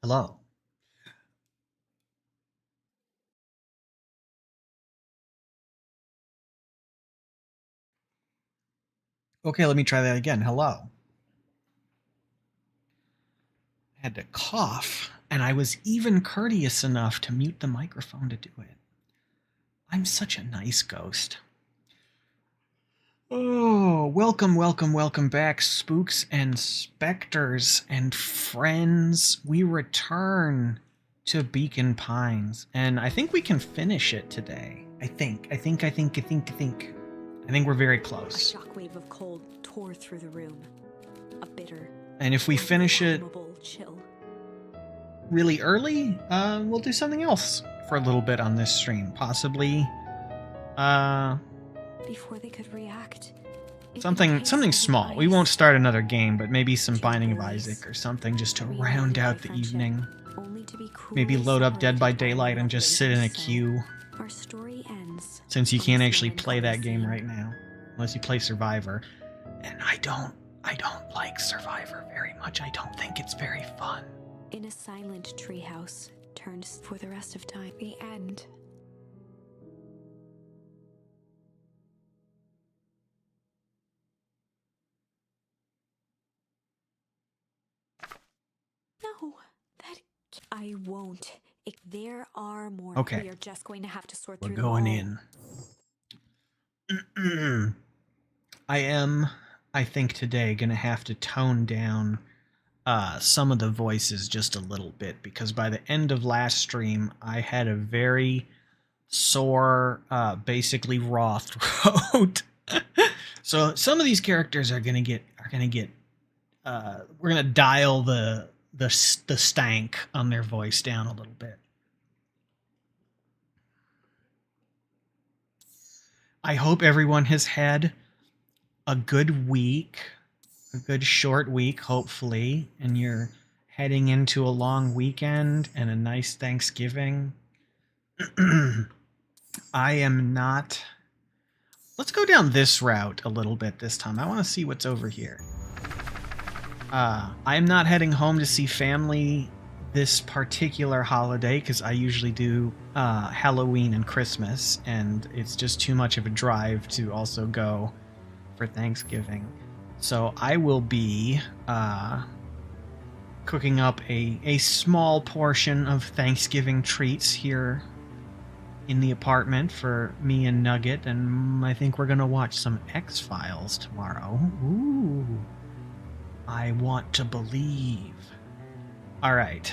Hello. Okay, let me try that again. Hello. I had to cough, and I was even courteous enough to mute the microphone to do it. I'm such a nice ghost. Oh, welcome back, spooks and specters and friends. We return to Beacon Pines, and I think we can finish it today. I think we're very A close. shockwave of cold tore through the room. A bitter, And if we finish it unfathomable chill. really early, we'll do something else for a little bit on this stream. Possibly, Before they could react, something small. We won't start another game, but maybe some Binding of Isaac or something just to round out the evening. Maybe load up Dead by Daylight and just sit in a queue. Our story ends. Since you can't actually play that game right now, unless you play Survivor. And I don't like Survivor very much. I don't think it's very fun. In a silent treehouse, turned for the rest of time. The end. No, that I won't. If there are more, Okay. we are just going to have to sort We're through going them all. in. I am, I think today, gonna have to tone down some of the voices just a little bit, because by the end of last stream, I had a very sore, basically raw throat. So some of these characters are gonna get, we're gonna dial the stank on their voice down a little bit. I hope everyone has had a good week, a good short week, hopefully, and you're heading into a long weekend and a nice Thanksgiving. I am not. Let's go down this route a little bit this time. I want to see what's over here. I'm not heading home to see family this particular holiday because I usually do Halloween and Christmas, and it's just too much of a drive to also go for Thanksgiving. So I will be cooking up a small portion of Thanksgiving treats here in the apartment for me and Nugget, and I think we're gonna watch some X-Files tomorrow. Ooh, I want to believe. All right.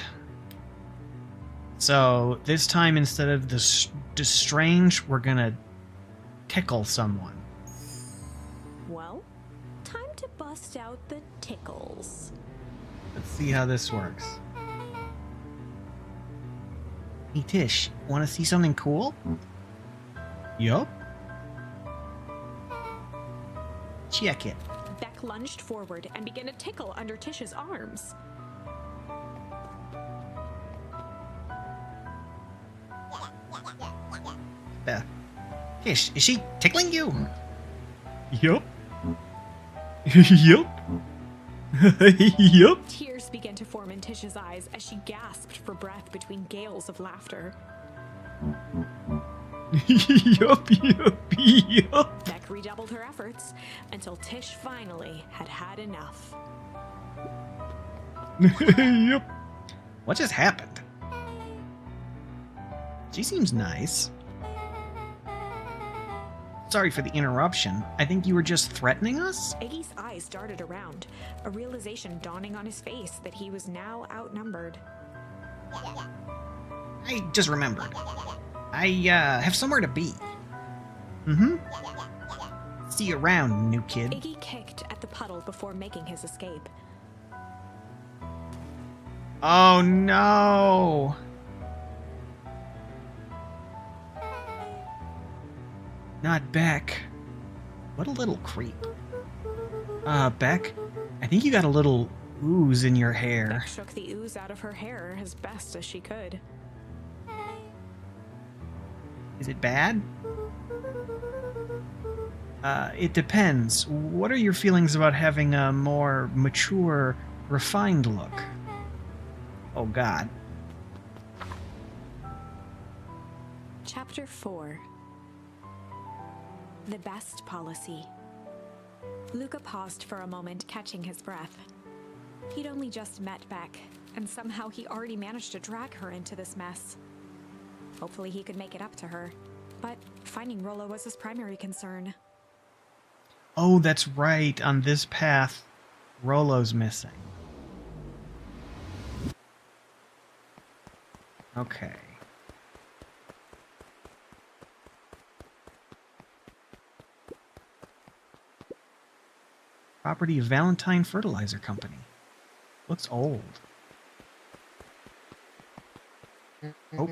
So this time, instead of the strange, we're gonna tickle someone. Well, time to bust out the tickles. Let's see how this works. Hey Tish, want to see something cool? Yup. Check it. Beck lunged forward and began to tickle under Tish's arms. Tish, is she tickling you? Yup. Yup. Yup. Tears began to form in Tish's eyes as she gasped for breath between gales of laughter. Yup. Beck redoubled her efforts until Tish finally had had enough. Yup. What just happened? She seems nice. Sorry for the interruption. I think you were just threatening us? Iggy's eyes darted around, a realization dawning on his face that he was now outnumbered. I just remembered. I have somewhere to be. See you around, new kid. Iggy kicked at the puddle before making his escape. Oh no! Not Beck. What a little creep. Beck, I think you got a little ooze in your hair. Beck shook the ooze out of her hair as best as she could. Is it bad? It depends. What are your feelings about having a more mature, refined look? Oh, God. Chapter 4. The Best Policy. Luca paused for a moment, catching his breath. He'd only just met Beck, and somehow he already managed to drag her into this mess. Hopefully he could make it up to her, but finding Rollo was his primary concern. Oh, that's right. On this path, Rollo's missing. Okay. Property of Valentine Fertilizer Company. Looks old. Oh.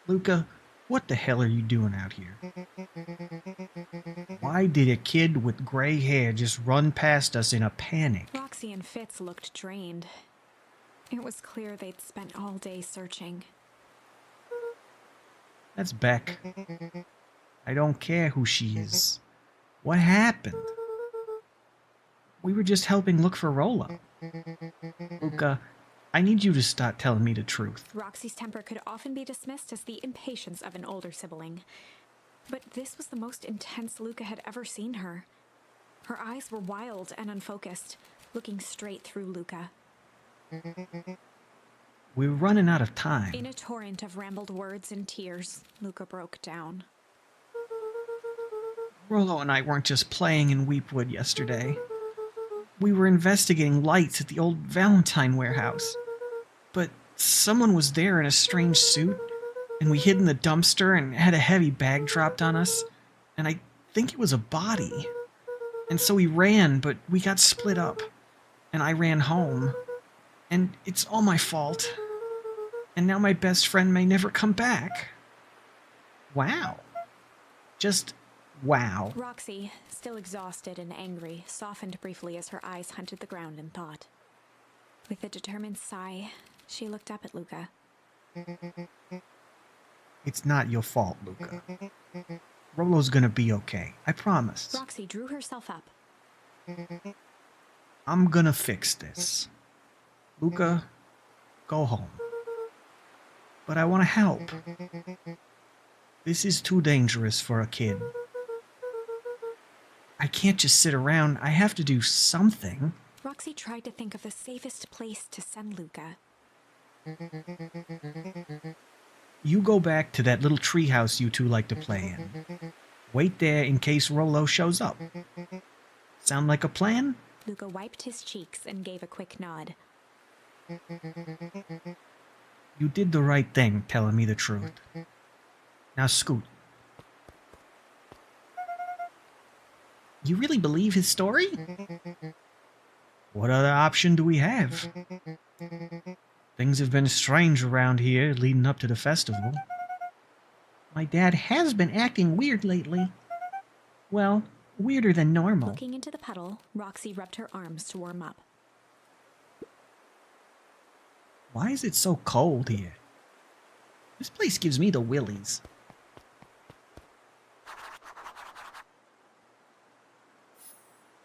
Luca, what the hell are you doing out here? Why did a kid with gray hair just run past us in a panic? Roxy and Fitz looked drained. It was clear they'd spent all day searching. That's Beck. I don't care who she is. What happened? We were just helping look for Rollo. Luca, I need you to start telling me the truth. Roxy's temper could often be dismissed as the impatience of an older sibling. But this was the most intense Luca had ever seen her. Her eyes were wild and unfocused, looking straight through Luca. We're running out of time. In a torrent of rambled words and tears, Luca broke down. Rollo and I weren't just playing in Weepwood yesterday. We were investigating lights at the old Valentine warehouse. But someone was there in a strange suit, and we hid in the dumpster and had a heavy bag dropped on us, and I think it was a body. And so we ran, but we got split up, and I ran home. And it's all my fault. And now my best friend may never come back. Wow. Just wow. Roxy, still exhausted and angry, softened briefly as her eyes hunted the ground in thought. With a determined sigh, she looked up at Luca. It's not your fault, Luca. Rollo's gonna be okay. I promise. Roxy drew herself up. I'm gonna fix this. Luca, go home. But I want to help. This is too dangerous for a kid. I can't just sit around. I have to do something. Roxy tried to think of the safest place to send Luca. You go back to that little treehouse you two like to play in. Wait there in case Rollo shows up. Sound like a plan? Luca wiped his cheeks and gave a quick nod. You did the right thing, telling me the truth. Now scoot. You really believe his story? What other option do we have? Things have been strange around here leading up to the festival. My dad has been acting weird lately. Well, weirder than normal. Looking into the puddle, Roxy rubbed her arms to warm up. Why is it so cold here? This place gives me the willies.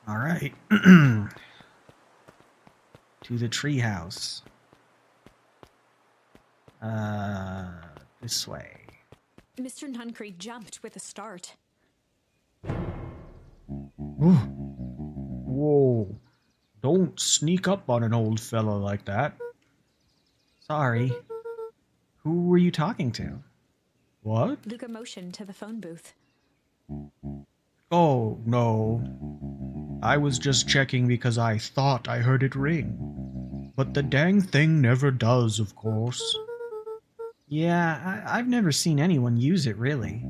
All right. To the treehouse. This way. Mr. Nuncree jumped with a start. Whoa. Don't sneak up on an old fella like that. Sorry. Who were you talking to? What? Luca motioned to the phone booth. Oh, no. I was just checking because I thought I heard it ring. But the dang thing never does, of course. Yeah, I've never seen anyone use it, really.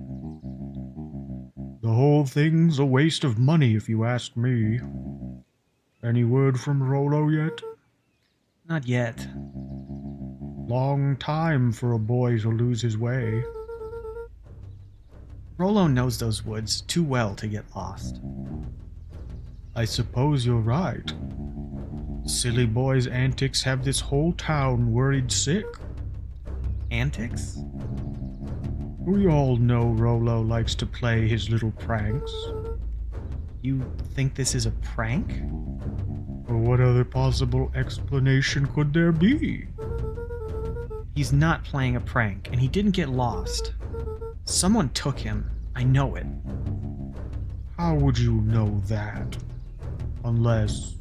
The whole thing's a waste of money, if you ask me. Any word from Rollo yet? Not yet. Long time for a boy to lose his way. Rollo knows those woods too well to get lost. I suppose you're right. Silly boy's antics have this whole town worried sick. Antics? We all know Rollo likes to play his little pranks. You think this is a prank? Well, what other possible explanation could there be? He's not playing a prank, and he didn't get lost. Someone took him. I know it. How would you know that? Unless...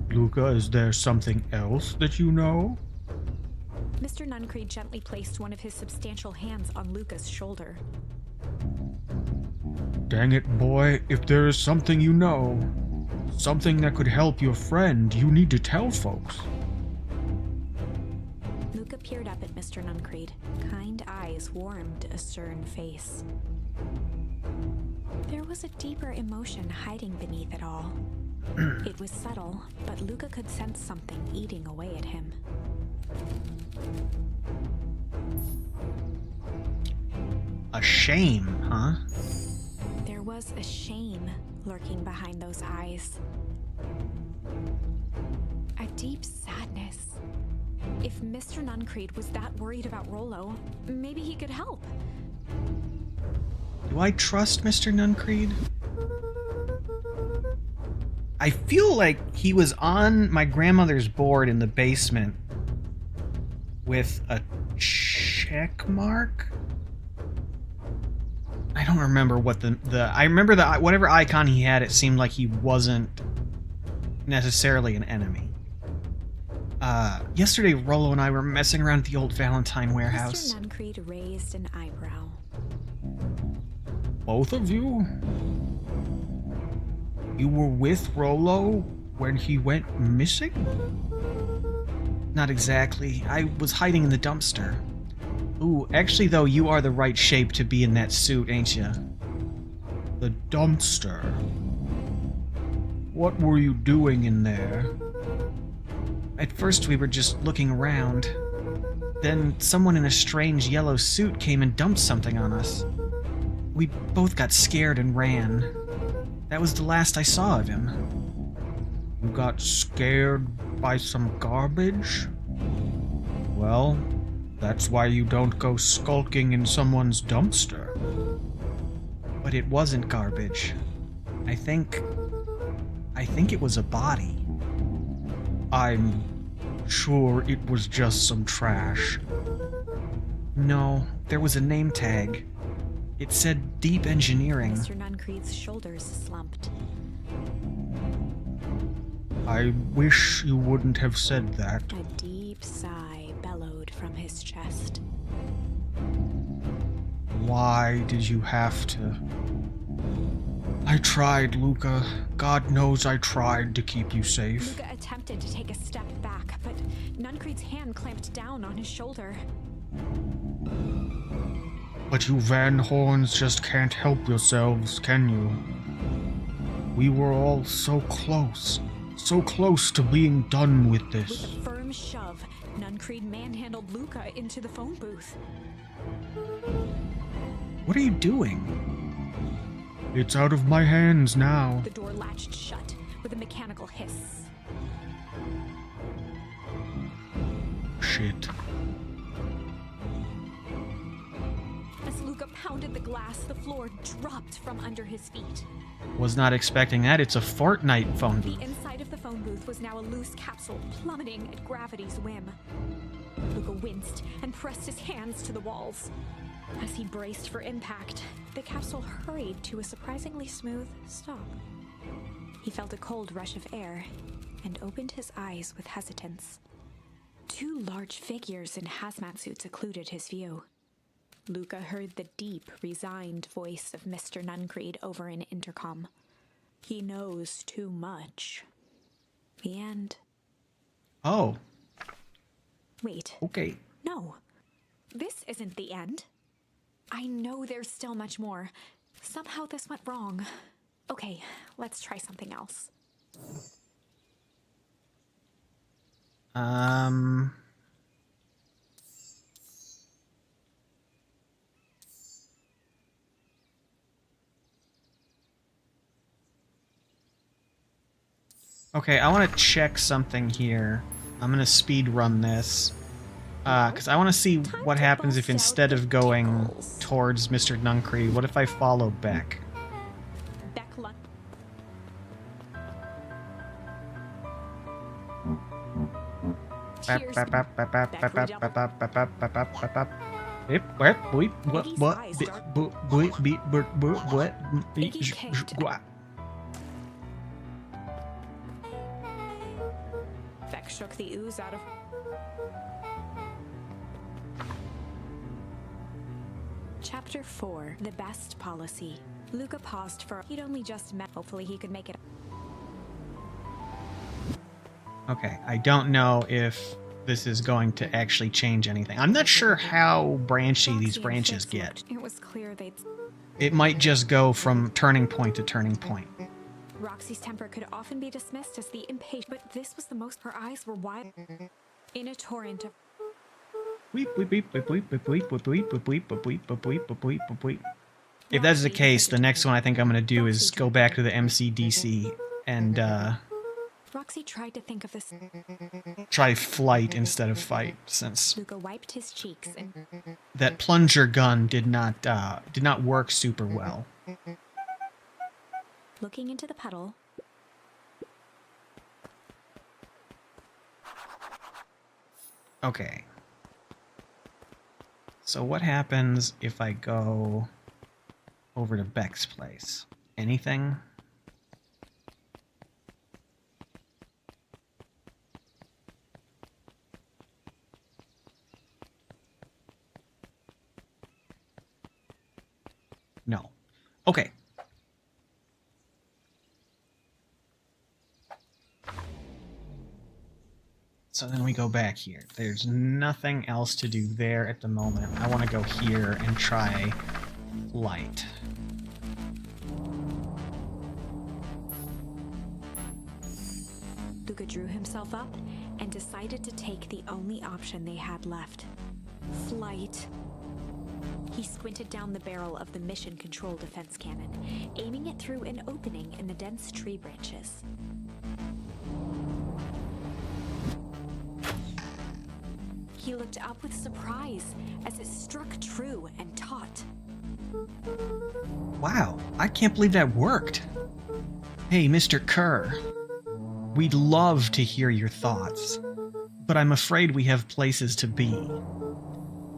Luca, is there something else that you know? Mr. Nuncreed gently placed one of his substantial hands on Luca's shoulder. Dang it, boy, if there is something you know, something that could help your friend, you need to tell folks. Luca peered up at Mr. Nuncreed. Kind eyes warmed a stern face. There was a deeper emotion hiding beneath it all. It was subtle, but Luca could sense something eating away at him. A shame, huh? There was a shame lurking behind those eyes. A deep sadness. If Mr. Nuncreed was that worried about Rollo, maybe he could help. Do I trust Mr. Nuncreed? I feel like he was on my grandmother's board in the basement with a check mark. I don't remember what I remember the whatever icon he had, it seemed like he wasn't necessarily an enemy. Yesterday Rollo and I were messing around at the old Valentine warehouse. Mr. Nuncreed raised an eyebrow. Both of you? You were with Rollo when he went missing? Not exactly. I was hiding in the dumpster. Ooh, actually though, you are the right shape to be in that suit, ain't ya? The dumpster? What were you doing in there? At first we were just looking around. Then someone in a strange yellow suit came and dumped something on us. We both got scared and ran. That was the last I saw of him. You got scared by some garbage? Well, that's why you don't go skulking in someone's dumpster. But it wasn't garbage. I think it was a body. I'm sure it was just some trash. No, there was a name tag. It said Deep Engineering. Mr. Nuncreed's shoulders slumped. I wish you wouldn't have said that. A deep sigh bellowed from his chest. Why did you have to? I tried, Luca. God knows I tried to keep you safe. Luca attempted to take a step back, but Nuncreed's hand clamped down on his shoulder. But you Van Horns just can't help yourselves, can you? We were all so close to being done with this. With a firm shove, Nuncreed manhandled Luca into the phone booth. What are you doing? It's out of my hands now. The door latched shut with a mechanical hiss. Shit. As Luca pounded the glass, the floor dropped from under his feet. Was not expecting that. It's a Fortnite phone booth. The inside of the phone booth was now a loose capsule plummeting at gravity's whim. Luca winced and pressed his hands to the walls. As he braced for impact, the capsule hurried to a surprisingly smooth stop. He felt a cold rush of air and opened his eyes with hesitance. Two large figures in hazmat suits occluded his view. Luca heard the deep, resigned voice of Mr. Nuncreed over an intercom. He knows too much. The end. Oh. Wait. Okay. No. This isn't the end. I know there's still much more. Somehow this went wrong. Okay, let's try something else. Okay, I want to check something here. I'm going to speed run this. Because I want to see what happens if instead of going towards Mr. Nuncreed, what if I follow Beck? Beck shook the ooze out of... Chapter 4, The Best Policy. Luca paused for... He'd only just met... Hopefully he could make it... Okay, I don't know if this is going to actually change anything. I'm not sure how branchy these branches get. It was clear they'd... It might just go from turning point to turning point. Roxy's temper could often be dismissed as the impatient, but this was the most her eyes were wide. In a torrent of... If that's the case, the next one I think I'm going to do is go back to the MCDC and Roxy tried to think of this. try flight instead of fight, since Luca wiped his cheeks and... that plunger gun did not work super well. Looking into the puddle... Okay. So what happens if I go over to Beck's place? Anything? No. Okay. So then we go back here. There's nothing else to do there at the moment. I want to go here and try light. Luca drew himself up and decided to take the only option they had left. Flight. He squinted down the barrel of the mission control defense cannon, aiming it through an opening in the dense tree branches. He looked up with surprise as it struck true and taut. Wow, I can't believe that worked. Hey, Mr. Kerr. We'd love to hear your thoughts, but I'm afraid we have places to be.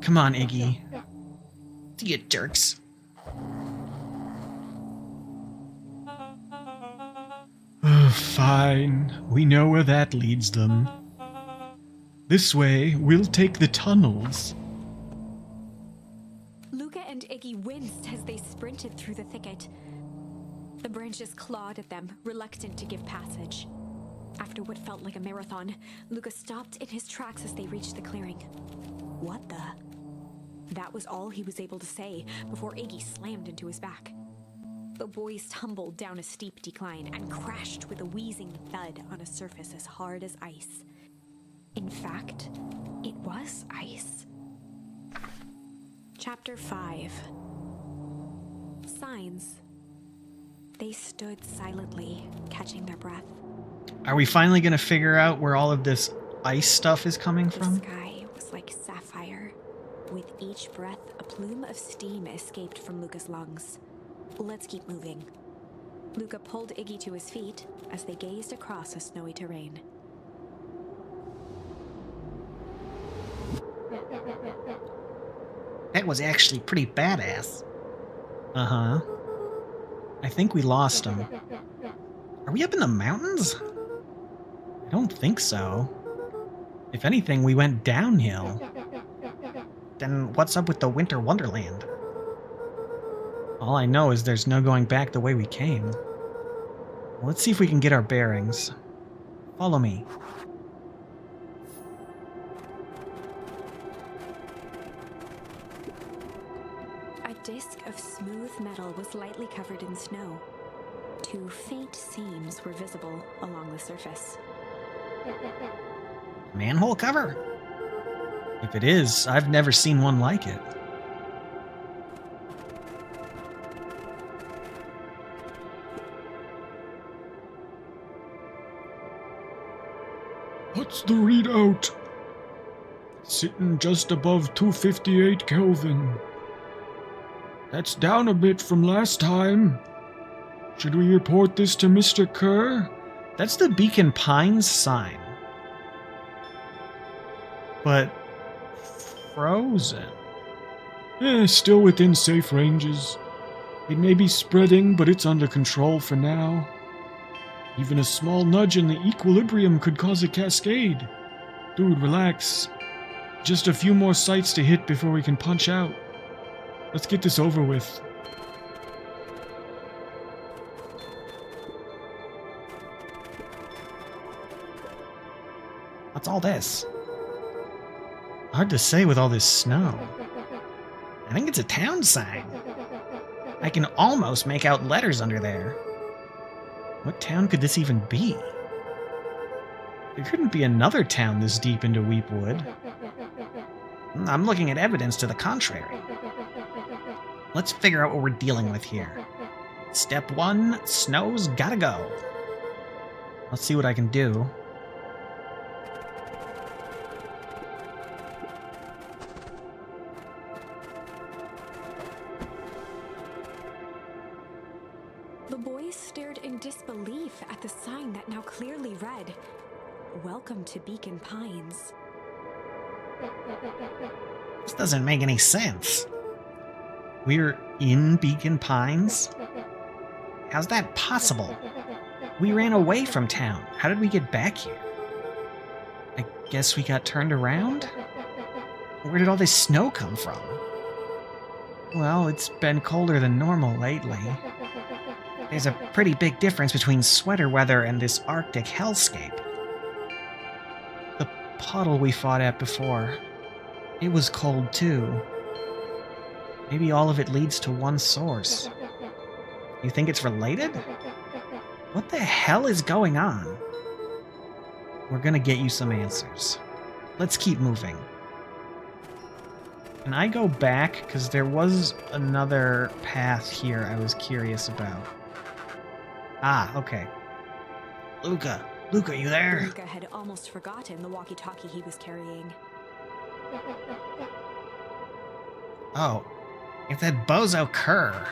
Come on, Iggy. See you, jerks. Fine. We know where that leads them. This way, we'll take the tunnels. Luca and Iggy winced as they sprinted through the thicket. The branches clawed at them, reluctant to give passage. After what felt like a marathon, Luca stopped in his tracks as they reached the clearing. What the? That was all he was able to say before Iggy slammed into his back. The boys tumbled down a steep decline and crashed with a wheezing thud on a surface as hard as ice. In fact, it was ice. Chapter 5. Signs. They stood silently, catching their breath. Are we finally going to figure out where all of this ice stuff is coming from? The sky was like sapphire. With each breath, a plume of steam escaped from Luca's lungs. Let's keep moving. Luca pulled Iggy to his feet as they gazed across a snowy terrain. That was actually pretty badass. Uh-huh. I think we lost him. Are we up in the mountains? I don't think so. If anything, we went downhill. Then what's up with the Winter Wonderland? All I know is there's no going back the way we came. Let's see if we can get our bearings. Follow me. A disc of smooth metal was lightly covered in snow. Two faint seams were visible along the surface. Manhole cover? If it is, I've never seen one like it. What's the readout? Sitting just above 258 Kelvin. That's down a bit from last time. Should we report this to Mr. Kerr? That's the Beacon Pines sign. but frozen. Still within safe ranges. It may be spreading, but it's under control for now. Even a small nudge in the equilibrium could cause a cascade. Dude, relax. Just a few more sites to hit before we can punch out. Let's get this over with. What's all this? Hard to say with all this snow. I think it's a town sign. I can almost make out letters under there. What town could this even be? There couldn't be another town this deep into Weepwood. I'm looking at evidence to the contrary. Let's figure out what we're dealing with here. Step 1, snow's gotta go. Let's see what I can do. The boys stared in disbelief at the sign that now clearly read, "Welcome to Beacon Pines." This doesn't make any sense. We're in Beacon Pines? How's that possible? We ran away from town. How did we get back here? I guess we got turned around? Where did all this snow come from? Well, it's been colder than normal lately. There's a pretty big difference between sweater weather and this Arctic hellscape. The puddle we fought at before, it was cold too. Maybe all of it leads to one source. You think it's related? What the hell is going on? We're gonna get you some answers. Let's keep moving. Can I go back? Because there was another path here I was curious about. Ah, okay. Luca, you there? Luca had almost forgotten the walkie-talkie he was carrying. Oh, it's that bozo Kerr.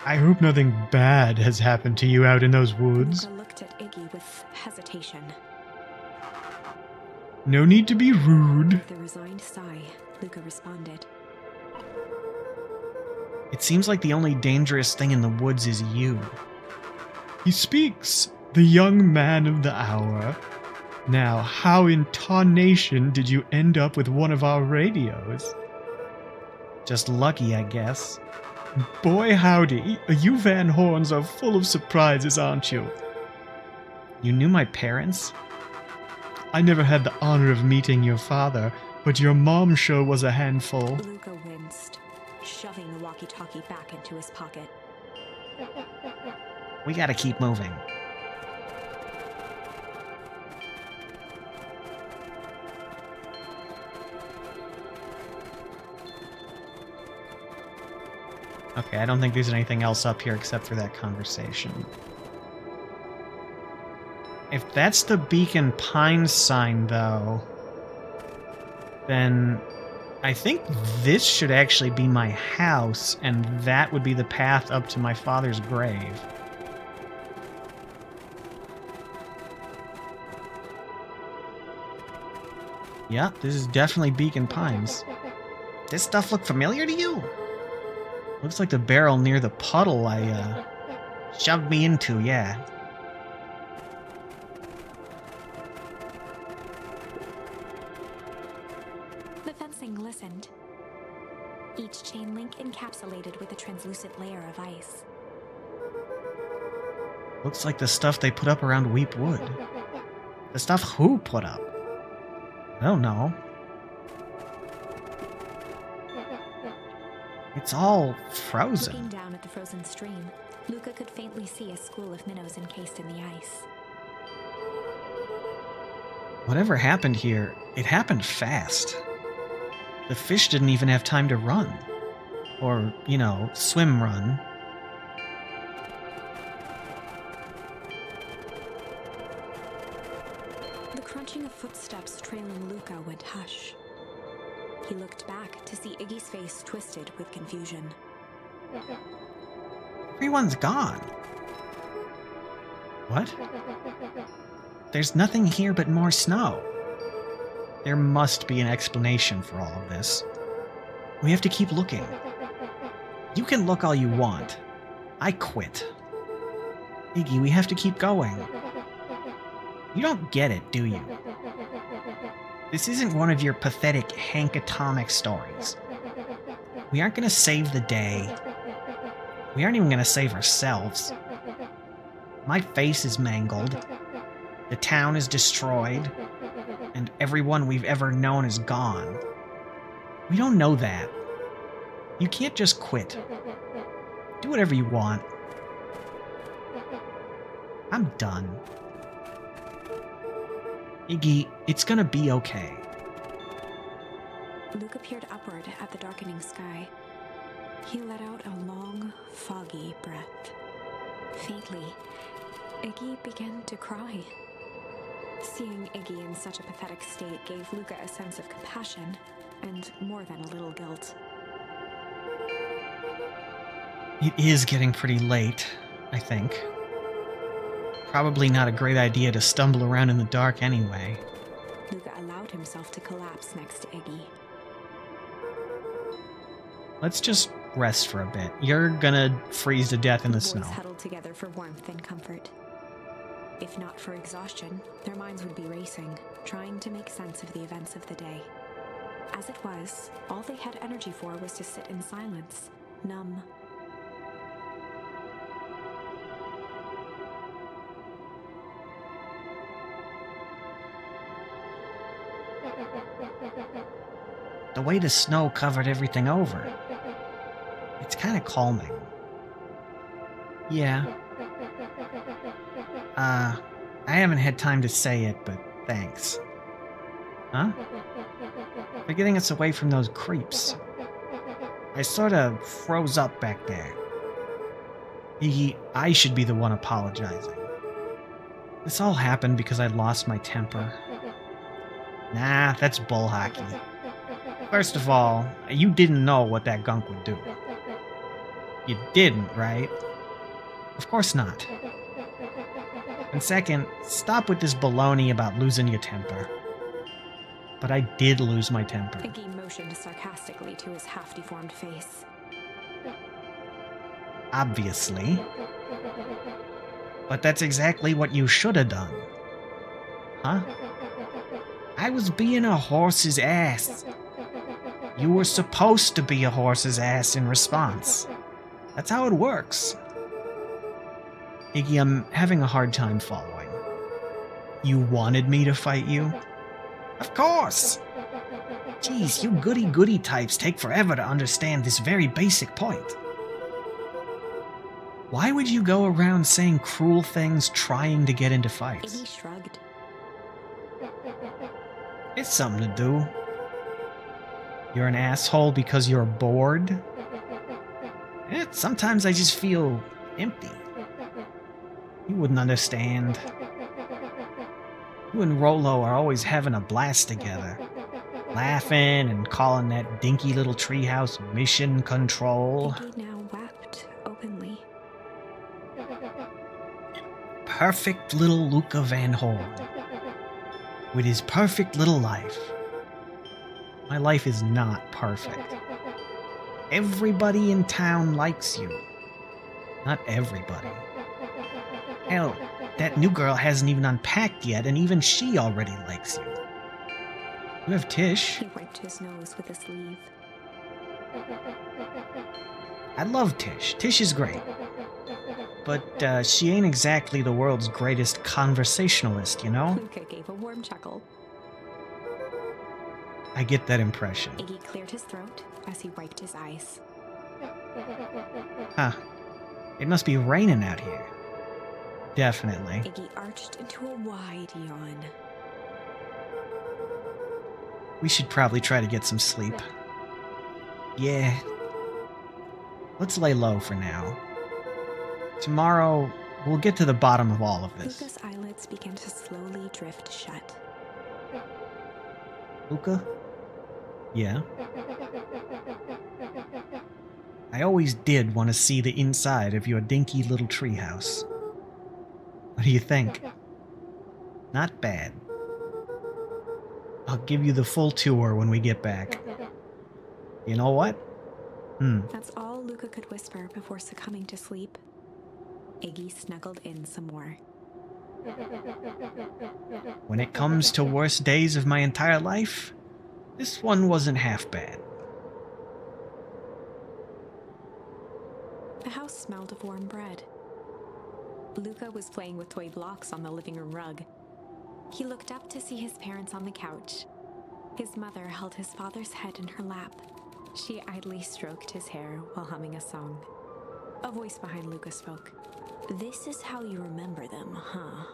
I hope nothing bad has happened to you out in those woods. Luca looked at Iggy with hesitation. No need to be rude. With a resigned sigh, Luca responded. It seems like the only dangerous thing in the woods is you. He speaks, the young man of the hour. Now, how in tarnation did you end up with one of our radios? Just lucky, I guess. Boy howdy, you Van Horns are full of surprises, aren't you? You knew my parents? I never had the honor of meeting your father, but your mom sure was a handful. Luca winced, shoving the walkie-talkie back into his pocket. We gotta keep moving. Okay, I don't think there's anything else up here except for that conversation. If that's the Beacon Pines sign, though, then I think this should actually be my house, and that would be the path up to my father's grave. Yeah, this is definitely Beacon Pines. This stuff look familiar to you? Looks like the barrel near the puddle I shoved me into, yeah. The fencing listened, each chain link encapsulated with a translucent layer of ice. Looks like the stuff they put up around Weepwood. The stuff who put up? I don't know. It's all frozen. Looking down at the frozen stream, Luca could faintly see a school of minnows encased in the ice. Whatever happened here, it happened fast. The fish didn't even have time to run. Or, you know, swim run. The crunching of footsteps trailing Luca went hush. He looked back to see Iggy's face twisted with confusion. Everyone's gone. What? There's nothing here but more snow. There must be an explanation for all of this. We have to keep looking. You can look all you want. I quit. Iggy, we have to keep going. You don't get it, do you? This isn't one of your pathetic Hank Atomic stories. We aren't going to save the day. We aren't even going to save ourselves. My face is mangled. The town is destroyed. And everyone we've ever known is gone. We don't know that. You can't just quit. Do whatever you want. I'm done. Iggy, it's gonna be okay. Luca peered upward at the darkening sky. He let out a long, foggy breath. Faintly, Iggy began to cry. Seeing Iggy in such a pathetic state gave Luca a sense of compassion, and more than a little guilt. It is getting pretty late, I think. Probably not a great idea to stumble around in the dark anyway. Luca allowed himself to collapse next to Iggy. Let's just rest for a bit. You're gonna freeze to death in the The snow. boys huddled together for warmth and comfort. If not for exhaustion, their minds would be racing, trying to make sense of the events of the day. As it was, all they had energy for was to sit in silence, numb. The way the snow covered everything over. It's kind of calming. Yeah. I haven't had time to say it, but thanks. Huh? For getting us away from those creeps. I sorta froze up back there. I should be the one apologizing. This all happened because I lost my temper. Nah, that's bull hockey. First of all, you didn't know what that gunk would do. You didn't, right? Of course not. And second, stop with this baloney about losing your temper. But I did lose my temper. Iggy motioned sarcastically to his half-deformed face. Obviously. But that's exactly what you should have done. Huh? I was being a horse's ass. You were supposed to be a horse's ass in response. That's how it works. Iggy, I'm having a hard time following. You wanted me to fight you? Of course! Geez, you goody-goody types take forever to understand this very basic point. Why would you go around saying cruel things trying to get into fights? Iggy shrugged. It's something to do. You're an asshole because you're bored? Sometimes I just feel empty. You wouldn't understand. You and Rolo are always having a blast together. Laughing and calling that dinky little treehouse mission control. Iggy now wept openly. Perfect little Luca Van Horn. With his perfect little life. My life is not perfect. Everybody in town likes you. Not everybody. Hell, that new girl hasn't even unpacked yet, and even she already likes you. You have Tish. He wiped his nose with a sleeve. I love Tish. Tish is great. But she ain't exactly the world's greatest conversationalist, you know? Luca gave a warm chuckle. I get that impression. Iggy cleared his throat as he wiped his eyes. Huh. It must be raining out here. Definitely. Iggy arched into a wide yawn. We should probably try to get some sleep. Yeah. Let's lay low for now. Tomorrow, we'll get to the bottom of all of this. Luca's eyelids began to slowly drift shut. Luca? Yeah? I always did want to see the inside of your dinky little treehouse. What do you think? Not bad. I'll give you the full tour when we get back. You know what? That's all Luca could whisper before succumbing to sleep. Iggy snuggled in some more. When it comes to worst days of my entire life, this one wasn't half bad. The house smelled of warm bread. Luca was playing with toy blocks on the living room rug. He looked up to see his parents on the couch. His mother held his father's head in her lap. She idly stroked his hair while humming a song. A voice behind Luca spoke. "This is how you remember them, huh?"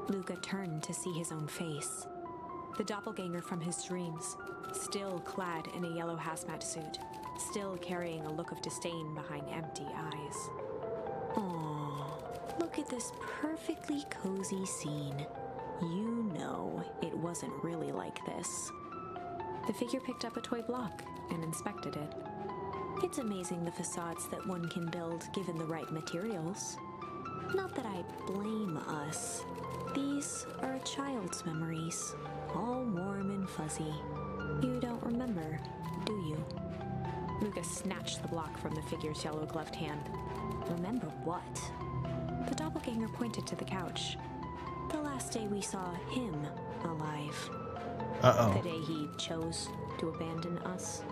Luca turned to see his own face. The doppelganger from his dreams, still clad in a yellow hazmat suit, still carrying a look of disdain behind empty eyes. "Aw, look at this perfectly cozy scene. You know it wasn't really like this." The figure picked up a toy block and inspected it. "It's amazing the facades that one can build given the right materials. Not that I blame us. These are a child's memories, all warm and fuzzy. You don't remember, do you?" Lucas snatched the block from the figure's yellow-gloved hand. "Remember what?" The doppelganger pointed to the couch. "The last day we saw him alive. Uh-oh. The day he chose to abandon us."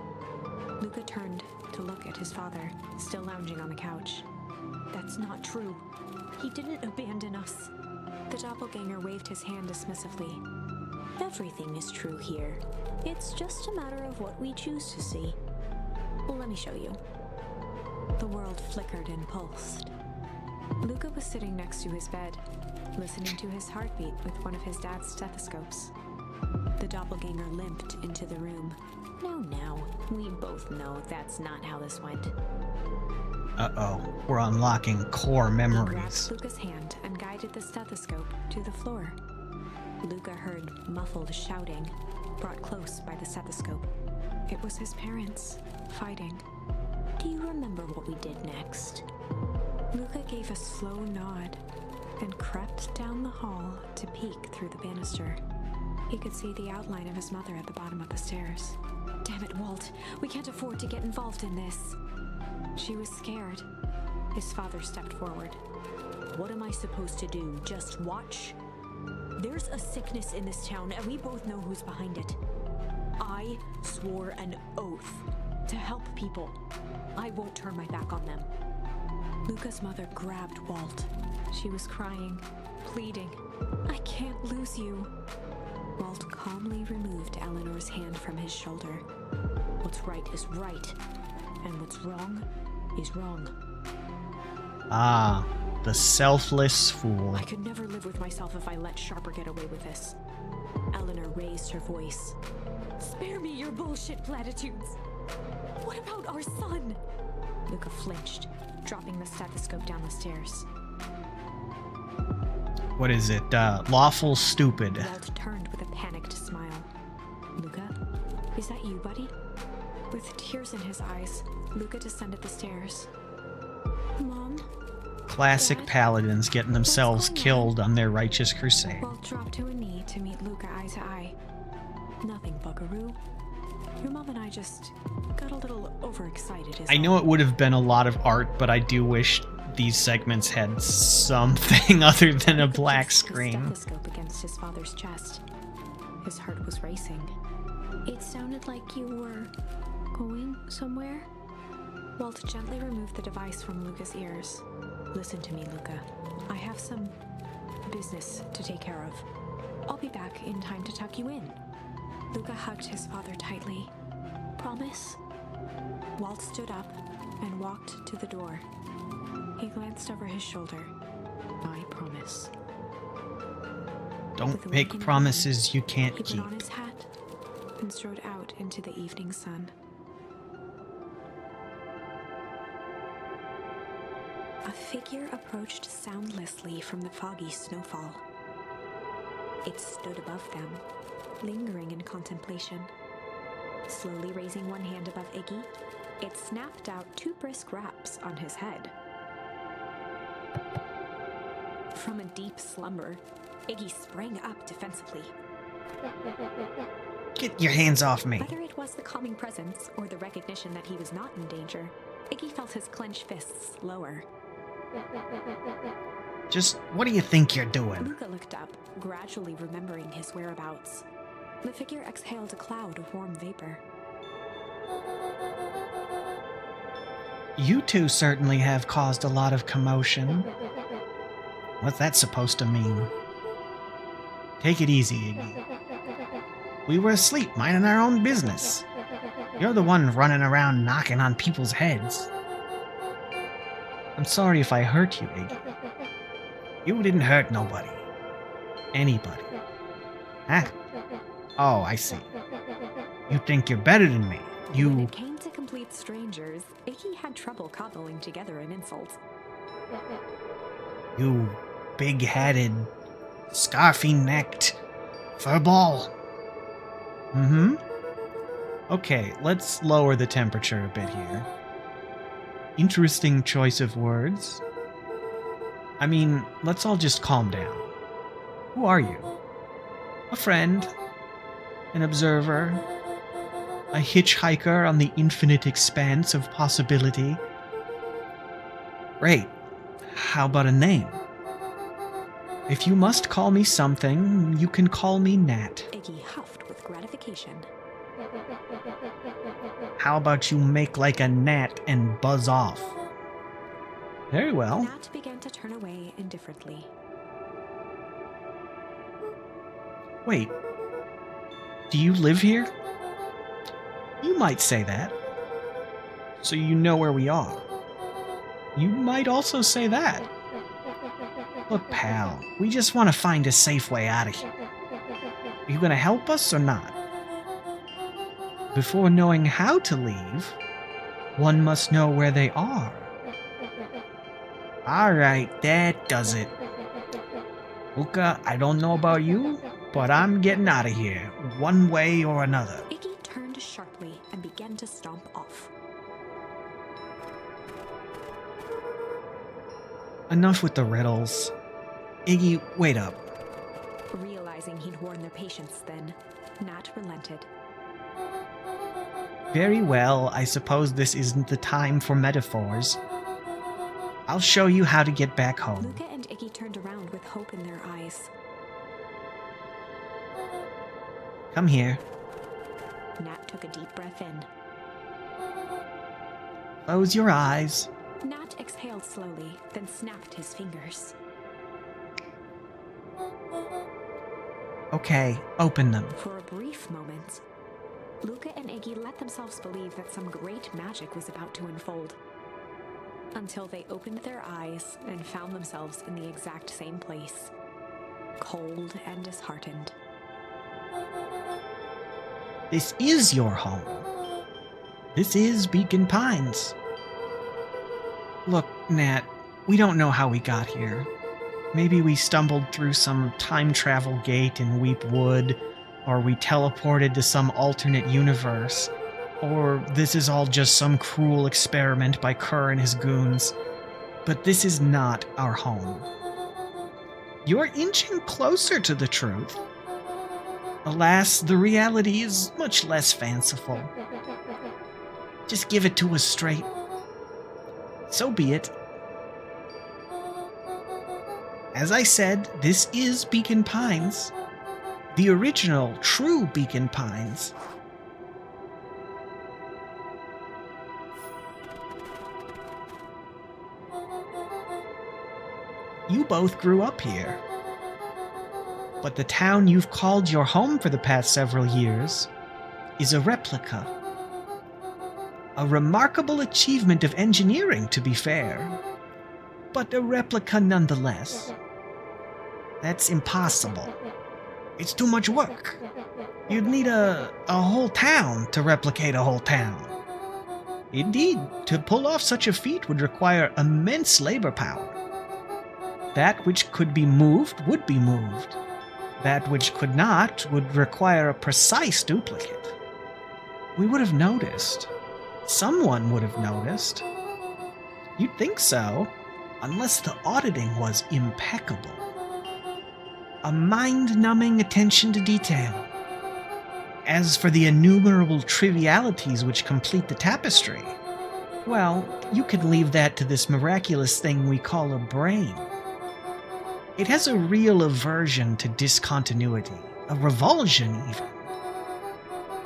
Luca turned to look at his father, still lounging on the couch. "That's not true. He didn't abandon us." The doppelganger waved his hand dismissively. "Everything is true here. It's just a matter of what we choose to see. Well, let me show you." The world flickered and pulsed. Luca was sitting next to his bed, listening to his heartbeat with one of his dad's stethoscopes. The doppelganger limped into the room. Now, we both know that's not how this went." Uh-oh. We're unlocking core He memories. grabbed Luca's hand and guided the stethoscope to the floor. Luca heard muffled shouting, brought close by the stethoscope. It was his parents, fighting. "Do you remember what we did next?" Luca gave a slow nod and crept down the hall to peek through the banister. He could see the outline of his mother at the bottom of the stairs. "Damn it, Walt. We can't afford to get involved in this." She was scared. His father stepped forward. "What am I supposed to do? Just watch? There's a sickness in this town, and we both know who's behind it. I swore an oath to help people. I won't turn my back on them." Luca's mother grabbed Walt. She was crying, pleading, "I can't lose you." Walt calmly removed Eleanor's hand from his shoulder. "What's right is right, and what's wrong is wrong." Ah, the selfless fool. "I could never live with myself if I let Sharper get away with this." Eleanor raised her voice. "Spare me your bullshit platitudes. What about our son?" Luca flinched, dropping the stethoscope down the stairs. What is it? Lawful stupid. Walt turned with a panicked smile. "Luca, is that you, buddy?" With tears in his eyes, Luca descended the stairs. "Mom?" Classic Dad? paladins getting themselves going on? killed on their righteous crusade. Walt dropped to a knee to meet Luca eye to eye. "Nothing, buckaroo. Your mom and I just got a little overexcited is I know all." it would have been a lot of art, but I do wish these segments had something other than a Luca black pressed screen. The stethoscope against his father's chest. His heart was racing. "It sounded like you were going somewhere?" Walt gently removed the device from Luca's ears. "Listen to me, Luca. I have some business to take care of. I'll be back in time to tuck you in." Luca hugged his father tightly. "Promise?" Walt stood up and walked to the door. He glanced over his shoulder. "I promise." Don't With a make wink in promises you He can't put keep. on his hat and strode out into the evening sun. A figure approached soundlessly from the foggy snowfall. It stood above them, lingering in contemplation. Slowly raising one hand above Iggy, it snapped out 2 brisk raps on his head. From a deep slumber, Iggy sprang up defensively. Get your hands off me. Whether it was the calming presence or the recognition that he was not in danger, Iggy felt his clenched fists lower. Just what do you think you're doing? Luca looked up, gradually remembering his whereabouts. The figure exhaled a cloud of warm vapor. You two certainly have caused a lot of commotion. What's that supposed to mean? Take it easy, Iggy. We were asleep, minding our own business. You're the one running around knocking on people's heads. I'm sorry if I hurt you, Iggy. You didn't hurt nobody. Anybody. Huh? Oh, I see. You think you're better than me. When it came to complete strangers, Iggy had trouble cobbling together an insult. You big-headed, scarfy-necked furball. Mm-hmm. Okay, let's lower the temperature a bit here. Interesting choice of words. I mean, let's all just calm down. Who are you? A friend? An observer? A hitchhiker on the infinite expanse of possibility? Great. How about a name? If you must call me something, you can call me Nat. Iggy huffed with gratification. How about you make like a gnat and buzz off? Very well. Nat began to turn away indifferently. Wait. Do you live here? You might say that. So you know where we are. You might also say that. Look, pal, we just want to find a safe way out of here. Are you going to help us or not? Before knowing how to leave, one must know where they are. Alright, that does it. Luca, I don't know about you, but I'm getting out of here, one way or another. Iggy turned sharply and began to stomp off. Enough with the riddles. Iggy, wait up. Realizing he'd worn their patience then, Nat relented. Very well, I suppose this isn't the time for metaphors. I'll show you how to get back home. Luca and Iggy turned around with hope in their eyes. Come here. Nat took a deep breath in. Close your eyes. Nat exhaled slowly, then snapped his fingers. Okay, open them. For a brief moment, Luca and Iggy let themselves believe that some great magic was about to unfold. Until they opened their eyes and found themselves in the exact same place, cold and disheartened. This is your home. This is Beacon Pines. Look, Nat, we don't know how we got here. Maybe we stumbled through some time travel gate in Weep Wood, or we teleported to some alternate universe, or this is all just some cruel experiment by Kerr and his goons. But this is not our home. You're inching closer to the truth. Alas, the reality is much less fanciful. Just give it to us straight. So be it. As I said, this is Beacon Pines. The original, true Beacon Pines. You both grew up here. But the town you've called your home for the past several years is a replica. A remarkable achievement of engineering, to be fair. But a replica nonetheless. That's impossible. It's too much work. You'd need a whole town to replicate a whole town. Indeed, to pull off such a feat would require immense labor power. That which could be moved would be moved. That which could not would require a precise duplicate. We would have noticed. Someone would have noticed. You'd think so, unless the auditing was impeccable. A mind-numbing attention to detail. As for the innumerable trivialities which complete the tapestry, well, you can leave that to this miraculous thing we call a brain. It has a real aversion to discontinuity, a revulsion even.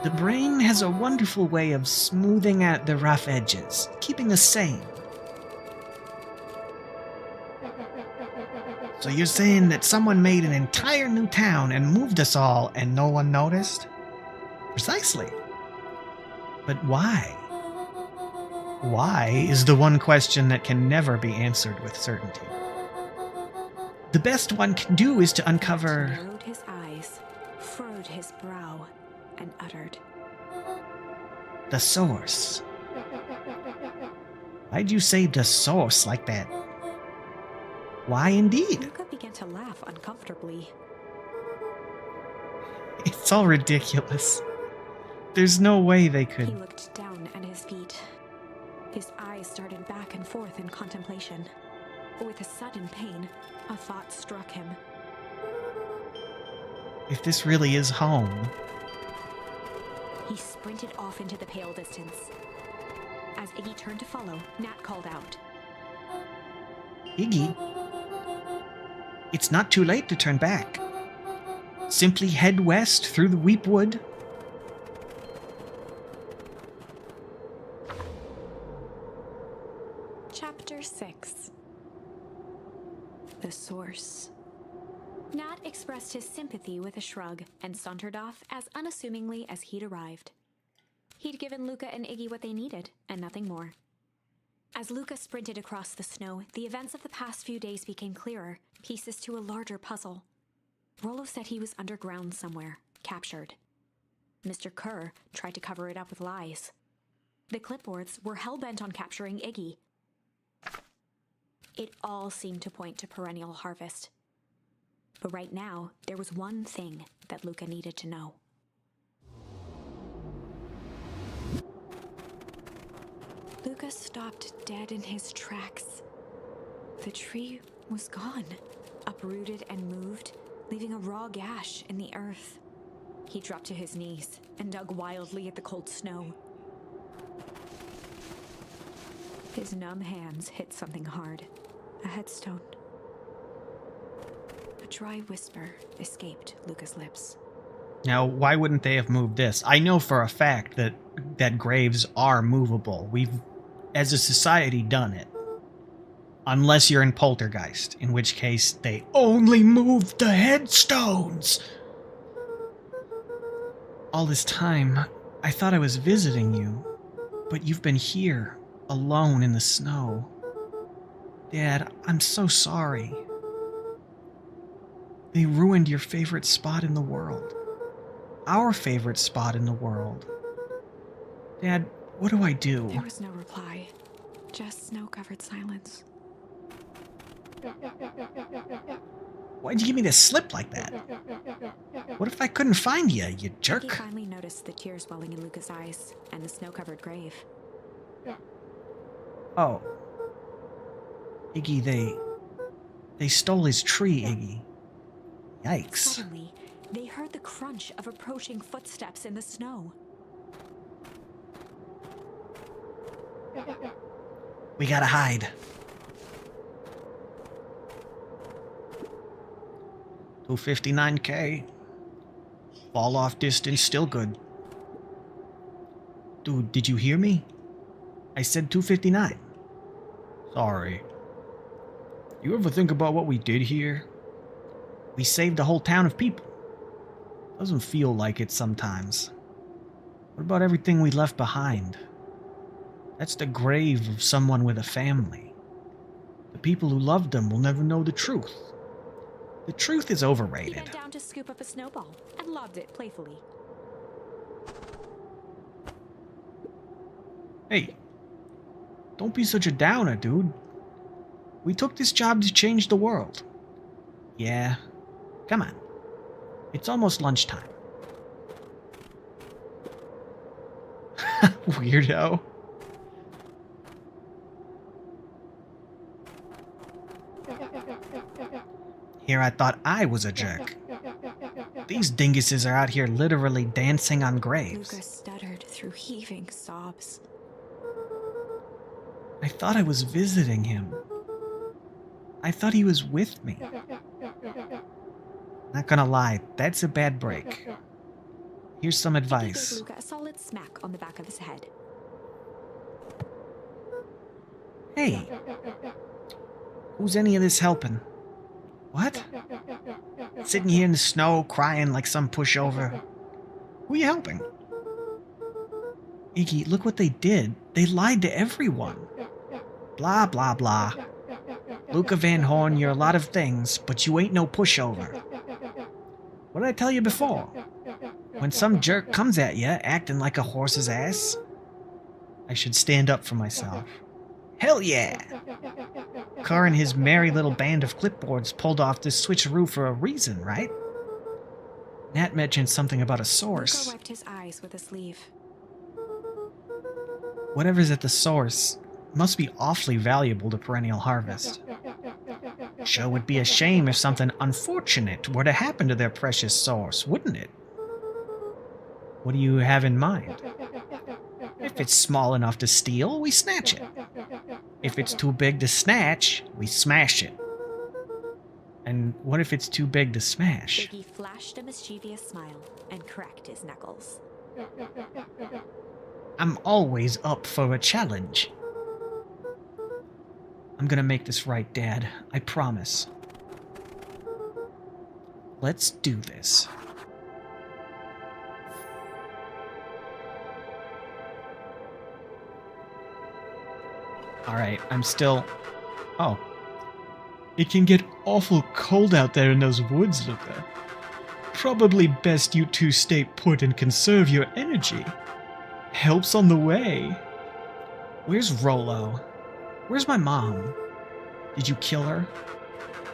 The brain has a wonderful way of smoothing out the rough edges, keeping us sane. So you're saying that someone made an entire new town and moved us all and no one noticed? Precisely. But why? Why is the one question that can never be answered with certainty. The best one can do is to uncover... He narrowed his eyes, furrowed his brow, and uttered, the source. Why'd you say the source like that? Why indeed? Luca began to laugh uncomfortably. It's all ridiculous. There's no way they He could... looked down at his feet. His eyes started back and forth in contemplation. With a sudden pain, a thought struck him. If this really is home... He sprinted off into the pale distance. As Iggy turned to follow, Nat called out, Iggy? It's not too late to turn back. Simply head west through the Weepwood. Chapter 6. The Source. Nat expressed his sympathy with a shrug and sauntered off as unassumingly as he'd arrived. He'd given Luca and Iggy what they needed, and nothing more. As Luca sprinted across the snow, the events of the past few days became clearer, pieces to a larger puzzle. Rollo said he was underground somewhere, captured. Mr. Kerr tried to cover it up with lies. The clipboards were hell-bent on capturing Iggy. It all seemed to point to perennial harvest. But right now, there was one thing that Luca needed to know. Luca stopped dead in his tracks. The tree was gone, uprooted and moved, leaving a raw gash in the earth. He dropped to his knees and dug wildly at the cold snow. His numb hands hit something hard, a headstone. A dry whisper escaped Luca's lips. Now, why wouldn't they have moved this? I know for a fact that graves are movable. We've, as a society, done it. Unless you're in Poltergeist, in which case they only moved the headstones. All this time, I thought I was visiting you, but you've been here, alone in the snow. Dad, I'm so sorry. They ruined your favorite spot in the world. Our favorite spot in the world. Dad, what do I do? There was no reply, just snow-covered silence. Why'd you give me this slip like that? What if I couldn't find you, you jerk? He finally noticed the tears welling in Luca's eyes and the snow-covered grave. Oh. Iggy, they stole his tree, Iggy. Yikes. Suddenly, they heard the crunch of approaching footsteps in the snow. We gotta hide. $259K. Fall off distance still good. Dude, did you hear me? I said 259. Sorry. You ever think about what we did here? We saved a whole town of people. Doesn't feel like it sometimes. What about everything we left behind? That's the grave of someone with a family. The people who loved them will never know the truth. The truth is He overrated. bent down to scoop up a snowball and lobbed it playfully. Hey, don't be such a downer, dude. We took this job to change the world. Yeah, come on. It's almost lunchtime. Weirdo. Here I thought I was a jerk. These dinguses are out here literally dancing on graves. Luca stuttered through heaving sobs. I thought I was visiting him. I thought he was with me. Not gonna lie, that's a bad break. Here's some Iggy advice. gave Luca a solid smack on the back of his head. Hey, who's any of this helping? What? Sitting here in the snow, crying like some pushover. Who are you helping? Iggy, look what they did. They lied to everyone. Blah, blah, blah. Luca Van Horn, you're a lot of things, but you ain't no pushover. What did I tell you before? When some jerk comes at you, acting like a horse's ass, I should stand up for myself. Hell yeah! Carr and his merry little band of clipboards pulled off this switcheroo for a reason, right? Nat mentioned something about a source. Luca wiped his eyes with a sleeve. Whatever's at the source must be awfully valuable to Perennial Harvest. Sure would be a shame if something unfortunate were to happen to their precious source, wouldn't it? What do you have in mind? If it's small enough to steal, we snatch it. If it's too big to snatch, we smash it. And what if it's too big to smash? Iggy flashed a mischievous smile and cracked his knuckles. I'm always up for a challenge. I'm gonna make this right, Dad. I promise. Let's do this. Alright, I'm still... Oh. It can get awful cold out there in those woods, Luca. Probably best you two stay put and conserve your energy. Help's on the way. Where's Rollo? Where's my mom? Did you kill her?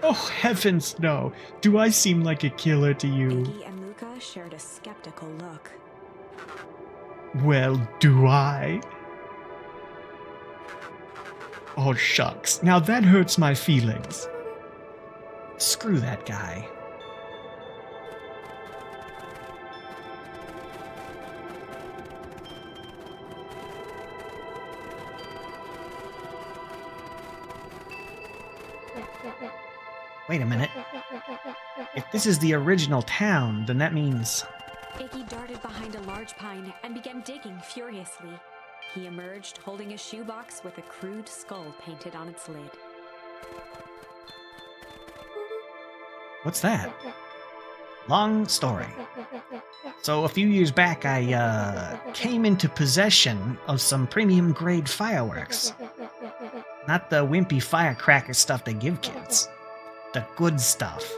Oh, heavens no. Do I seem like a killer to you? Iggy and Luca shared a skeptical look. Well, do I? Oh, shucks. Now that hurts my feelings. Screw that guy. Wait a minute. If this is the original town, then that means... Iggy darted behind a large pine and began digging furiously. He emerged holding a shoebox with a crude skull painted on its lid. What's that? Long story. So a few years back, I came into possession of some premium grade fireworks. Not the wimpy firecracker stuff they give kids. The good stuff.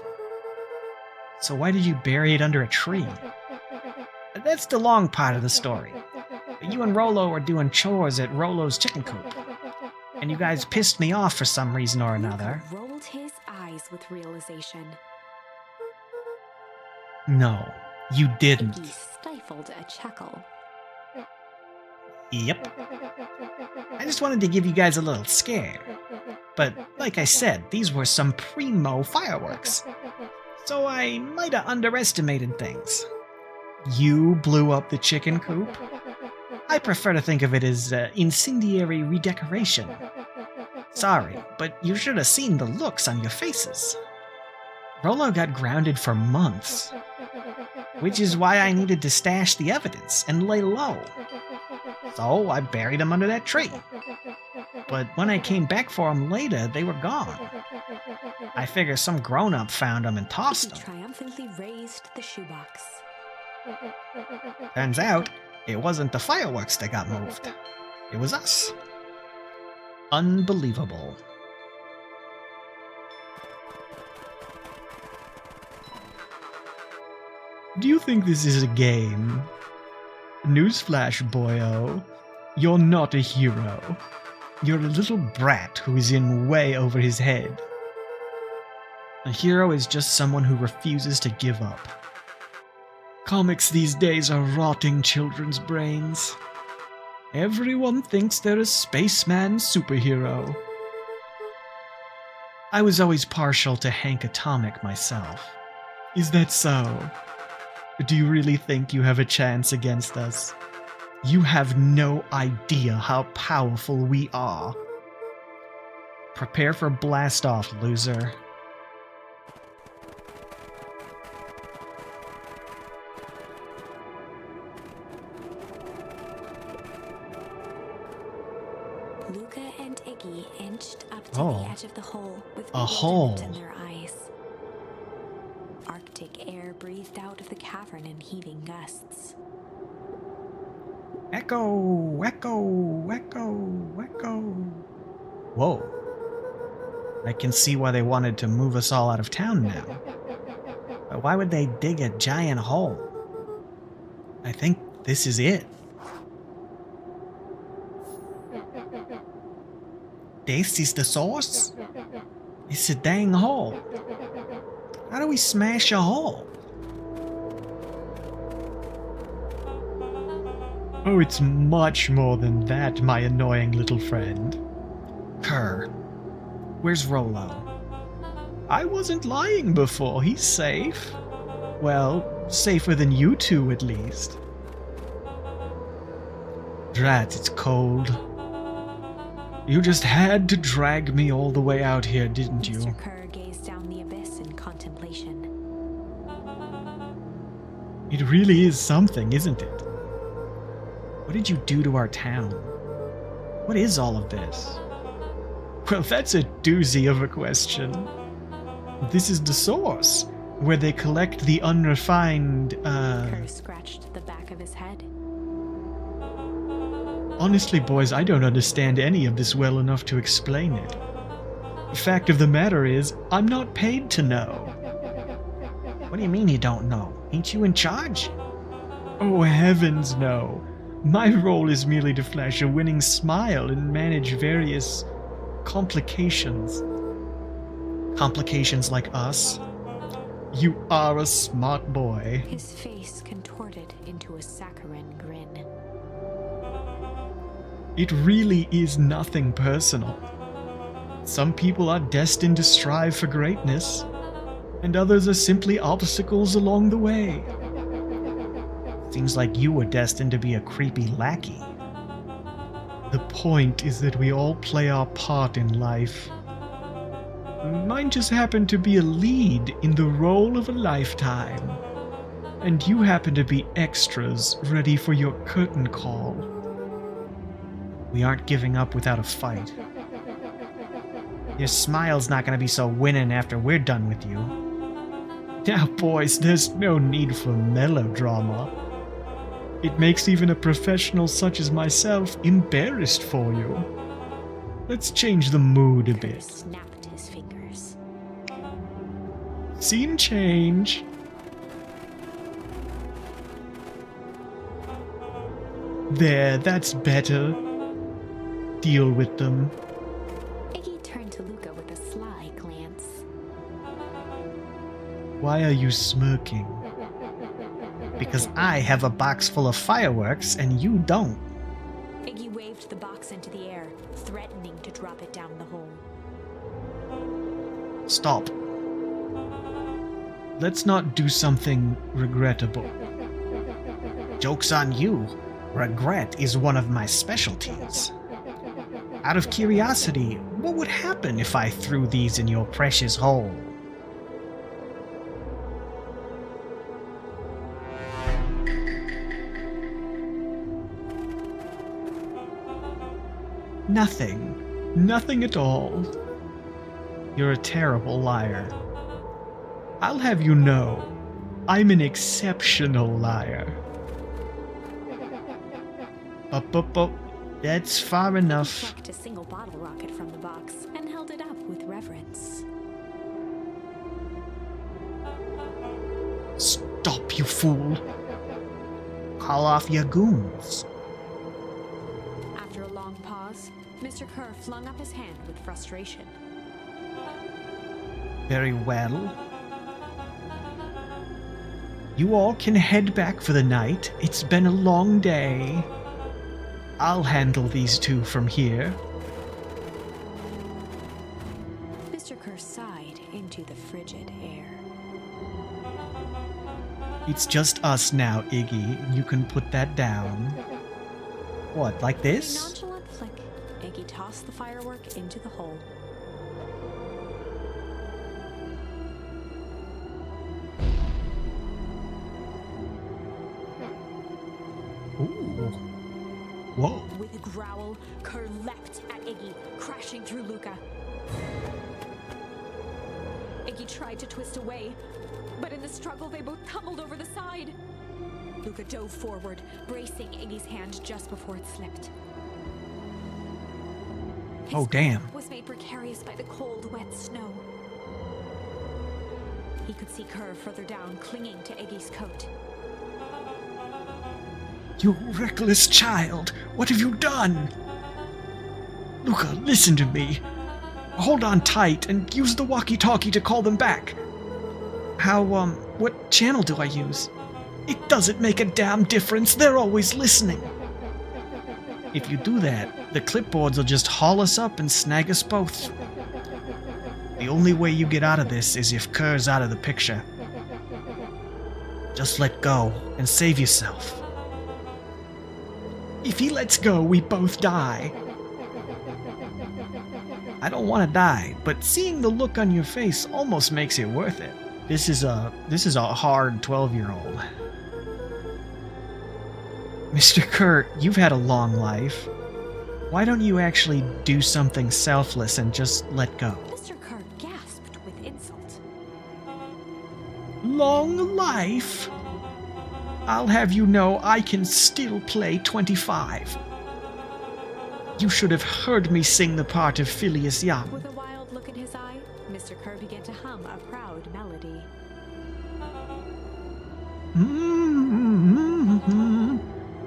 So why did you bury it under a tree? That's the long part of the story. You and Rollo were doing chores at Rollo's chicken coop. And you guys pissed me off for some reason or another. Luca rolled his eyes with realization. No, you didn't. Iggy stifled a chuckle. Yep. I just wanted to give you guys a little scare. But like I said, these were some primo fireworks. So I might have underestimated things. You blew up the chicken coop? I prefer to think of it as incendiary redecoration. Sorry, but you should have seen the looks on your faces. Rollo got grounded for months. Which is why I needed to stash the evidence and lay low. So I buried them under that tree. But when I came back for them later, they were gone. I figure some grown-up found them and tossed Iggy them. triumphantly raised the shoebox. Turns out, it wasn't the fireworks that got moved. It was us. Unbelievable. Do you think this is a game? Newsflash, boyo. You're not a hero. You're a little brat who is in way over his head. A hero is just someone who refuses to give up. Comics these days are rotting children's brains. Everyone thinks they're a spaceman superhero. I was always partial to Hank Atomic myself. Is that so? Do you really think you have a chance against us? You have no idea how powerful we are. Prepare for blast off, loser. Luca and Iggy inched up to Oh. the edge of the hole with A hole. bewilderment in their eyes. Arctic air breathed out of the cavern in heaving gusts. Echo, echo, echo, echo. Whoa. I can see why they wanted to move us all out of town now. But why would they dig a giant hole? I think this is it. This is the source? It's a dang hole. How do we smash a hole? Oh, it's much more than that, my annoying little friend. Kerr, where's Rolo? I wasn't lying before. He's safe. Well, safer than you two, at least. Drat, it's cold. You just had to drag me all the way out here, didn't you? Mr. Kerr gazed down the abyss in contemplation. It really is something, isn't it? What did you do to our town? What is all of this? Well, that's a doozy of a question. This is the source, where they collect the unrefined, Kerr scratched the back of his head. Honestly, boys, I don't understand any of this well enough to explain it. The fact of the matter is, I'm not paid to know. What do you mean you don't know? Ain't you in charge? Oh, heavens no. My role is merely to flash a winning smile and manage various complications. Complications like us? You are a smart boy. His face contorted into a saccharine grin. It really is nothing personal. Some people are destined to strive for greatness, and others are simply obstacles along the way. Seems like you were destined to be a creepy lackey. The point is that we all play our part in life. Mine just happened to be a lead in the role of a lifetime, and you happen to be extras ready for your curtain call. We aren't giving up without a fight. Your smile's not gonna be so winning after we're done with you. Now, boys, there's no need for melodrama. It makes even a professional such as myself embarrassed for you. Let's change the mood a Kerr bit. snapped his fingers. Scene change. There, that's better. Deal with them. Iggy turned to Luca with a sly glance. Why are you smirking? Because I have a box full of fireworks and you don't. Iggy waved the box into the air, threatening to drop it down the hole. Stop. Let's not do something regrettable. Joke's on you. Regret is one of my specialties. Out of curiosity, what would happen if I threw these in your precious hole? Nothing. Nothing at all. You're a terrible liar. I'll have you know, I'm an exceptional liar. Up. That's far He enough. plucked a single bottle rocket from the box and held it up with reverence. Stop, you fool. Call off your goons. After a long pause, Mr. Kerr flung up his hand with frustration. Very well. You all can head back for the night. It's been a long day. I'll handle these two from here. Mr. Kerr Kerr sighed into the frigid air. It's just us now, Iggy. You can put that down. What, like A this? nonchalant flick, Iggy tossed the firework into the hole. Ooh. Whoa. With a growl, Kerr leapt at Iggy, crashing through Luca. Iggy tried to twist away, but in the struggle they both tumbled over the side. Luca dove forward, bracing Iggy's hand just before it slipped. His Oh, damn. grip was made precarious by the cold, wet snow. He could see Kerr further down, clinging to Iggy's coat. You reckless child! What have you done? Luca, listen to me. Hold on tight and use the walkie-talkie to call them back. What channel do I use? It doesn't make a damn difference. They're always listening. If you do that, the clipboards will just haul us up and snag us both. The only way you get out of this is if Kerr's out of the picture. Just let go and save yourself. If he lets go, we both die. I don't want to die, but seeing the look on your face almost makes it worth it. This is a hard 12-year-old. Mr. Kerr, you've had a long life. Why don't you actually do something selfless and just let go? Mr. Kerr gasped with insult. Long life? I'll have you know I can still play 25. You should have heard me sing the part of Phileas Young. With a wild look in his eye, Mr. Kerr began to hum a proud melody.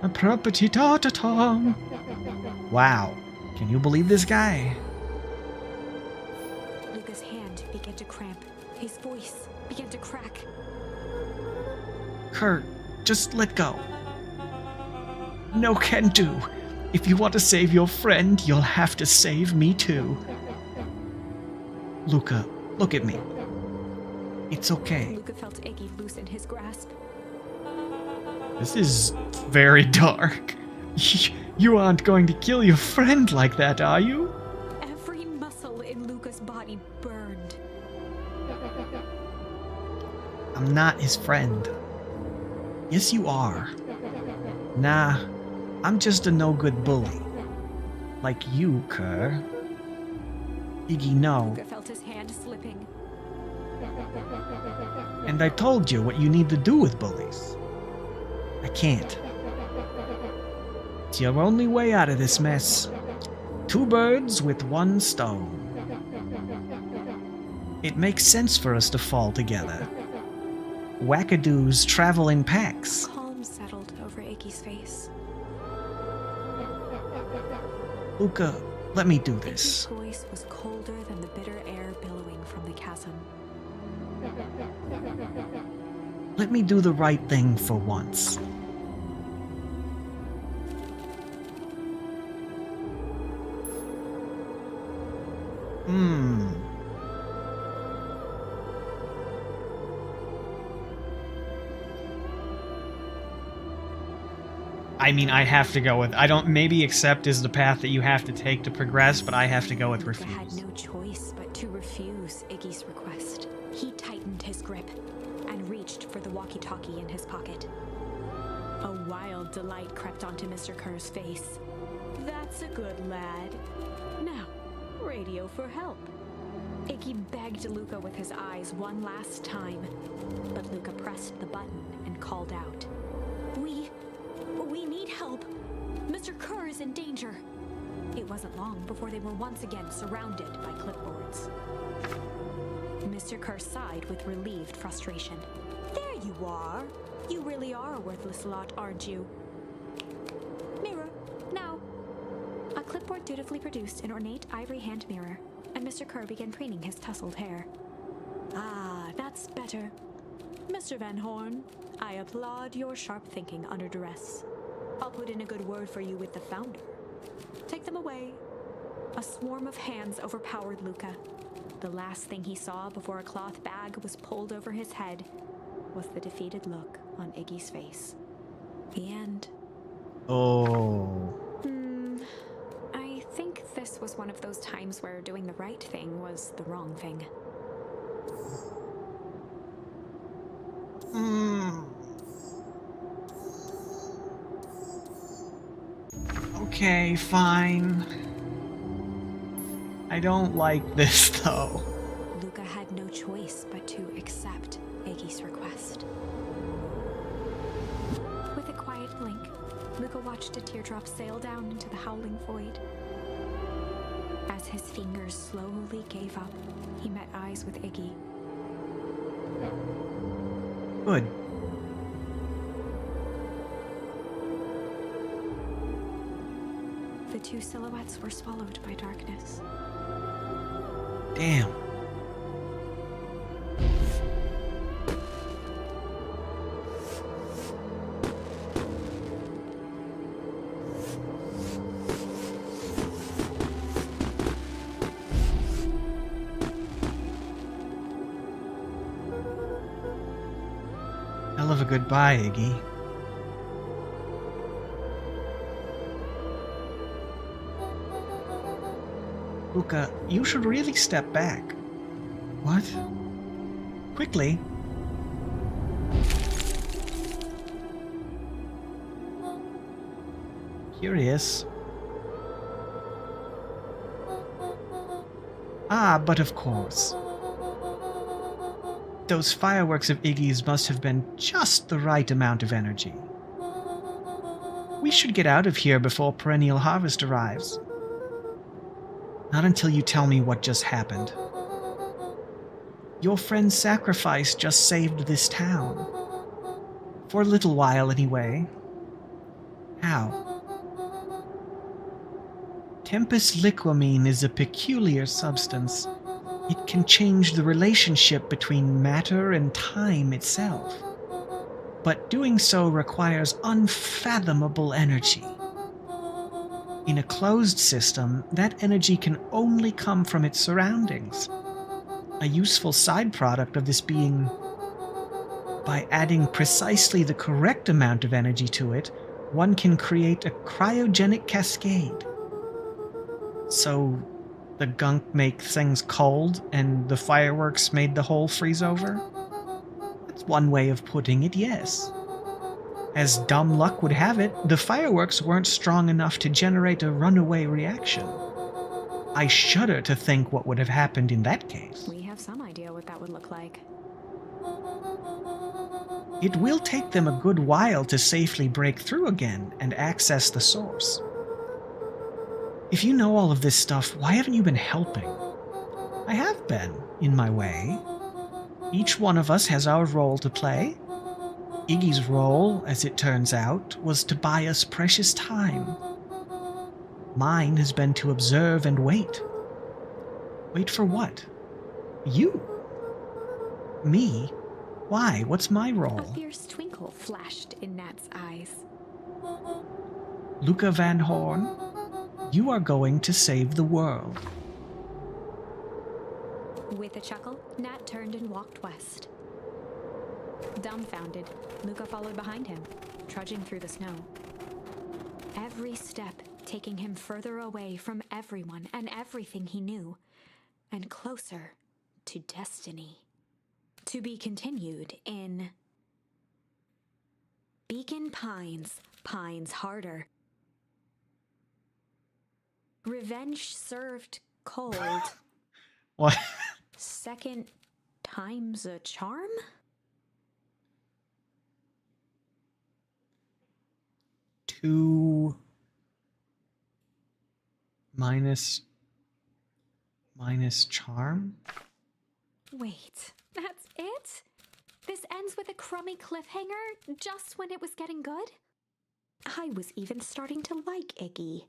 A property ta-ta-ta. Wow. Can you believe this guy? Luca's hand began to cramp. His voice began to crack. Kurt, just let go. No can do. If you want to save your friend, you'll have to save me too. Luca, look at me. It's okay. Luca felt Iggy loosen his grasp. This is very dark. You aren't going to kill your friend like that, are you? Every muscle in Luca's body burned. I'm not his friend. Yes, you are. Nah, I'm just a no-good bully. Like you, Kerr. Iggy, no. Luca felt his hand slipping. And I told you what you need to do with bullies. I can't. It's your only way out of this mess. 2 birds with 1 stone. It makes sense for us to fall together. Wackadoos travel in packs. Calm settled over Iggy's face. Luca, let me do this. Iggy's voice was colder than the bitter air billowing from the chasm. Let me do the right thing for once. I mean, I have to go with... maybe accept is the path that you have to take to progress, but I have to go with Luca refuse. had no choice but to refuse Iggy's request. He tightened his grip and reached for the walkie-talkie in his pocket. A wild delight crept onto Mr. Kerr's face. That's a good lad. Now, radio for help. Iggy begged Luca with his eyes one last time, but Luca pressed the button and called out. We need help. Mr. Kerr is in danger. It wasn't long before they were once again surrounded by clipboards. Mr. Kerr sighed with relieved frustration. There you are. You really are a worthless lot, aren't you? Mirror, now. A clipboard dutifully produced an ornate ivory hand mirror, and Mr. Kerr began preening his tousled hair. Ah, that's better. Mr. Van Horn, I applaud your sharp thinking under duress. I'll put in a good word for you with the founder. Take them away. A swarm of hands overpowered Luca. The last thing he saw before a cloth bag was pulled over his head was the defeated look on Iggy's face. The end. Oh. I think this was one of those times where doing the right thing was the wrong thing. Okay, fine. I don't like this, though. Luca had no choice but to accept Iggy's request. With a quiet blink, Luca watched a teardrop sail down into the howling void. As his fingers slowly gave up, he met eyes with Iggy. Good. The two silhouettes were swallowed by darkness. Damn. Hell of a goodbye, Iggy. Luca, you should really step back. What? Quickly. Curious. Ah, but of course. Those fireworks of Iggy's must have been just the right amount of energy. We should get out of here before perennial harvest arrives. Not until you tell me what just happened. Your friend's sacrifice just saved this town. For a little while, anyway. How? Tempus liquamine is a peculiar substance. It can change the relationship between matter and time itself. But doing so requires unfathomable energy. In a closed system, that energy can only come from its surroundings. A useful side product of this being, by adding precisely the correct amount of energy to it, one can create a cryogenic cascade. So, the gunk makes things cold, and the fireworks made the whole freeze over? That's one way of putting it, yes. As dumb luck would have it, the fireworks weren't strong enough to generate a runaway reaction. I shudder to think what would have happened in that case. We have some idea what that would look like. It will take them a good while to safely break through again and access the source. If you know all of this stuff, why haven't you been helping? I have been, in my way. Each one of us has our role to play. Iggy's role, as it turns out, was to buy us precious time. Mine has been to observe and wait. Wait for what? You? Me? Why? What's my role? A fierce twinkle flashed in Nat's eyes. Luca Van Horn, you are going to save the world. With a chuckle, Nat turned and walked west. Dumbfounded, Luca followed behind him, trudging through the snow. Every step taking him further away from everyone and everything he knew, and closer to destiny. To be continued in Beacon Pines, Pines Harder. Revenge served cold. What? Second time's a charm? Two minus charm? Wait, that's it? This ends with a crummy cliffhanger just when it was getting good? I was even starting to like Iggy.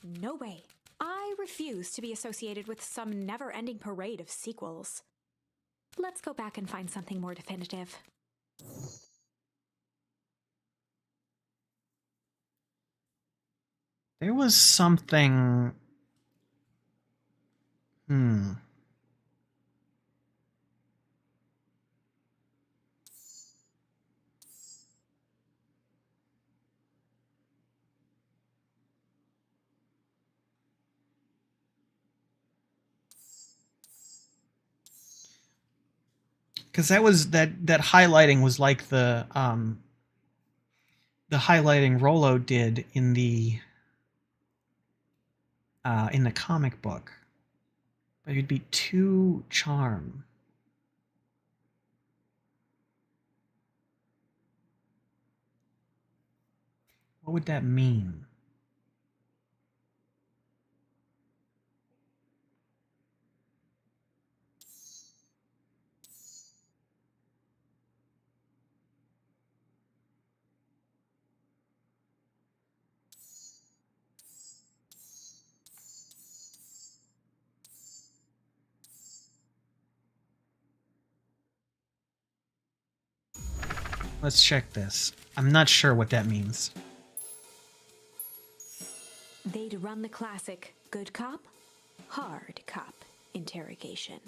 No way. I refuse to be associated with some never-ending parade of sequels. Let's go back and find something more definitive. There was something... Because that was that highlighting was like the highlighting Rollo did in the comic book. But it'd be 2 charm. What would that mean? Let's check this. I'm not sure what that means. They'd run the classic good cop, hard cop interrogation.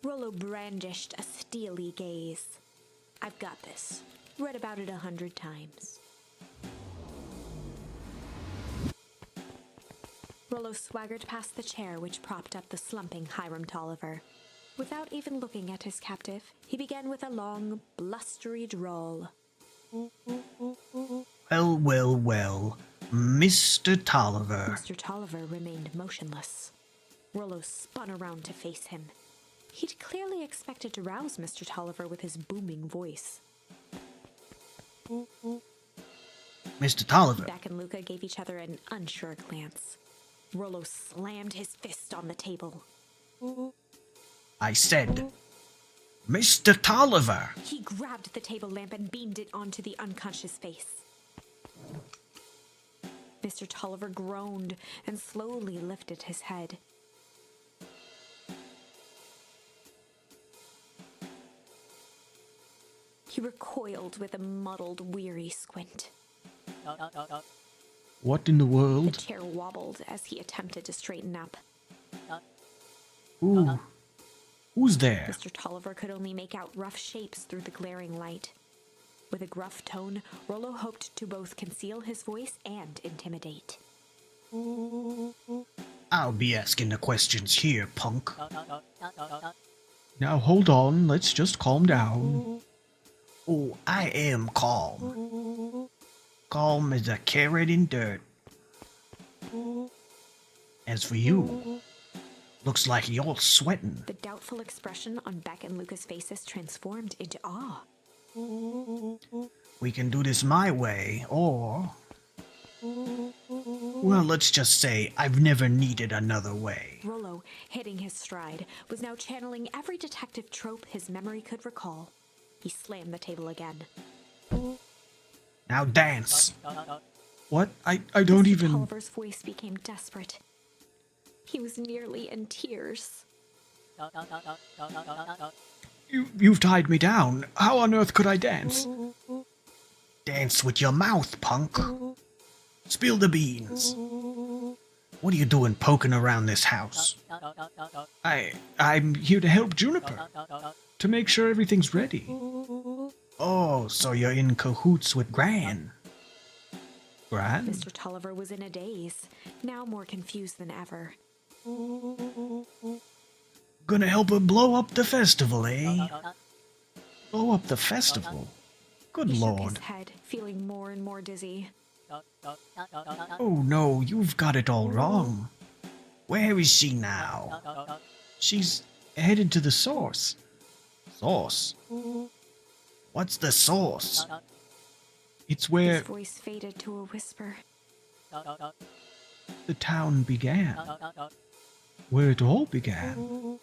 Rollo brandished a steely gaze. I've got this. Read about it 100 times. Rollo swaggered past the chair which propped up the slumping Hiram Tolliver. Without even looking at his captive, he began with a long, blustery drawl. Well, well, well, Mr. Tolliver. Mr. Tolliver remained motionless. Rollo spun around to face him. He'd clearly expected to rouse Mr. Tolliver with his booming voice. Mr. Tolliver. Beck and Luca gave each other an unsure glance. Rollo slammed his fist on the table. I said, Mr. Tolliver. He grabbed the table lamp and beamed it onto the unconscious face. Mr. Tolliver groaned and slowly lifted his head. He recoiled with a muddled, weary squint. What in the The world? chair wobbled as he attempted to straighten up. Ooh. Who's there? Mr. Tolliver could only make out rough shapes through the glaring light. With a gruff tone, Rollo hoped to both conceal his voice and intimidate. I'll be asking the questions here, punk. Now hold on, let's just calm down. Oh, I am calm. Calm as a carrot in dirt. As for you, looks like you're sweating. The doubtful expression on Beck and Luca's faces transformed into awe. We can do this my way, or... Well, let's just say I've never needed another way. Rollo, hitting his stride, was now channeling every detective trope his memory could recall. He slammed the table again. Now dance. What? I don't Mr. even... Tolliver's voice became desperate. He was nearly in tears. You've tied me down. How on earth could I dance? Dance with your mouth, punk. Spill the beans. What are you doing poking around this house? I'm here to help Juniper. To make sure everything's ready. Oh, so you're in cahoots with Gran. Gran? Mr. Tolliver was in a daze, now more confused than ever. Gonna help her blow up the festival, eh? Blow up the festival? Good He shook lord. his head, feeling more and more dizzy. Oh no, you've got it all wrong. Where is she now? She's headed to the source. Source? What's the source? It's His where voice faded to a whisper. the town began. Where it all began.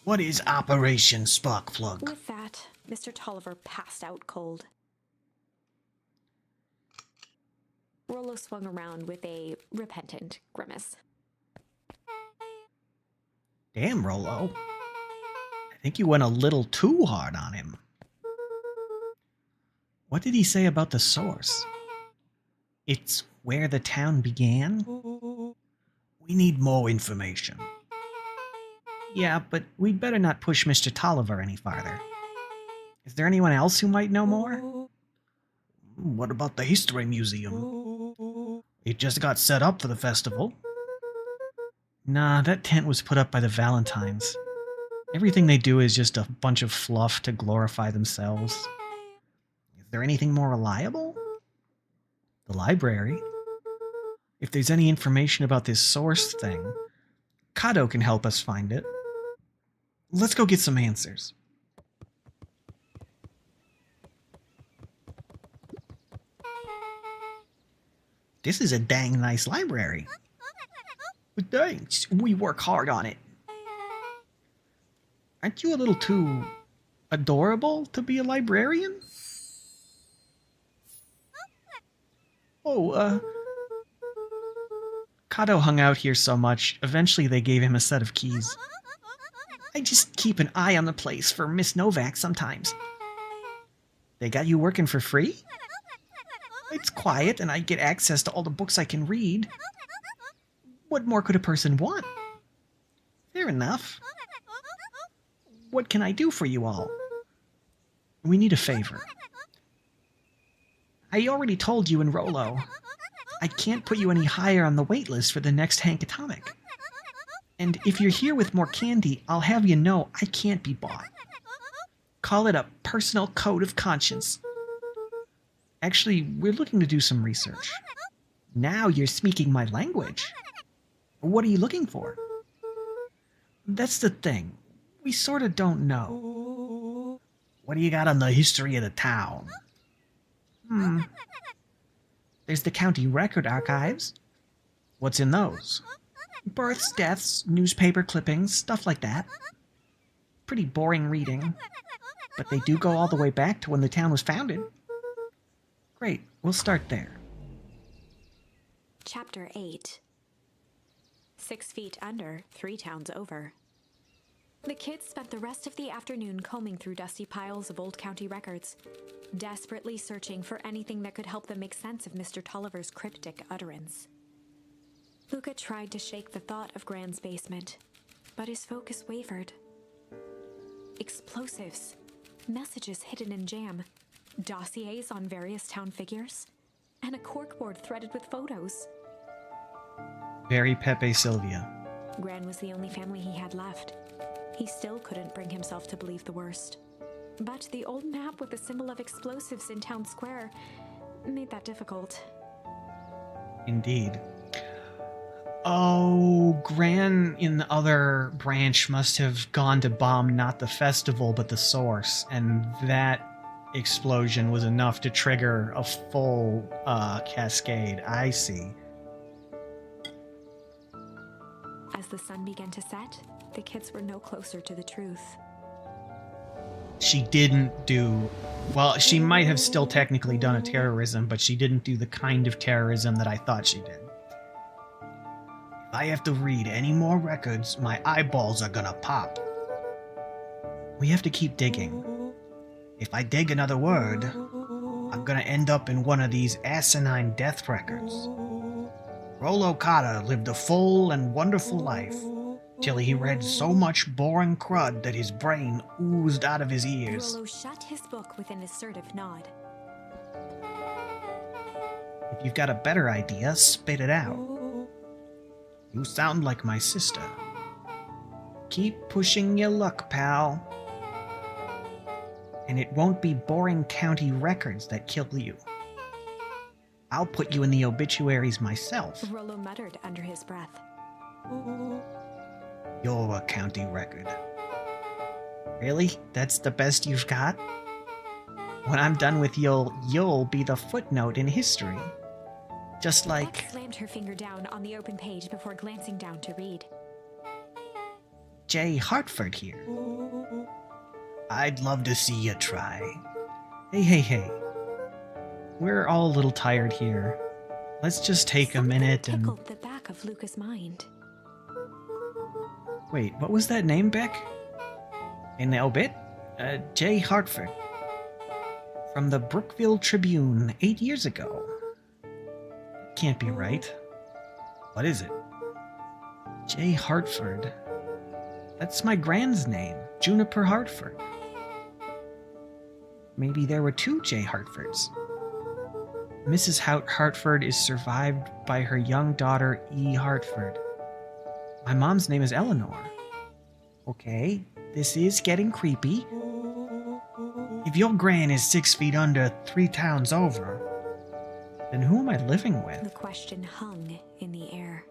What is Operation Sparkplug? With that, Mr. Tolliver passed out cold. Rollo swung around with a repentant grimace. Damn, Rollo. I think you went a little too hard on him. What did he say about the source? It's where the town began? We need more information. Yeah, but we'd better not push Mr. Tolliver any farther. Is there anyone else who might know more? What about the History Museum? It just got set up for the festival. Nah, that tent was put up by the Valentines. Everything they do is just a bunch of fluff to glorify themselves. Is there anything more reliable? The library. If there's any information about this source thing, Kato can help us find it. Let's go get some answers. This is a dang nice library. But thanks, we work hard on it. Aren't you a little too adorable to be a librarian? Oh, Kato hung out here so much, eventually they gave him a set of keys. I just keep an eye on the place for Miss Novak sometimes. They got you working for free? It's quiet and I get access to all the books I can read. What more could a person want? Fair enough. What can I do for you all? We need a favor. I already told you and Rolo. I can't put you any higher on the wait list for the next Hank Atomic. And if you're here with more candy, I'll have you know I can't be bought. Call it a personal code of conscience. Actually, we're looking to do some research. Now you're speaking my language. What are you looking for? That's the thing. We sort of don't know. What do you got on the history of the town? There's the county record archives. What's in those? Births, deaths, newspaper clippings, stuff like that. Pretty boring reading. But they do go all the way back to when the town was founded. Great, we'll start there. Chapter 8. 6 feet under, 3 towns over. The kids spent the rest of the afternoon combing through dusty piles of old county records, desperately searching for anything that could help them make sense of Mr. Tolliver's cryptic utterance. Luca tried to shake the thought of Gran's basement, but his focus wavered. Explosives, messages hidden in jam, dossiers on various town figures, and a corkboard threaded with photos. Very Pepe Sylvia. Gran was the only family he had left. He still couldn't bring himself to believe the worst. But the old map with the symbol of explosives in town square made that difficult. Indeed. Oh, Gran in the other branch must have gone to bomb not the festival but the source, and that explosion was enough to trigger a full cascade. I see. As the sun began to set, the kids were no closer to the truth. She didn't do... Well, she might have still technically done a terrorism, but she didn't do the kind of terrorism that I thought she did. If I have to read any more records, my eyeballs are gonna pop. We have to keep digging. If I dig another word, I'm gonna end up in one of these asinine death records. Rolo Kata lived a full and wonderful life, till he read so much boring crud that his brain oozed out of his ears. Rolo shut his book with an assertive nod. If you've got a better idea, spit it out. You sound like my sister. Keep pushing your luck, pal. And it won't be boring county records that kill you. I'll put you in the obituaries myself. Rolo muttered under his breath. You're a county record. Really? That's the best you've got? When I'm done with you'll be the footnote in history. Just like... Beck slammed her finger down on the open page before glancing down to read. J. Hartford here. I'd love to see you try. Hey. We're all a little tired here. Let's just take a minute and... Tickled the back of Luca's mind. Wait, what was that name, Beck? In the obit? J. Hartford. From the Brookville Tribune 8 years ago. Can't be right. What is it? J. Hartford. That's my grand's name, Juniper Hartford. Maybe there were 2 J. Hartfords. Mrs. Hartford is survived by her young daughter, E. Hartford. My mom's name is Eleanor. Okay, This is getting creepy. If your gran is 6 feet under 3 towns over, then who am I living The with? question hung in the air.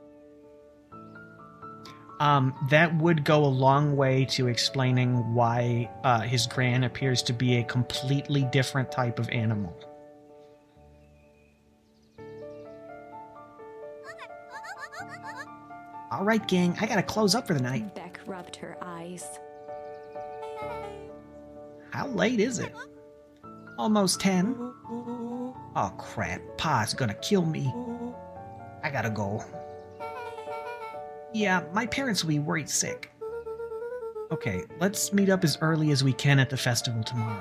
That would go a long way to explaining why his gran appears to be a completely different type of animal. All right, gang, I gotta close up for the night. Beck rubbed her eyes. How late is it? Almost 10. Oh crap, Pa's gonna kill me. I gotta go. Yeah, my parents will be worried sick. Okay, let's meet up as early as we can at the festival tomorrow.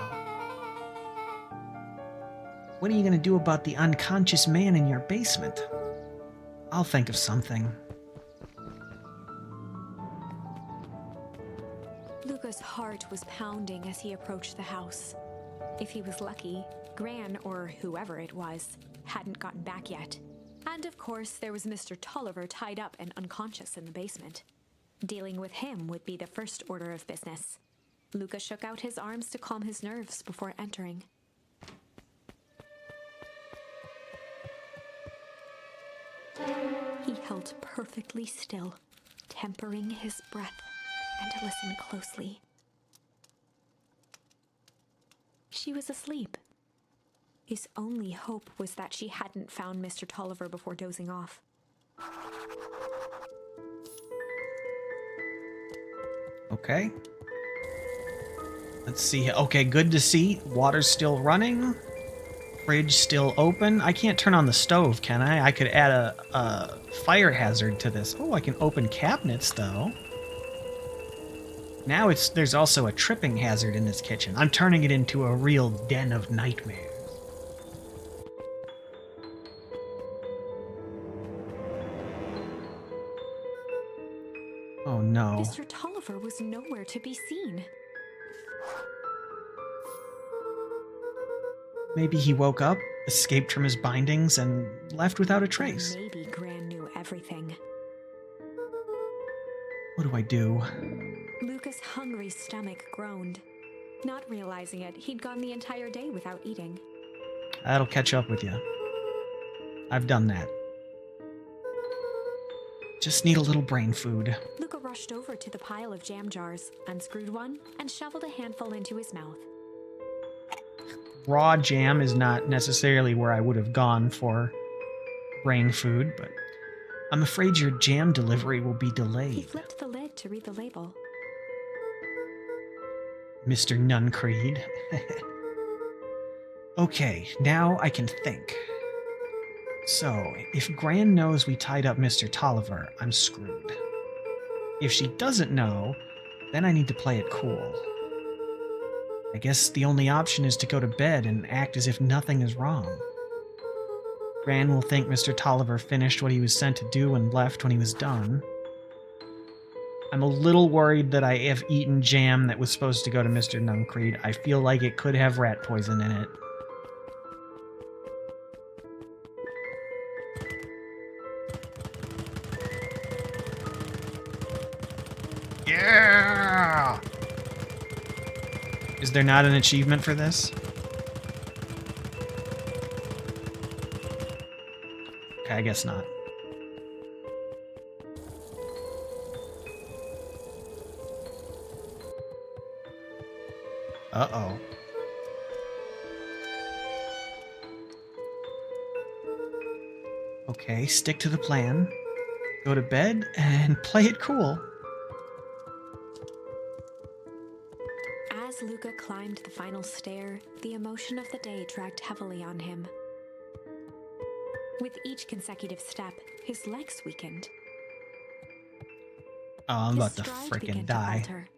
What are you gonna do about the unconscious man in your basement? I'll think of something. Luca's heart was pounding as he approached the house. If he was lucky, Gran, or whoever it was, hadn't gotten back yet. And of course, there was Mr. Tolliver tied up and unconscious in the basement. Dealing with him would be the first order of business. Luca shook out his arms to calm his nerves before entering. He held perfectly still, tempering his breath, and listened closely. She was asleep. His only hope was that she hadn't found Mr. Tolliver before dozing off. Okay. Let's see. Okay, good to see. Water's still running. Fridge still open. I can't turn on the stove, can I? I could add a fire hazard to this. Oh, I can open cabinets, though. Now there's also a tripping hazard in this kitchen. I'm turning it into a real den of nightmares. Oh no. Mr. Tolliver was nowhere to be seen. Maybe he woke up, escaped from his bindings, and left without a trace. Maybe Gran knew everything. What do I do? Luca's hungry stomach groaned. Not realizing it, he'd gone the entire day without eating. That'll catch up with you. I've done that. Just need a little brain food. Luca rushed over to the pile of jam jars, unscrewed one, and shoveled a handful into his mouth. Raw jam is not necessarily where I would have gone for brain food, but I'm afraid your jam delivery will be He delayed. flipped the lid to read the label. Mr. Nuncreed. Okay, now I can think. So, if Gran knows we tied up Mr. Tolliver, I'm screwed. If she doesn't know, then I need to play it cool. I guess the only option is to go to bed and act as if nothing is wrong. Gran will think Mr. Tolliver finished what he was sent to do and left when he was done. I'm a little worried that I have eaten jam that was supposed to go to Mr. Nuncreed. I feel like it could have rat poison in it. Yeah! Is there not an achievement for this? Okay, I guess not. Uh-oh. Okay, stick to the plan. Go to bed and play it cool. As Luca climbed the final stair, the emotion of the day dragged heavily on him. With each consecutive step, his legs weakened. Oh, I'm about His to stride frickin' began die. to falter.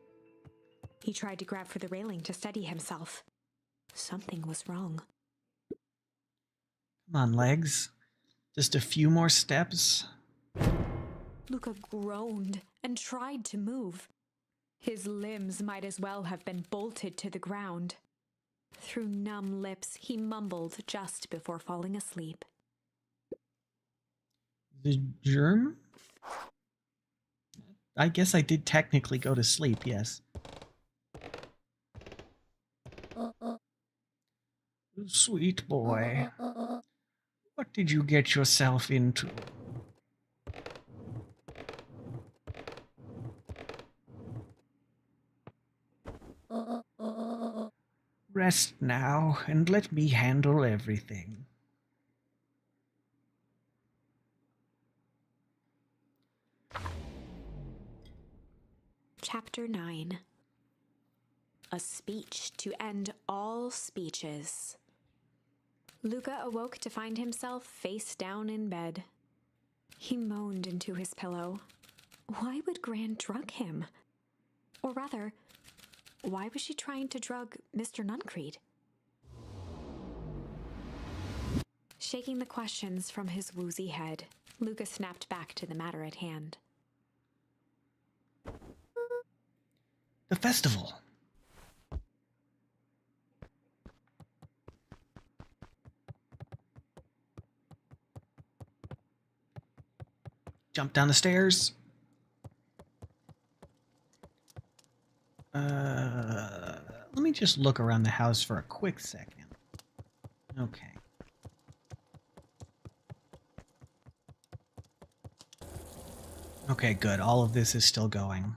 He tried to grab for the railing to steady himself. Something was wrong. Come on, legs. Just a few more steps. Luca groaned and tried to move. His limbs might as well have been bolted to the ground. Through numb lips, he mumbled just before falling asleep. The germ? I guess I did technically go to sleep, yes. Sweet boy. What did you get yourself into? Rest now, and let me handle everything. Chapter 9. A speech to end all speeches. Luca awoke to find himself face down in bed. He moaned into his pillow. Why would Gran drug him? Or rather, why was she trying to drug Mr. Nuncreed? Shaking the questions from his woozy head, Luca snapped back to the matter at hand. The festival. Jump down the stairs. Let me just look around the house for a quick second. Okay. Okay, good. All of this is still going.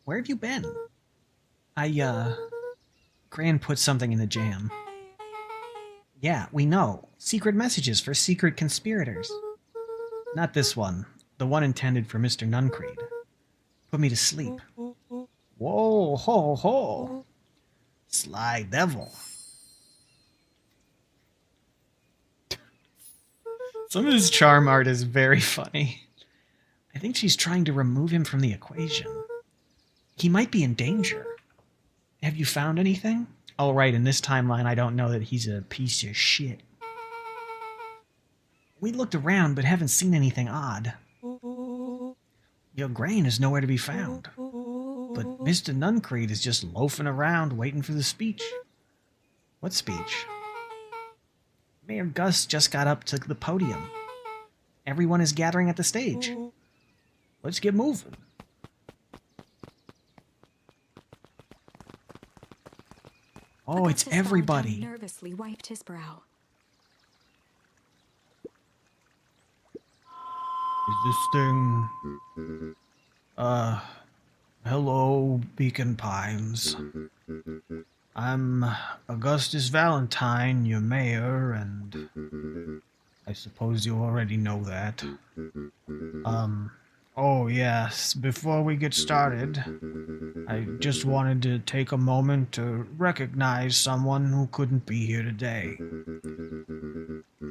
Where have you been? Gran put something in the jam. Yeah, we know. Secret messages for secret conspirators. Not this one. The one intended for Mr. Nuncreed. Put me to sleep. Whoa, ho, ho. Sly devil. Some of his charm art is very funny. I think she's trying to remove him from the equation. He might be in danger. Have you found anything? Oh, right, in this timeline, I don't know that he's a piece of shit. We looked around, but haven't seen anything odd. Your grain is nowhere to be found. But Mr. Nuncreed is just loafing around, waiting for the speech. What speech? Mayor Gus just got up to the podium. Everyone is gathering at the stage. Let's get moving. Oh, it's Augustus everybody. Valentine nervously wiped his brow. Is this thing... hello, Beacon Pines. I'm Augustus Valentine, your mayor, and... I suppose you already know that. Oh yes, before we get started, I just wanted to take a moment to recognize someone who couldn't be here today.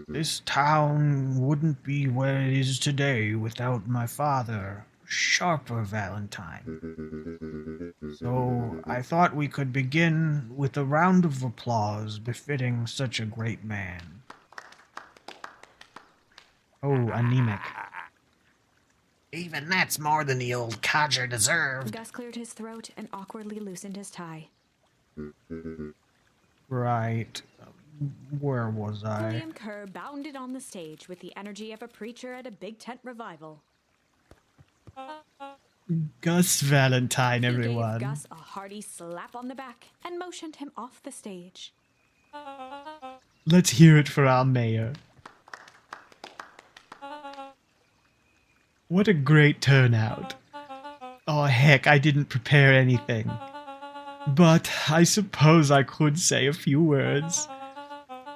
This town wouldn't be where it is today without my father, Sharper Valentine. So I thought we could begin with a round of applause befitting such a great man. Oh, anemic. Even that's more than the old codger deserved. Gus cleared his throat and awkwardly loosened his tie. Right. Where was I? William Kerr bounded on the stage with the energy of a preacher at a big tent revival. Gus Valentine, He everyone. gave Gus a hearty slap on the back and motioned him off the stage. Let's hear it for our mayor. What a great turnout. Oh, heck, I didn't prepare anything. But I suppose I could say a few words.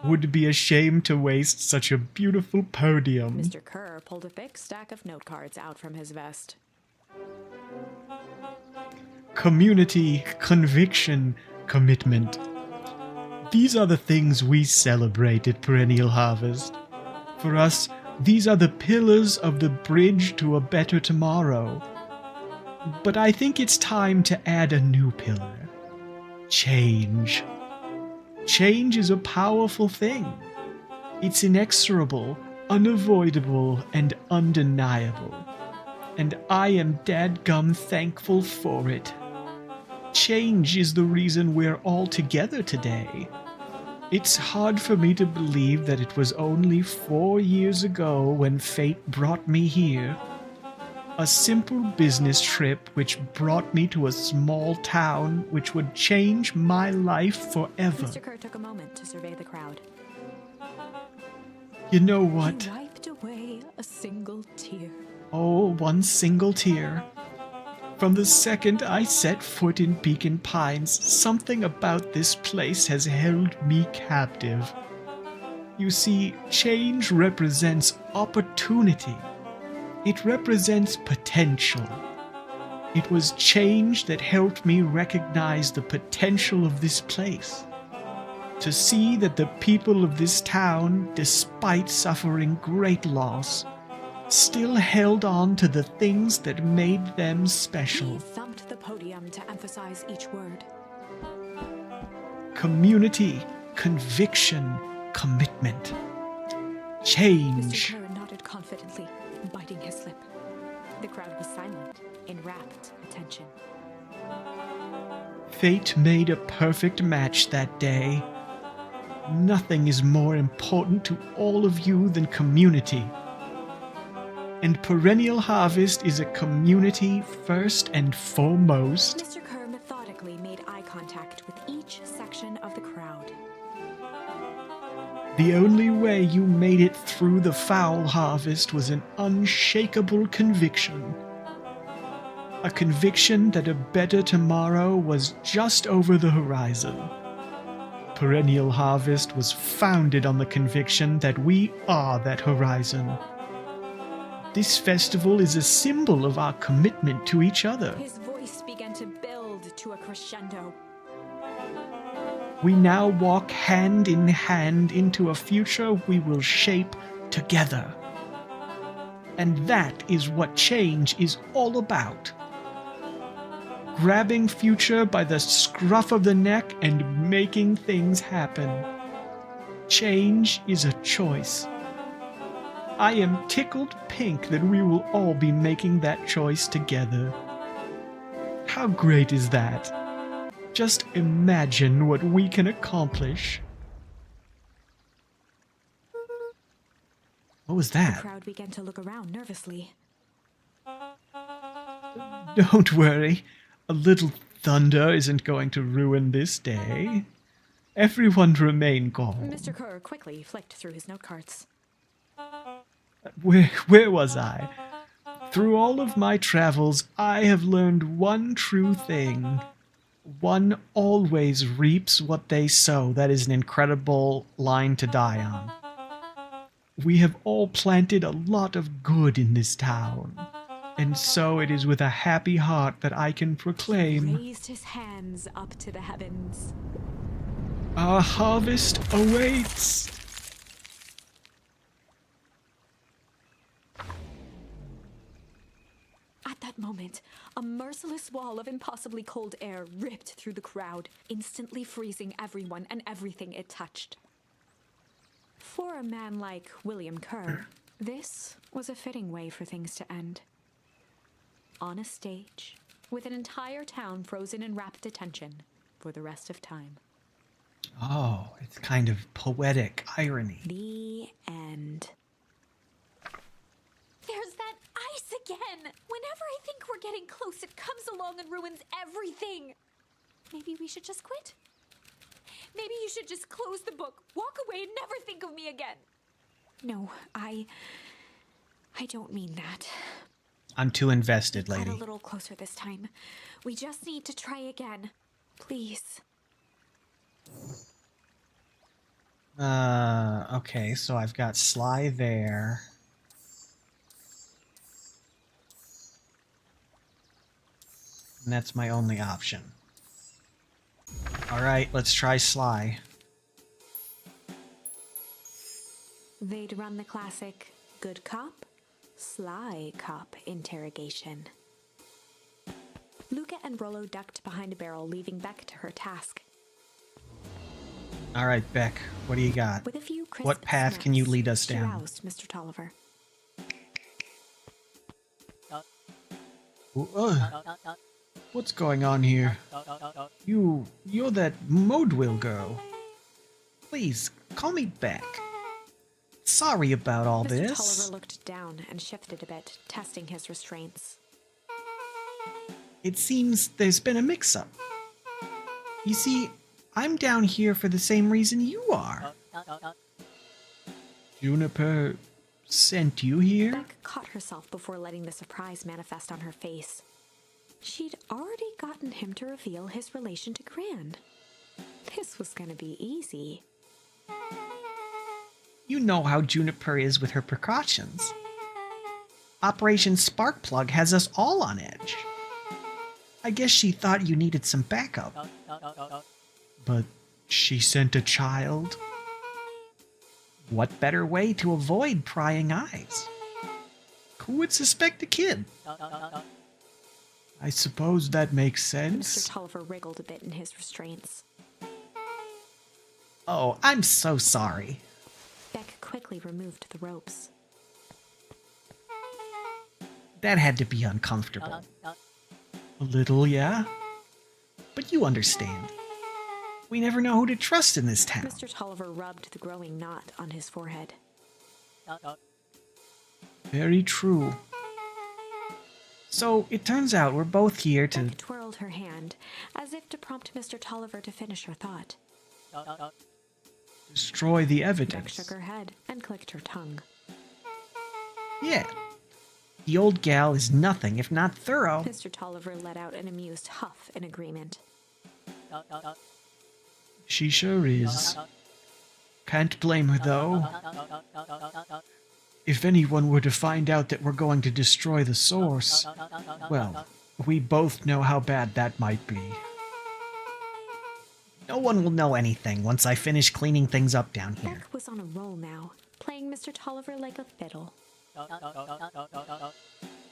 Would be a shame to waste such a beautiful podium. Mr. Kerr pulled a thick stack of note cards out from his vest. Community, conviction, commitment. These are the things we celebrate at Perennial Harvest. For us, these are the pillars of the bridge to a better tomorrow. But I think it's time to add a new pillar. Change. Change is a powerful thing. It's inexorable, unavoidable, and undeniable. And I am dadgum thankful for it. Change is the reason we're all together today. It's hard for me to believe that it was only 4 years ago when fate brought me here. A simple business trip which brought me to a small town which would change my life forever. Mr. Kerr took a moment to survey the crowd. You know what? He wiped away a single tear. Oh, one single tear. From the second I set foot in Beacon Pines, something about this place has held me captive. You see, change represents opportunity. It represents potential. It was change that helped me recognize the potential of this place. To see that the people of this town, despite suffering great loss, still held on to the things that made them special. He thumped the podium to emphasize each word. Community, conviction, commitment. Change. Mr. Kerr nodded confidently, biting his lip. The crowd was silent, in rapt attention. Fate made a perfect match that day. Nothing is more important to all of you than community. And Perennial Harvest is a community first and foremost. Mr. Kerr methodically made eye contact with each section of the crowd. The only way you made it through the foul harvest was an unshakable conviction. A conviction that a better tomorrow was just over the horizon. Perennial Harvest was founded on the conviction that we are that horizon. This festival is a symbol of our commitment to each other. His voice began to build to a crescendo. We now walk hand in hand into a future we will shape together. And that is what change is all about. Grabbing future by the scruff of the neck and making things happen. Change is a choice. I am tickled pink that we will all be making that choice together. How great is that? Just imagine what we can accomplish. What was The that? crowd began to look around nervously. Don't worry. A little thunder isn't going to ruin this day. Everyone remain calm. Mr. Kerr quickly flicked through his note cards. Where was I? Through all of my travels, I have learned one true thing. One always reaps what they sow. That is an incredible line to die on. We have all planted a lot of good in this town. And so it is with a happy heart that I can proclaim, Raised his hands up to the heavens. our harvest awaits. At that moment, a merciless wall of impossibly cold air ripped through the crowd, instantly freezing everyone and everything it touched. For a man like William Kerr, this was a fitting way for things to end. On a stage, with an entire town frozen in rapt attention for the rest of time. Oh, it's kind of poetic irony. The end. There's that ice again! Whenever I think we're getting close, it comes along and ruins everything! Maybe we should just quit? Maybe you should just close the book, walk away, and never think of me again. No, I don't mean that. I'm too invested, Got lady. a little closer this time. We just need to try again. Please. Okay, so I've got Sly there. And that's my only option. Alright, let's try Sly. They'd run the classic good cop, sly cop interrogation. Luca and Rollo ducked behind a barrel, leaving Beck to her task. Alright, Beck, what do you got? With a few crisp What path can you snaps, lead us she down? roused Mr. Tolliver. What's going on here? You're that Modwill girl. Please, call me Beck. Sorry about all Mr. this. Tolliver looked down and shifted a bit, testing his restraints. It seems there's been a mix-up. You see, I'm down here for the same reason you are. Juniper sent you here? Beck caught herself before letting the surprise manifest on her face. She'd already gotten him to reveal his relation to Gran. This was gonna be easy. You know how Juniper is with her precautions. Operation Sparkplug has us all on edge. I guess she thought you needed some backup. But she sent a child? What better way to avoid prying eyes? Who would suspect a kid? I suppose that makes sense. Mr. Tolliver wriggled a bit in his restraints. Oh, I'm so sorry. Beck quickly removed the ropes. That had to be uncomfortable. A little, yeah? But you understand. We never know who to trust in this town. Mr. Tolliver rubbed the growing knot on his forehead. Very true. So it turns out we're both here to Beck twirled her hand, as if to prompt Mr. Tolliver to finish her thought. Destroy the Beck evidence. shook her head and clicked her tongue. Yeah. The old gal is nothing if not thorough. Mr. Tolliver let out an amused huff in agreement. She sure is. Can't blame her, though. If anyone were to find out that we're going to destroy the source, well, we both know how bad that might be. No one will know anything once I finish cleaning things up down here. Beck was on a roll now, playing Mr. Tolliver like a fiddle.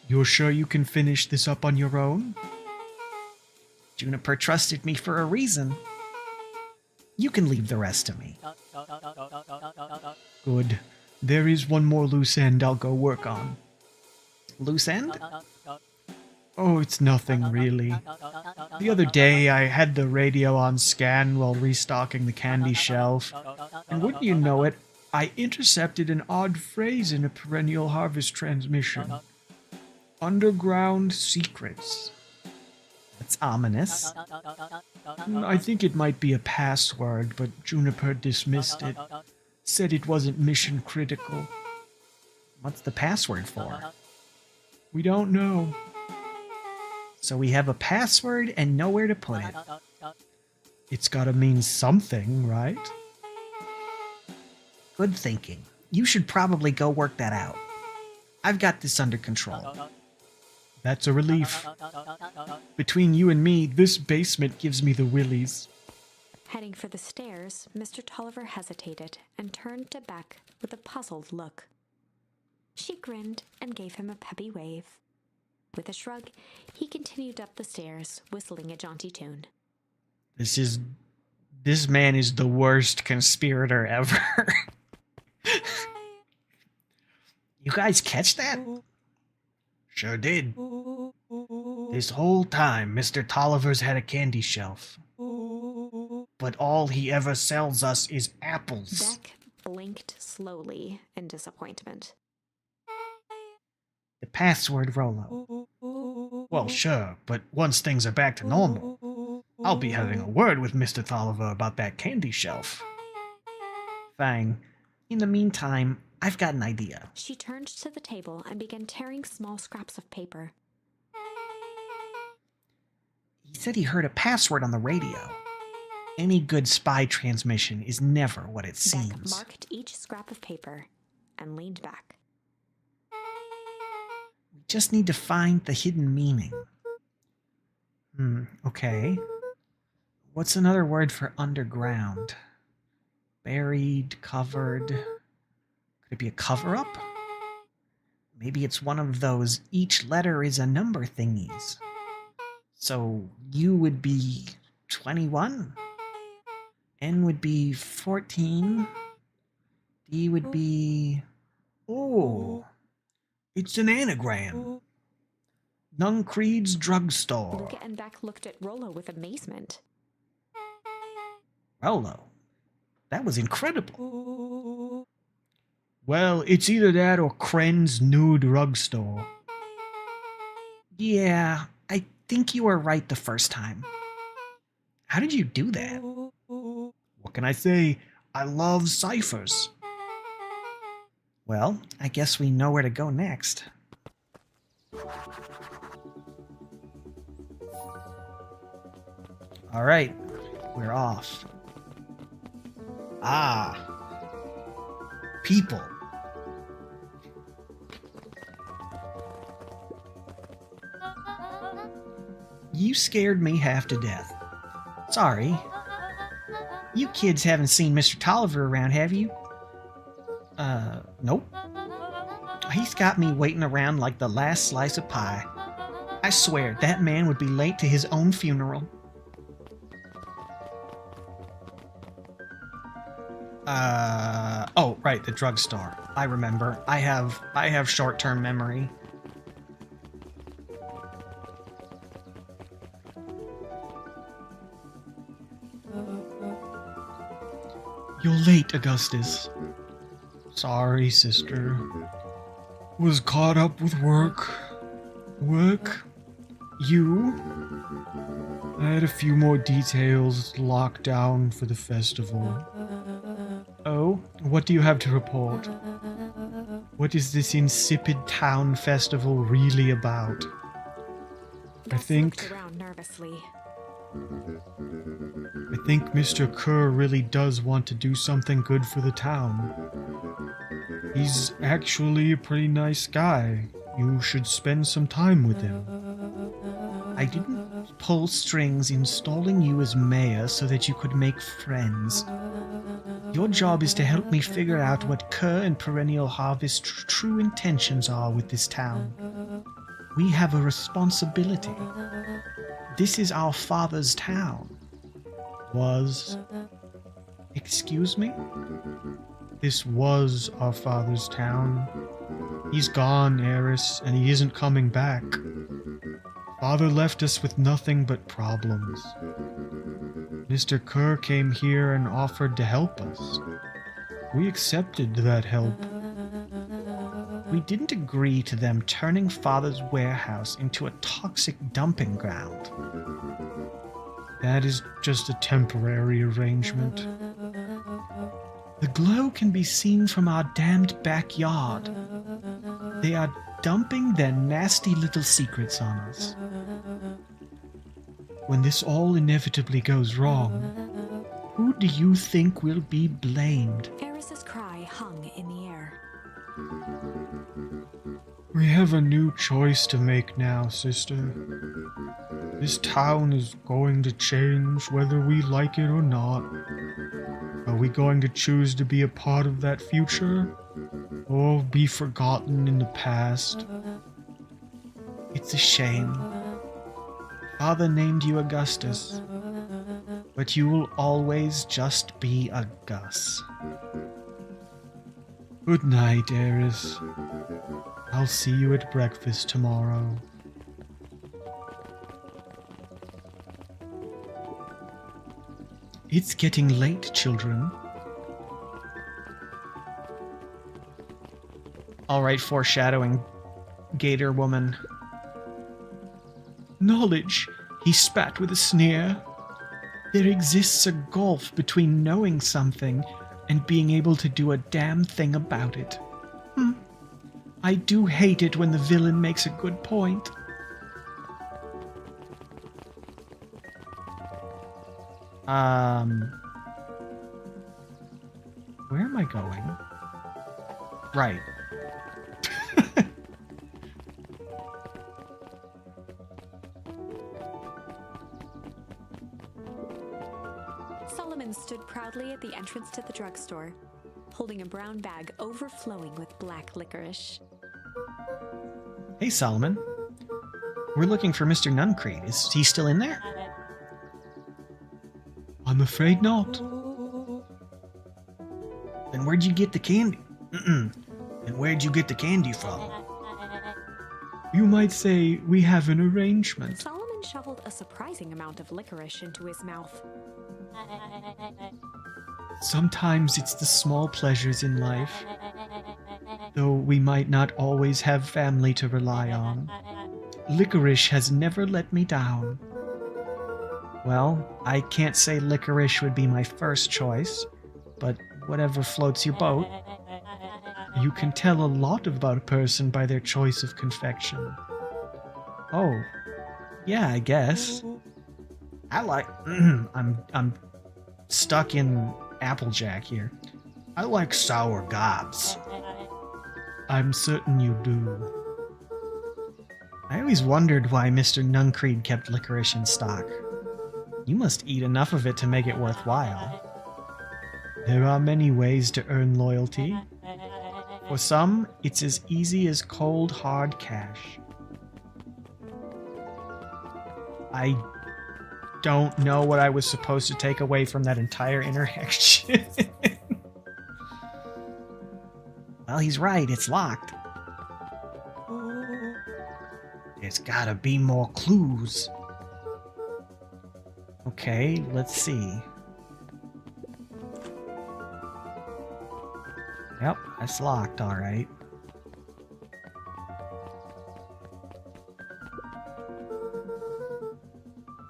You're sure you can finish this up on your own? Juniper trusted me for a reason. You can leave the rest to me. Good. There is one more loose end I'll go work on. Loose end? Oh, it's nothing really. The other day I had the radio on scan while restocking the candy shelf, and wouldn't you know it, I intercepted an odd phrase in a perennial harvest transmission. Underground secrets. That's ominous. I think it might be a password, but Juniper dismissed it. Said it wasn't mission critical. What's the password for? We don't know. So we have a password and nowhere to put it. It's gotta mean something, right? Good thinking. You should probably go work that out. I've got this under control. That's a relief. Between you and me, this basement gives me the willies. Heading for the stairs, Mr. Tolliver hesitated and turned to Beck with a puzzled look. She grinned and gave him a peppy wave. With a shrug, he continued up the stairs, whistling a jaunty tune. This man is the worst conspirator ever. You guys catch that? Sure did. This whole time, Mr. Tolliver's had a candy shelf. But all he ever sells us is apples. Beck blinked slowly in disappointment. The password, Rolo. Well, sure, but once things are back to normal, I'll be having a word with Mr. Tolliver about that candy shelf. Fine. In the meantime, I've got an idea. She turned to the table and began tearing small scraps of paper. He said he heard a password on the radio. Any good spy transmission is never what it Beck seems. marked each scrap of paper and leaned back. We just need to find the hidden meaning. Okay. What's another word for underground? Buried, covered. Could it be a cover-up? Maybe it's one of those each letter is a number thingies. So U would be 21. N would be 14. D would be... Oh, it's an anagram. Nuncreed's drugstore. Luca and Beck looked at Rolo with amazement. Rolo. That was incredible. Well, it's either that or Kren's new drugstore. Yeah, I think you were right the first time. How did you do that? What can I say? I love ciphers. Well, I guess we know where to go next. All right, we're off. Ah, people. You scared me half to death. Sorry. You kids haven't seen Mr. Tolliver around, have you? Nope. He's got me waiting around like the last slice of pie. I swear, that man would be late to his own funeral. Oh, right, the drugstore. I remember. I have short-term memory. You're late, Augustus. Sorry, sister. Was caught up with work. Work? You? I had a few more details locked down for the festival. Oh, what do you have to report? What is this insipid town festival really about? I think Around nervously. Mr. Kerr really does want to do something good for the town. He's actually a pretty nice guy. You should spend some time with him. I didn't pull strings installing you as mayor so that you could make friends. Your job is to help me figure out what Kerr and Perennial Harvest's true intentions are with this town. We have a responsibility. This is our father's town. Was. Excuse me? This was our father's town. He's gone, Eris, and he isn't coming back. Father left us with nothing but problems. Mr. Kerr came here and offered to help us. We accepted that help. We didn't agree to them turning Father's warehouse into a toxic dumping ground. That is just a temporary arrangement. The glow can be seen from our damned backyard. They are dumping their nasty little secrets on us. When this all inevitably goes wrong, Who do you think will be blamed? Eris's cry hung in the air. we have a new choice to make now, sister. This town is going to change whether we like it or not. Are we going to choose to be a part of that future, or be forgotten in the past? It's a shame. Father named you Augustus, but you will always just be a Gus. Good night, Eris. I'll see you at breakfast tomorrow. It's getting late, children. All right, foreshadowing, Gator Woman. Knowledge, he spat with a sneer. There exists a gulf between knowing something and being able to do a damn thing about it. I do hate it when the villain makes a good point. Where am I going? Right. Solomon stood proudly at the entrance to the drugstore, holding a brown bag overflowing with black licorice. Hey, Solomon. We're looking for Mr. Nuncreed. Is he still in there? I'm afraid not. Then where'd you get the candy? And where'd you get the candy from? You might say we have an arrangement. Solomon shoveled a surprising amount of licorice into his mouth. Sometimes it's the small pleasures in life. Though we might not always have family to rely on, licorice has never let me down. Well, I can't say licorice would be my first choice, but whatever floats your boat. You can tell a lot about a person by their choice of confection. Oh, yeah, I guess. I like. I'm stuck in Applejack here. I like sour gobs. I'm certain you do. I always wondered why Mr. Nuncreed kept licorice in stock. You must eat enough of it to make it worthwhile. There are many ways to earn loyalty. For some, it's as easy as cold, hard cash. I don't know what I was supposed to take away from that entire interaction. Well, he's right, it's locked. There's gotta be more clues. Okay, let's see. Yep, that's locked, alright.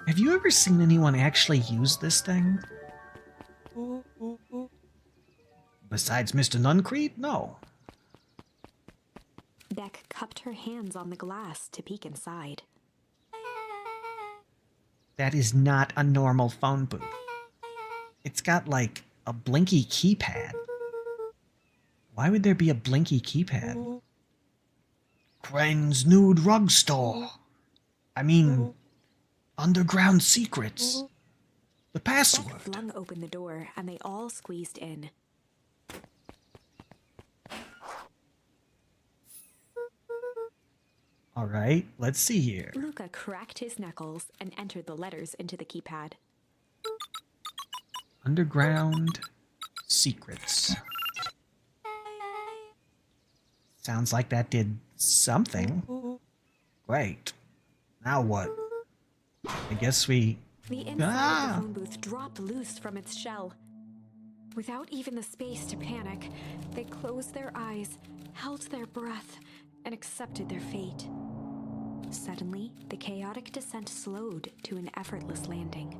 Have you ever seen anyone actually use this thing? Besides Mr. Nuncreed? No. Beck cupped her hands on the glass to peek inside. That is not a normal phone booth. It's got, like, a blinky keypad. Why would there be a blinky keypad? Crane's Nude Drugstore. I mean, Underground Secrets. The password. Beck flung open the door, and they all squeezed in. Alright, let's see here. Luca cracked his knuckles and entered the letters into the keypad. Underground Secrets. Sounds like that did something. Great. Now what? I guess we... The inside of the phone booth dropped loose from its shell. Without even the space to panic, they closed their eyes, held their breath, and accepted their fate. Suddenly, the chaotic descent slowed to an effortless landing.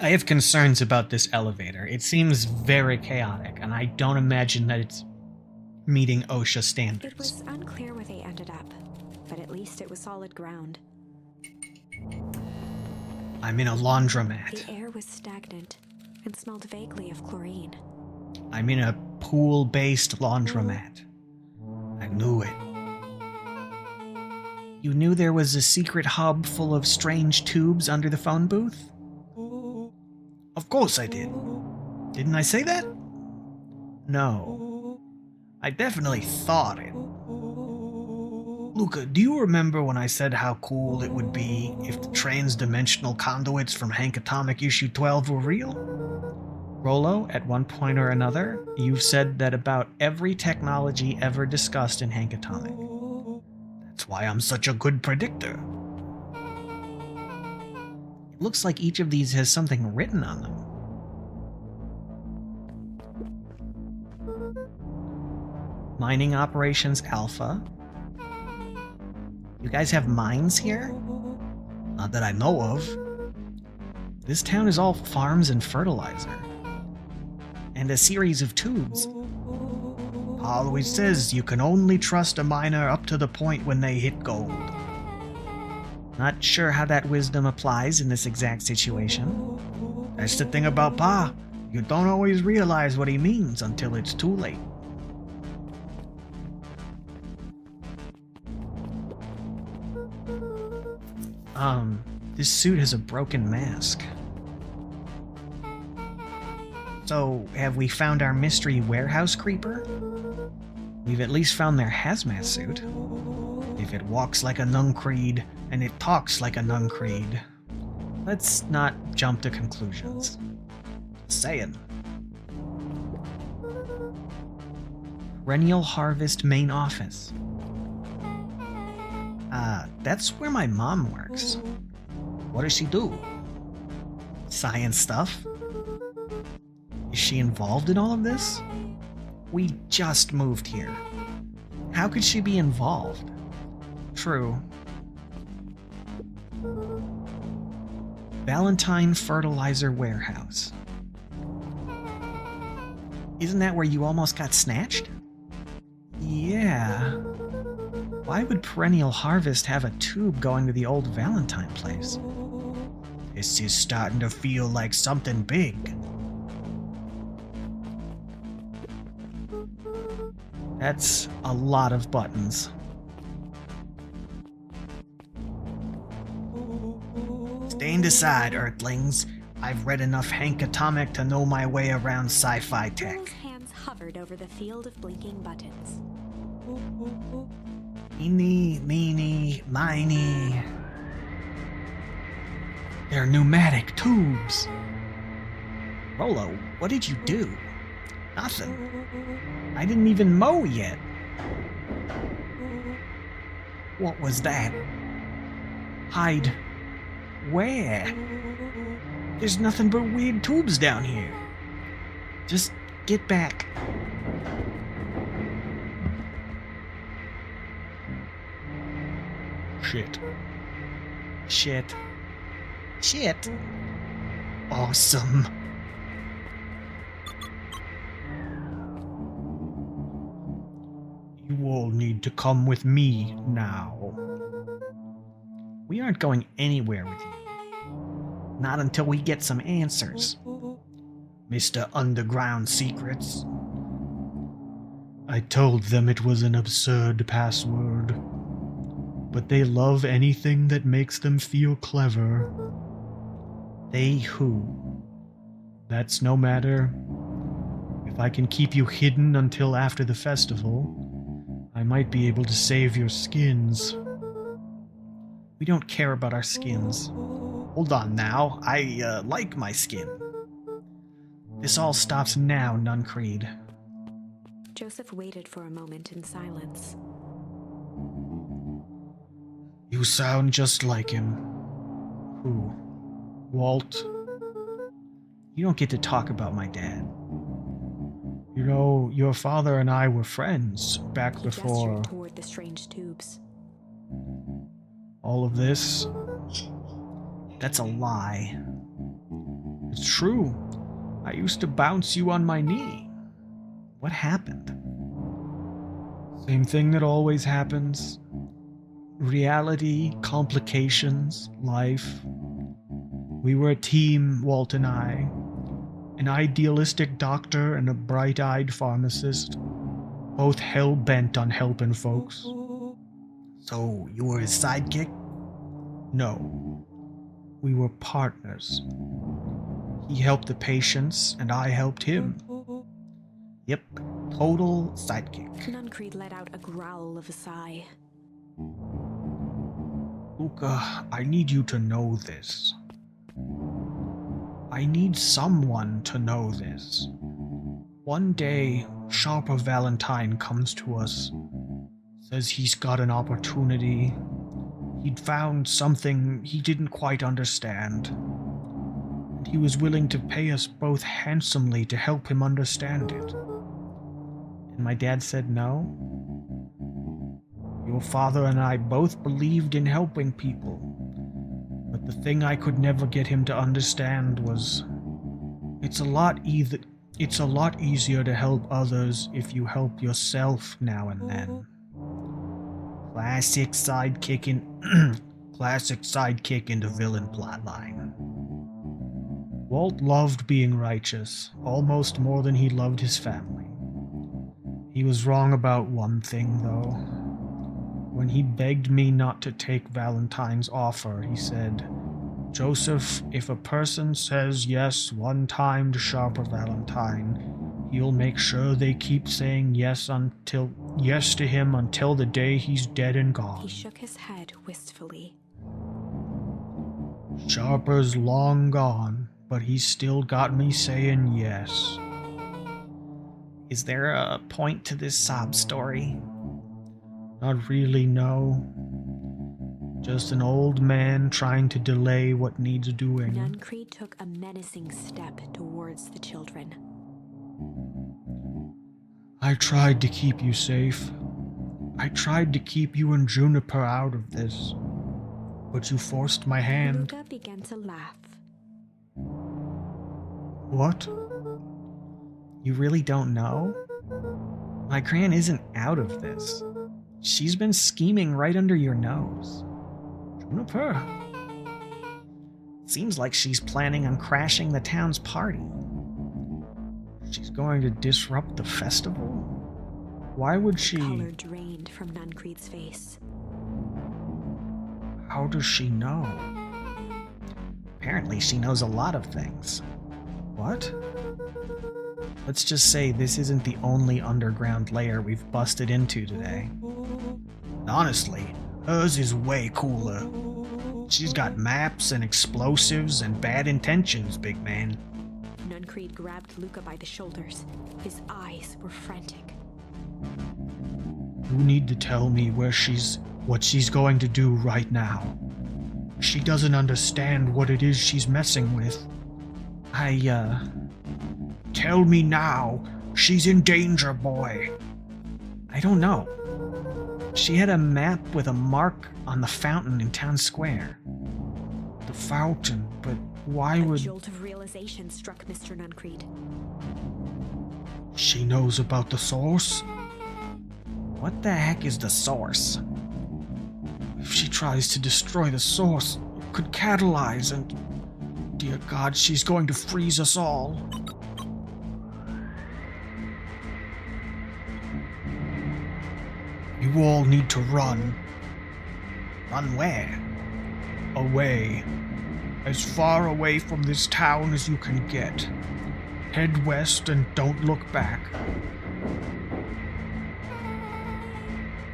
I have concerns about this elevator. It seems very chaotic, and I don't imagine that it's meeting OSHA standards. It was unclear where they ended up, but at least it was solid ground. I'm in a laundromat. The air was stagnant and smelled vaguely of chlorine. I'm in a pool-based laundromat. I knew it. You knew there was a secret hub full of strange tubes under the phone booth? Of course I did. Didn't I say that? No. I definitely thought it. Luca, do you remember when I said how cool it would be if the transdimensional conduits from Hank Atomic Issue 12 were real? Rollo, at one point or another, you've said that about every technology ever discussed in Hank Atomic. That's why I'm such a good predictor. It looks like each of these has something written on them. Mining Operations Alpha. You guys have mines here? Not that I know of. This town is all farms and fertilizer. And a series of tubes. Always says you can only trust a miner up to the point when they hit gold. Not sure how that wisdom applies in this exact situation. That's the thing about Pa. You don't always realize what he means until it's too late. This suit has a broken mask. So, have we found our mystery warehouse creeper? We've at least found their hazmat suit. If it walks like a Nuncreed, and it talks like a Nuncreed, let's not jump to conclusions. Saying. Perennial Harvest main office. That's where my mom works. What does she do? Science stuff? Is she involved in all of this? We just moved here. How could she be involved? True. Valentine Fertilizer Warehouse. Isn't that where you almost got snatched? Yeah. Why would Perennial Harvest have a tube going to the old Valentine place? This is starting to feel like something big. That's a lot of buttons. Stand aside, Earthlings. I've read enough Hank Atomic to know my way around sci-fi tech. Bill's hands hovered over the field of blinking buttons. Eeny, meeny, miny. They're pneumatic tubes. Rolo, what did you do? Nothing. I didn't even mow yet. What was that? Hide. Where? There's nothing but weird tubes down here. Just get back. Shit. Shit. Shit. Awesome. You all need to come with me now. We aren't going anywhere with you. Not until we get some answers. Mr. Underground Secrets. I told them it was an absurd password. But they love anything that makes them feel clever. They who? That's no matter. If I can keep you hidden until after the festival, I might be able to save your skins. We don't care about our skins. Hold on now, I like my skin. This all stops now, Nuncreed. Joseph waited for a moment in silence. You sound just like him. Who? Walt. You don't get to talk about my dad. You know, your father and I were friends back He before gestured toward the strange tubes. all of this. That's a lie. It's true. I used to bounce you on my knee. What happened? Same thing that always happens. Reality, complications, life. We were a team, Walt and I. An idealistic doctor and a bright-eyed pharmacist. Both hell-bent on helping folks. So, you were his sidekick? No. We were partners. He helped the patients, and I helped him. Yep, total sidekick. Nuncreed let out a growl of a sigh. Luca, I need you to know this. I need someone to know this. One day, Sharper Valentine comes to us, says he's got an opportunity. He'd found something he didn't quite understand, and he was willing to pay us both handsomely to help him understand it. And my dad said no? Your father and I both believed in helping people, but the thing I could never get him to understand was it's a lot easier to help others if you help yourself now and then. Classic sidekick into villain plotline. Walt loved being righteous, almost more than he loved his family. He was wrong about one thing, though. When he begged me not to take Valentine's offer, he said, "Joseph, if a person says yes one time to Sharper Valentine, he'll make sure they keep saying yes to him until the day he's dead and gone." He shook his head wistfully. Sharper's long gone, but he's still got me saying yes. Is there a point to this sob story? Not really, no. Just an old man trying to delay what needs doing. Nuncreed took a menacing step towards the children. I tried to keep you safe. I tried to keep you and Juniper out of this. But you forced my hand. Luca began to laugh. What? You really don't know? My Gran isn't out of this. She's been scheming right under your nose. Juniper? Seems like she's planning on crashing the town's party. She's going to disrupt the festival? Why would she? Color drained from Nuncreed's face. How does she know? Apparently, she knows a lot of things. What? Let's just say this isn't the only underground layer we've busted into today. Honestly, hers is way cooler. She's got maps and explosives and bad intentions, big man. Nuncreed grabbed Luca by the shoulders. His eyes were frantic. You need to tell me what she's going to do right now. She doesn't understand what it is she's messing with. Tell me now. She's in danger, boy. I don't know. She had a map with a mark on the fountain in town square. The fountain, but why A would... jolt of realization struck Mr. Nuncreed. She knows about the source? What the heck is the source? If she tries to destroy the source, it could catalyze and... Dear God, she's going to freeze us all. You all need to run. Run where? Away. As far away from this town as you can get. Head west and don't look back.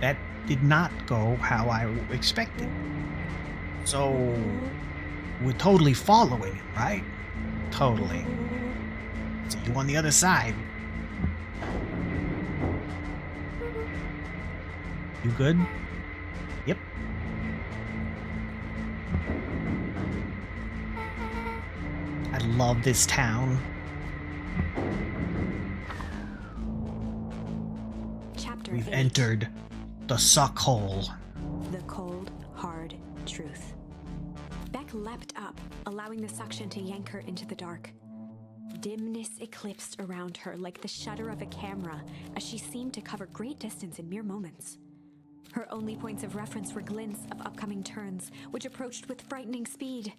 That did not go how I expected. So, we're totally following it, right? Totally. See you on the other side. You good? Yep. I love this town. Chapter We've 8. entered the suck hole. The cold, hard truth. Beck leapt up, allowing the suction to yank her into the dark. Dimness eclipsed around her like the shutter of a camera as she seemed to cover great distance in mere moments. Her only points of reference were glints of upcoming turns, which approached with frightening speed,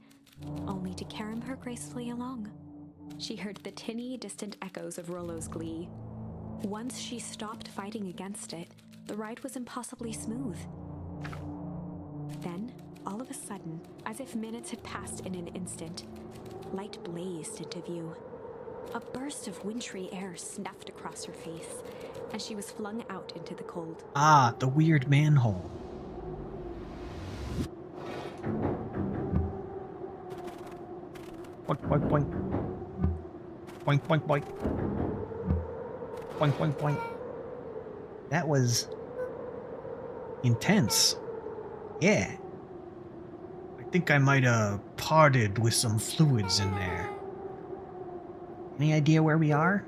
only to carry her gracefully along. She heard the tinny, distant echoes of Rollo's glee. Once she stopped fighting against it, the ride was impossibly smooth. Then, all of a sudden, as if minutes had passed in an instant, light blazed into view. A burst of wintry air snuffed across her face, and she was flung out into the cold. Ah, the weird manhole. Boink, boink, boink. Boink, boink, boink. Boink, boink, boink. That was intense. Yeah. I think I might have parted with some fluids in there. Any idea where we are?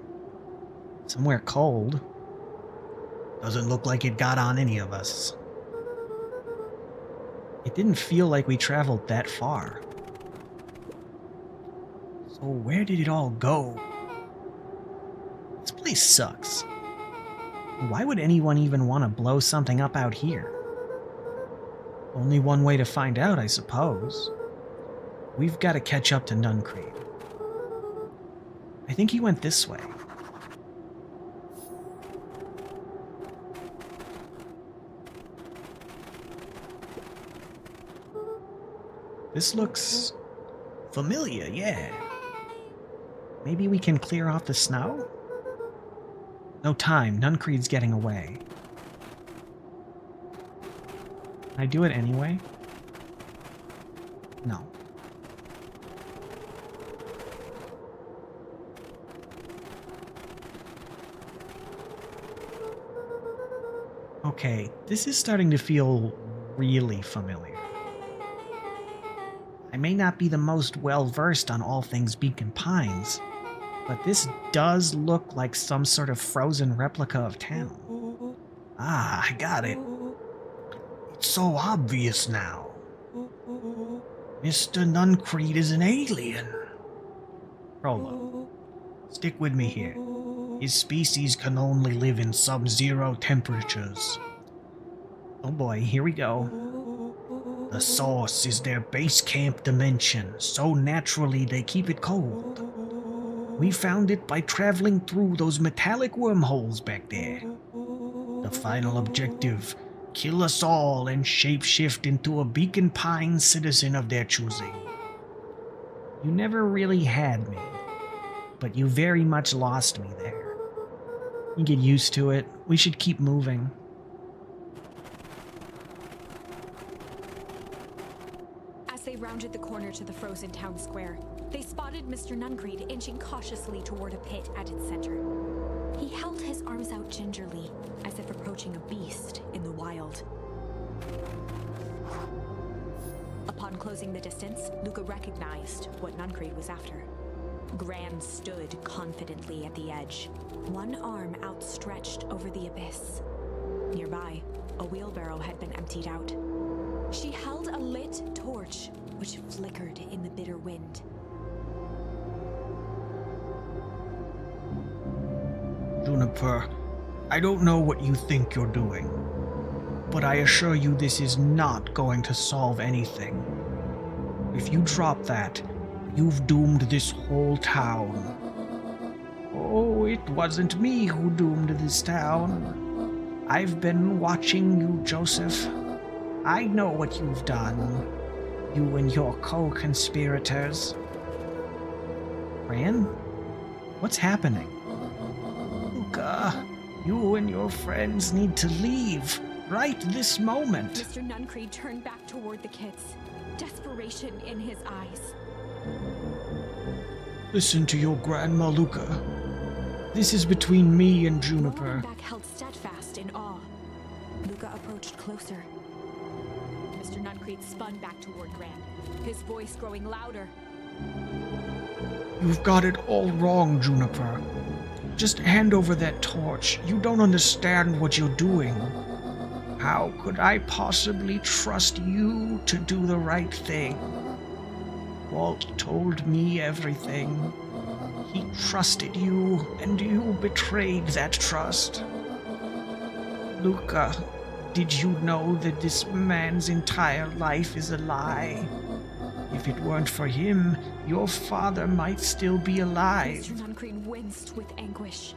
Somewhere cold. Doesn't look like it got on any of us. It didn't feel like we traveled that far. So where did it all go? This place sucks. Why would anyone even want to blow something up out here? Only one way to find out, I suppose. We've got to catch up to Nuncreed. I think he went this way. This looks familiar, yeah. Maybe we can clear off the snow? No time, Nuncreed's getting away. Can I do it anyway? No. Okay, this is starting to feel really familiar. I may not be the most well-versed on all things Beacon Pines, But this does look like some sort of frozen replica of town. Ah, I got it. It's so obvious now. Mr. Nuncreed is an alien. Frollo, stick with me here. His species can only live in sub-zero temperatures. Oh boy, here we go. The source is their base camp dimension, so naturally they keep it cold. We found it by traveling through those metallic wormholes back there. The final objective, kill us all and shapeshift into a Beacon Pine citizen of their choosing. You never really had me, but you very much lost me there. You get used to it. We should keep moving. As they rounded the corner to the frozen town square, they spotted Mr. Nuncreed inching cautiously toward a pit at its center. He held his arms out gingerly, as if approaching a beast in the wild. Upon closing the distance, Luca recognized what Nuncreed was after. Gran stood confidently at the edge, one arm outstretched over the abyss. Nearby, a wheelbarrow had been emptied out. She held a lit torch, which flickered in the bitter wind. Juniper, I don't know what you think you're doing, but I assure you this is not going to solve anything. If you drop that, you've doomed this whole town. Oh, it wasn't me who doomed this town. I've been watching you, Joseph. I know what you've done. You and your co-conspirators. Gran? What's happening? Luca, you and your friends need to leave right this moment. Mr. Nuncreed turned back toward the kids, desperation in his eyes. Listen to your grandma, Luca. This is between me and Juniper. Back held steadfast in awe. Luca approached closer. Mr. Nuncreed spun back toward Gran, his voice growing louder. You've got it all wrong, Juniper. Just hand over that torch. You don't understand what you're doing. How could I possibly trust you to do the right thing? Walt told me everything. He trusted you, and you betrayed that trust. Luca, did you know that this man's entire life is a lie? If it weren't for him, your father might still be alive. Mr. Nuncreed winced with anguish.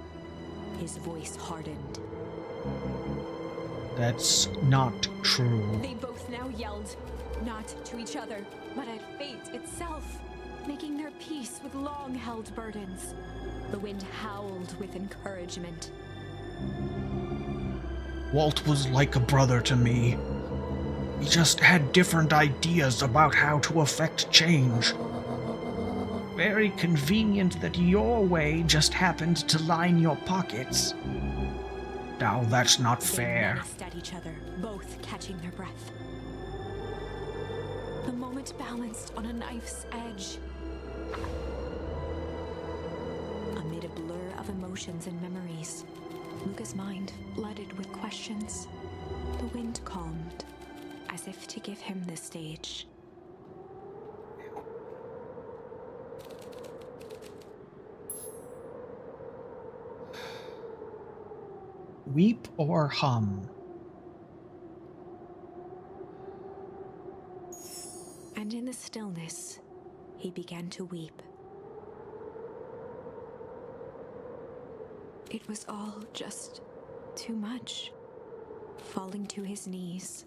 His voice hardened. That's not true. They both now yelled, not to each other, but at fate itself, making their peace with long-held burdens. The wind howled with encouragement. Walt was like a brother to me. We just had different ideas about how to affect change. Very convenient that your way just happened to line your pockets. Now that's not They fair. menaced at each other, both catching their breath. The moment balanced on a knife's edge. Amid a blur of emotions and memories, Luca's mind flooded with questions. The wind calmed, as if to give him the stage. Weep or hum? And in the stillness, he began to weep. It was all just too much. Falling to his knees,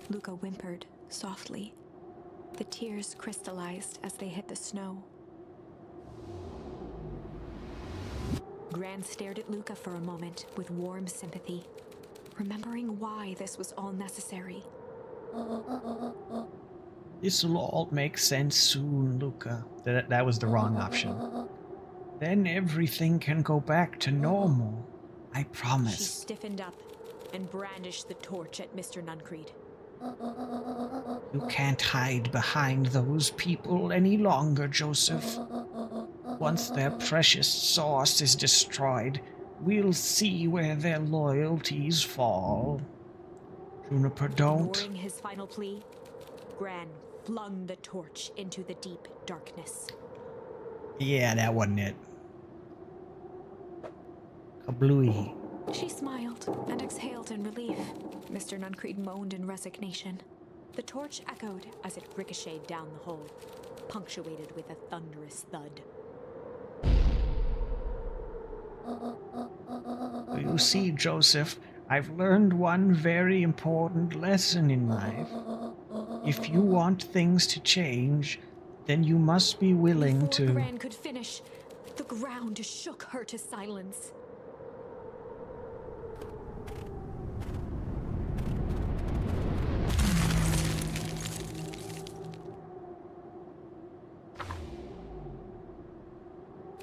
Luca whimpered softly. The tears crystallized as they hit the snow. Gran stared at Luca for a moment with warm sympathy, remembering why this was all necessary. This'll all make sense soon, Luca. That was the wrong option. Then everything can go back to normal. I She promise. stiffened up and brandished the torch at Mr. Nuncreed. You can't hide behind those people any longer, Joseph. Once their precious source is destroyed, we'll see where their loyalties fall. Juniper, don't. Ignoring his final plea, Gran flung the torch into the deep darkness. Yeah, that wasn't it. Kablooey. She smiled and exhaled in relief. Mr. Nuncreed moaned in resignation. The torch echoed as it ricocheted down the hole, punctuated with a thunderous thud. You see, Joseph, I've learned one very important lesson in life. If you want things to change, then you must be willing Before to... Gran could finish, the ground shook her to silence.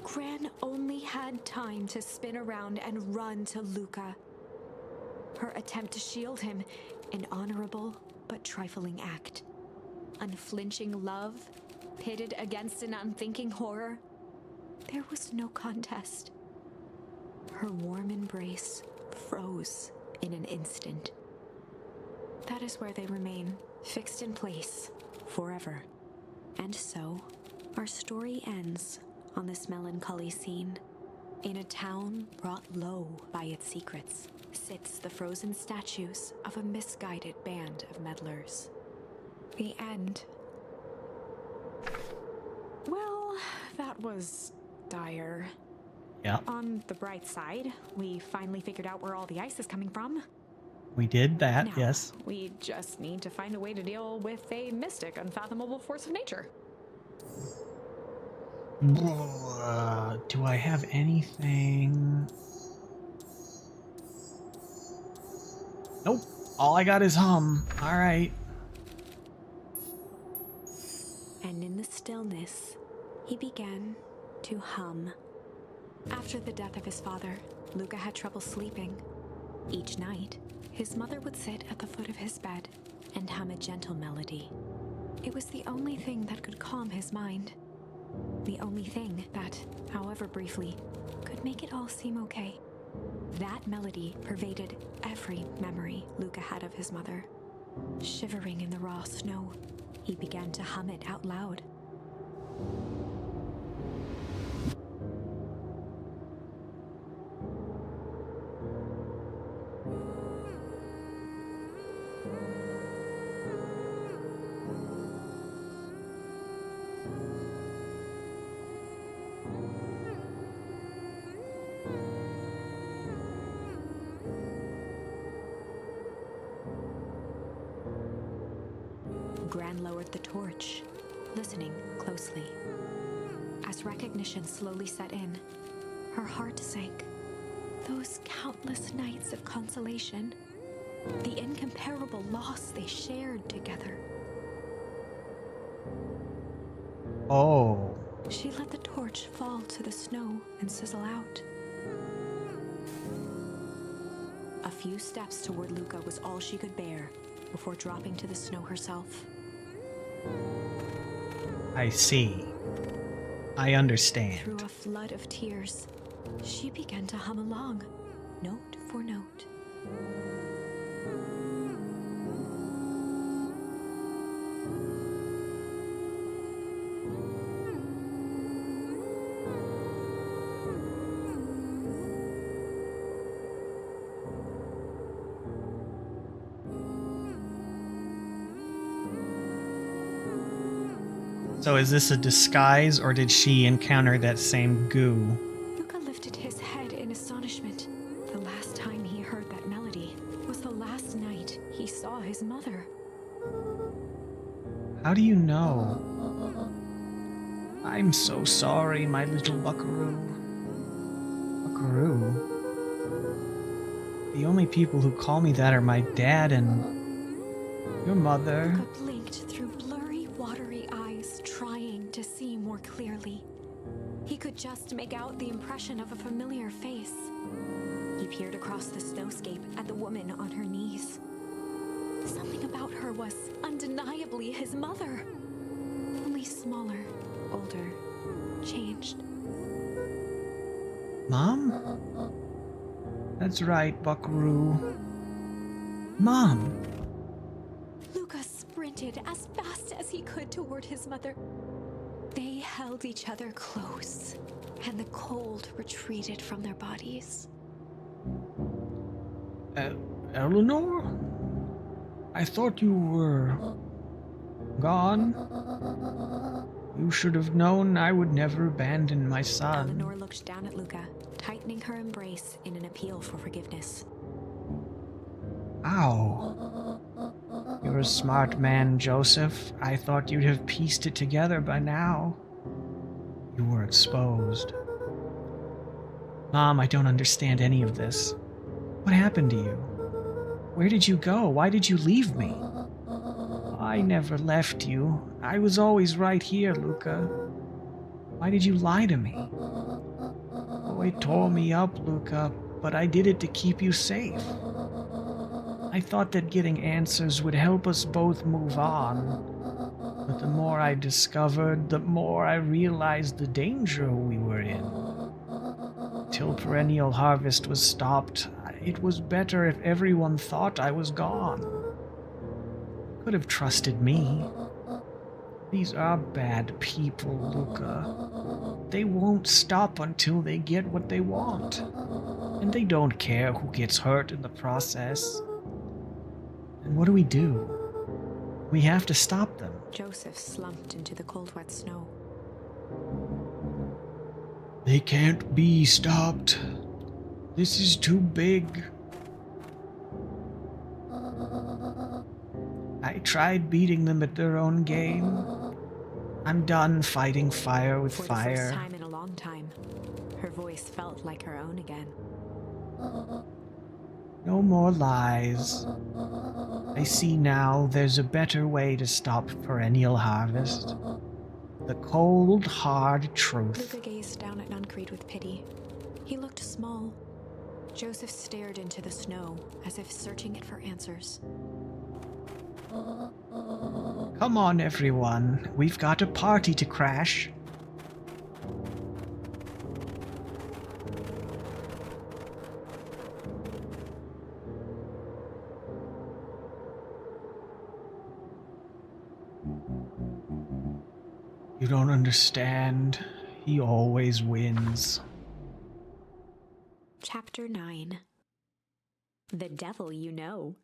Gran only had time to spin around and run to Luca. Her attempt to shield him, an honorable but trifling act. Unflinching love, pitted against an unthinking horror. There was no contest. Her warm embrace froze in an instant. That is where they remain, fixed in place, forever. And so, our story ends on this melancholy scene. In a town brought low by its secrets, sits the frozen statues of a misguided band of meddlers. The end. Well, that was dire. Yeah, On the bright side, we finally figured out where all the ice is coming from. we did that, Now, yes. we just need to find a way to deal with a mystic, unfathomable force of nature. Do I have anything? Nope. All I got is hum. All right. And in the stillness, he began to hum. After the death of his father, Luca had trouble sleeping. Each night, his mother would sit at the foot of his bed and hum a gentle melody. It was the only thing that could calm his mind. The only thing that, however briefly, could make it all seem okay. That melody pervaded every memory Luca had of his mother. Shivering in the raw snow, he began to hum it out loud. Gran lowered the torch, listening closely. As recognition slowly set in, her heart sank. Those countless nights of consolation, the incomparable loss they shared together. Oh. She let the torch fall to the snow and sizzle out. A few steps toward Luca was all she could bear before dropping to the snow herself. I see. I understand. Through a flood of tears, she began to hum along, note for note. So is this a disguise, or did she encounter that same goo? Luca lifted his head in astonishment. The last time he heard that melody was the last night he saw his mother. How do you know? I'm so sorry, my little buckaroo. Buckaroo? The only people who call me that are my dad and your mother. Luca blinked through blurry, watery eyes, trying to see more clearly. He could just make out the impression of a familiar face. He peered across the snowscape at the woman on her knees. Something about her was undeniably his mother. Only smaller, older, changed. Mom? That's right, Buckaroo. Mom! Luca sprinted as fast as he could toward his mother. They held each other close, and the cold retreated from their bodies. Eleanor? I thought you were gone. You should have known I would never abandon my son. Eleanor looked down at Luca, tightening her embrace in an appeal for forgiveness. Ow. You're a smart man, Joseph. I thought you'd have pieced it together by now. You were exposed. Mom, I don't understand any of this. What happened to you? Where did you go? Why did you leave me? I never left you. I was always right here, Luca. Why did you lie to me? Oh, it tore me up, Luca, but I did it to keep you safe. I thought that getting answers would help us both move on. But the more I discovered, the more I realized the danger we were in. Till perennial harvest was stopped, it was better if everyone thought I was gone. Could have trusted me. These are bad people, Luca. They won't stop until they get what they want. And they don't care who gets hurt in the process. And what do? We have to stop them. Joseph slumped into the cold, wet snow. They can't be stopped. This is too big. I tried beating them at their own game. I'm done fighting fire with For fire. the first time in a long time, her voice felt like her own again. No more lies. I see now there's a better way to stop perennial harvest. The cold, hard truth. Luca gazed down at Nuncreed with pity. He looked small. Joseph stared into the snow, as if searching it for answers. Come on, everyone. We've got a party to crash. You don't understand. He always wins. Chapter 9. The Devil You Know.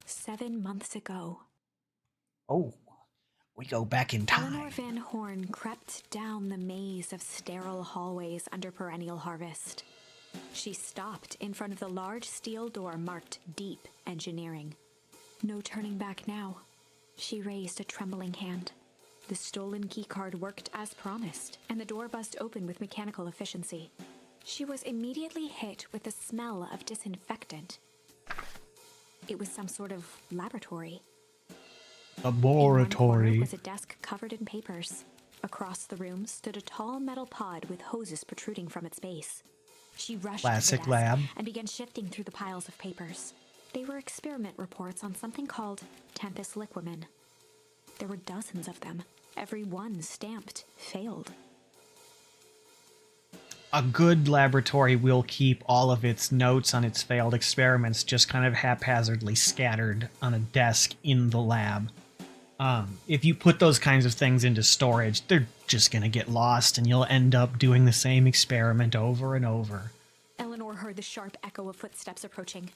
7 months ago. Oh, we go back in Eleanor time. Van Horn crept down the maze of sterile hallways under perennial harvest. She stopped in front of the large steel door marked Deep Engineering. No turning back now. She raised a trembling hand. The stolen keycard worked as promised, and the door buzzed open with mechanical efficiency. She was immediately hit with the smell of disinfectant. It was some sort of laboratory. In one corner was a desk covered in papers. Across the room stood a tall metal pod with hoses protruding from its base. She rushed to the Classic desk lab. and began shifting through the piles of papers. They were experiment reports on something called Tempus liquamen. There were dozens of them. Every one stamped failed. A good laboratory will keep all of its notes on its failed experiments just kind of haphazardly scattered on a desk in the lab. If you put those kinds of things into storage, they're just going to get lost and you'll end up doing the same experiment over and over. Eleanor heard the sharp echo of footsteps approaching.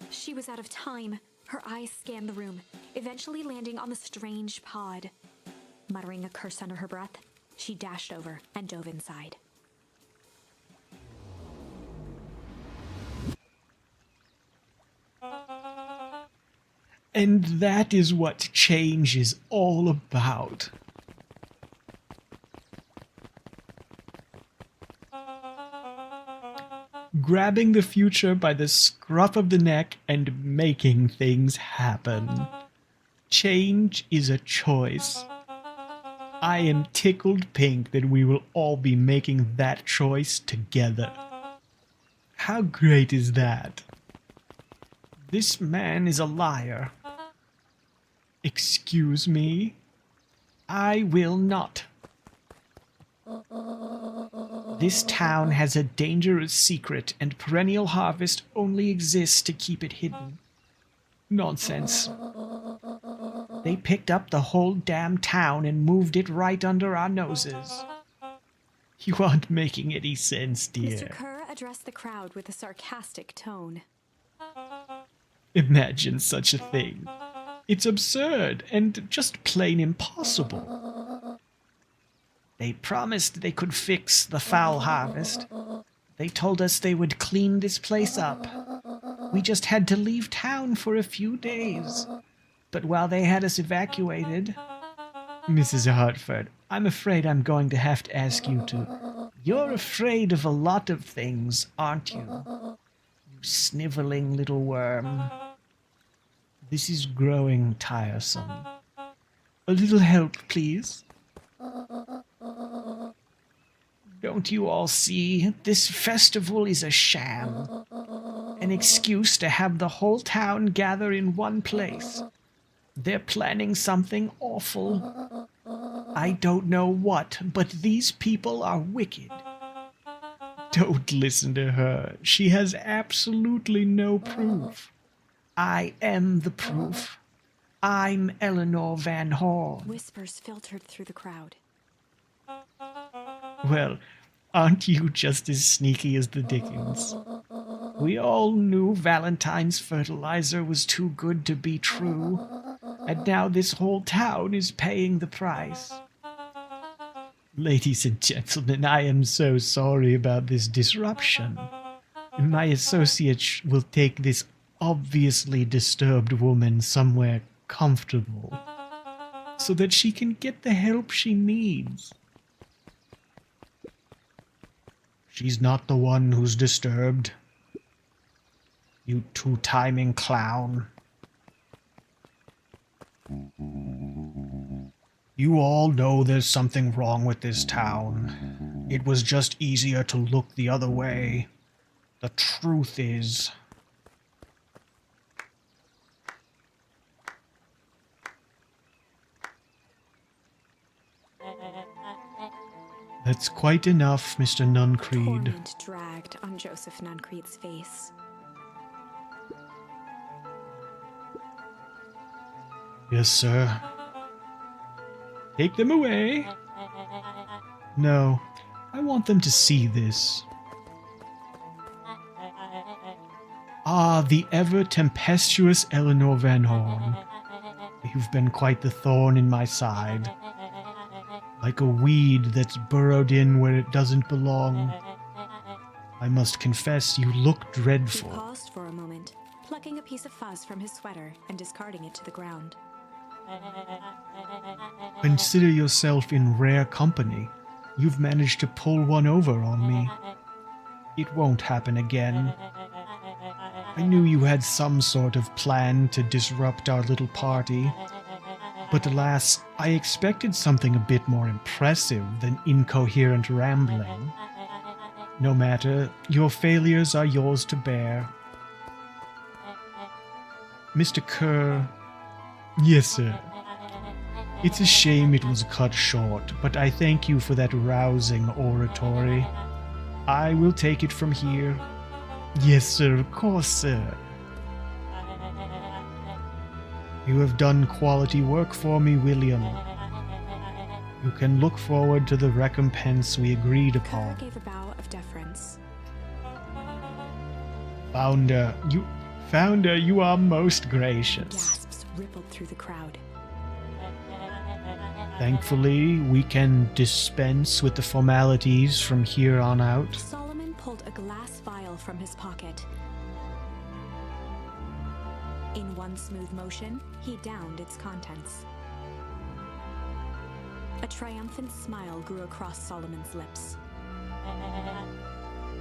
She was out of time. Her eyes scanned the room, eventually landing on the strange pod. Muttering a curse under her breath, she dashed over and dove inside. And that is what change is all about. Grabbing the future by the scruff of the neck and making things happen. Change is a choice. I am tickled pink that we will all be making that choice together. How great is that? This man is a liar. Excuse me? I will not. This town has a dangerous secret, and perennial harvest only exists to keep it hidden. Nonsense. They picked up the whole damn town and moved it right under our noses. You aren't making any sense, dear. Mr. Kerr addressed the crowd with a sarcastic tone. Imagine such a thing. It's absurd and just plain impossible. They promised they could fix the foul harvest. They told us they would clean this place up. We just had to leave town for a few days. But while they had us evacuated... Mrs. Hartford, I'm afraid I'm going to have to ask you to... You're afraid of a lot of things, aren't you? You sniveling little worm. This is growing tiresome. A little help, please. Don't you all see? This festival is a sham. An excuse to have the whole town gather in one place. They're planning something awful. I don't know what, but these people are wicked. Don't listen to her. She has absolutely no proof. I am the proof. I'm Eleanor Van Horn. Whispers filtered through the crowd. Well, aren't you just as sneaky as the Dickens? We all knew Valentine's fertilizer was too good to be true, and now this whole town is paying the price. Ladies and gentlemen, I am so sorry about this disruption. My associates will take this obviously disturbed woman somewhere comfortable so that she can get the help she needs. She's not the one who's disturbed. You two-timing clown. You all know there's something wrong with this town. It was just easier to look the other way. The truth is... That's quite enough, Mr. Nuncreed. Torment dragged on Joseph Nuncreed's face. Yes, sir. Take them away. No, I want them to see this. Ah, the ever-tempestuous Eleanor Van Horn. You've been quite the thorn in my side. Like a weed that's burrowed in where it doesn't belong. I must confess, you look dreadful. He paused for a moment, plucking a piece of fuzz from his sweater and discarding it to the ground. Consider yourself in rare company. You've managed to pull one over on me. It won't happen again. I knew you had some sort of plan to disrupt our little party. But alas, I expected something a bit more impressive than incoherent rambling. No matter, your failures are yours to bear. Mr. Kerr... Yes, sir. It's a shame it was cut short, but I thank you for that rousing oratory. I will take it from here. Yes, sir, of course, sir. You have done quality work for me, William. You can look forward to the recompense we agreed upon. Kerr gave a bow of deference. Founder, you are most gracious. Gasps rippled through the crowd. Thankfully, we can dispense with the formalities from here on out. Solomon pulled a glass vial from his pocket. In one smooth motion, he downed its contents. A triumphant smile grew across Solomon's lips.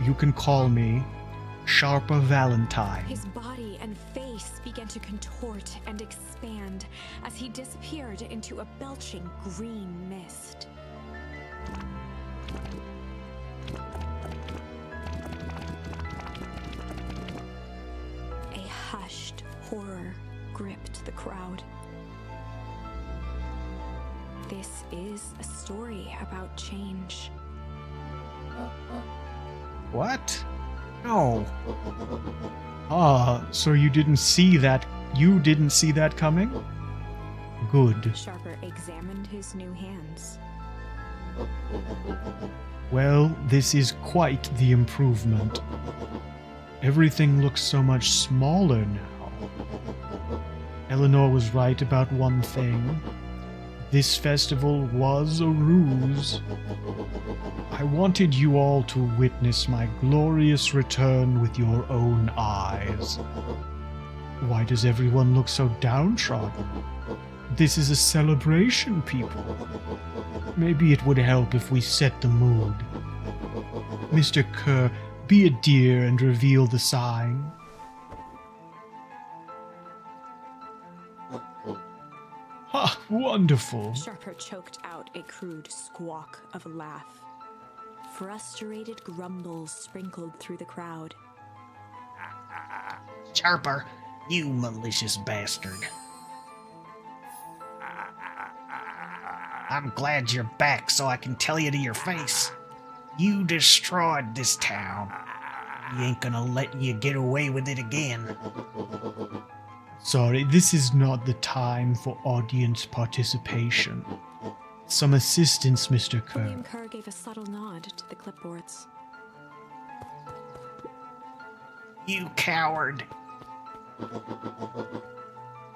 You can call me Sharper Valentine. His body and face began to contort and expand as he disappeared into a belching green mist. A hushed horror gripped the crowd. This is a story about change. What? No. Ah, so you didn't see that? You didn't see that coming? Good. Sharper examined his new hands. Well, this is quite the improvement. Everything looks so much smaller now. Eleanor was right about one thing. This festival was a ruse. I wanted you all to witness my glorious return with your own eyes. Why does everyone look so downtrodden? This is a celebration, people. Maybe it would help if we set the mood. Mr. Kerr, be a dear and reveal the sign. Ha! Wonderful! Sharper choked out a crude squawk of a laugh. Frustrated grumbles sprinkled through the crowd. Sharper, you malicious bastard. I'm glad you're back so I can tell you to your face. You destroyed this town. We ain't gonna let you get away with it again. Sorry, this is not the time for audience participation. Some assistance, Mr. Kerr. William Kerr gave a subtle nod to the clipboards. You coward.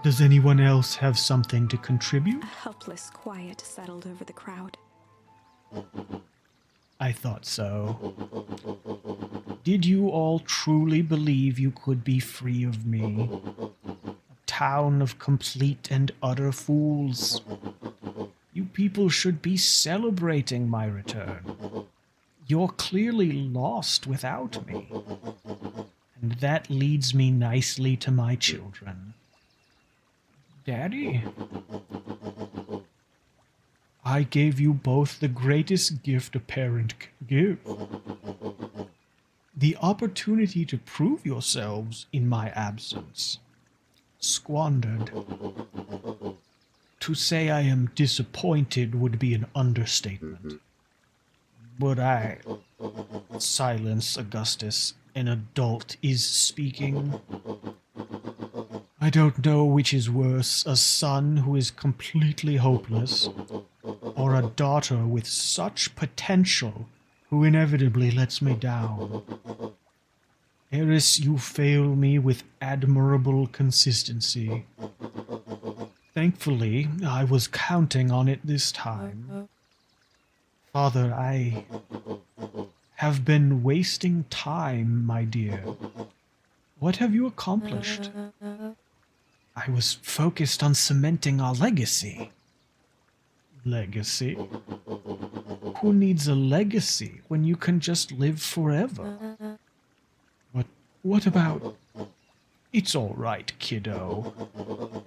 Does anyone else have something to contribute? A helpless quiet settled over the crowd. I thought so. Did you all truly believe you could be free of me? A town of complete and utter fools. You people should be celebrating my return. You're clearly lost without me. And that leads me nicely to my children. Daddy, I gave you both the greatest gift a parent can give. The opportunity to prove yourselves in my absence. Squandered. To say I am disappointed would be an understatement. But Silence, Augustus. An adult is speaking. I don't know which is worse, a son who is completely hopeless, or a daughter with such potential who inevitably lets me down. Eris, you fail me with admirable consistency. Thankfully, I was counting on it this time. Father, I have been wasting time, my dear. What have you accomplished? I was focused on cementing our legacy. Legacy? Who needs a legacy when you can just live forever? What about... It's all right, kiddo.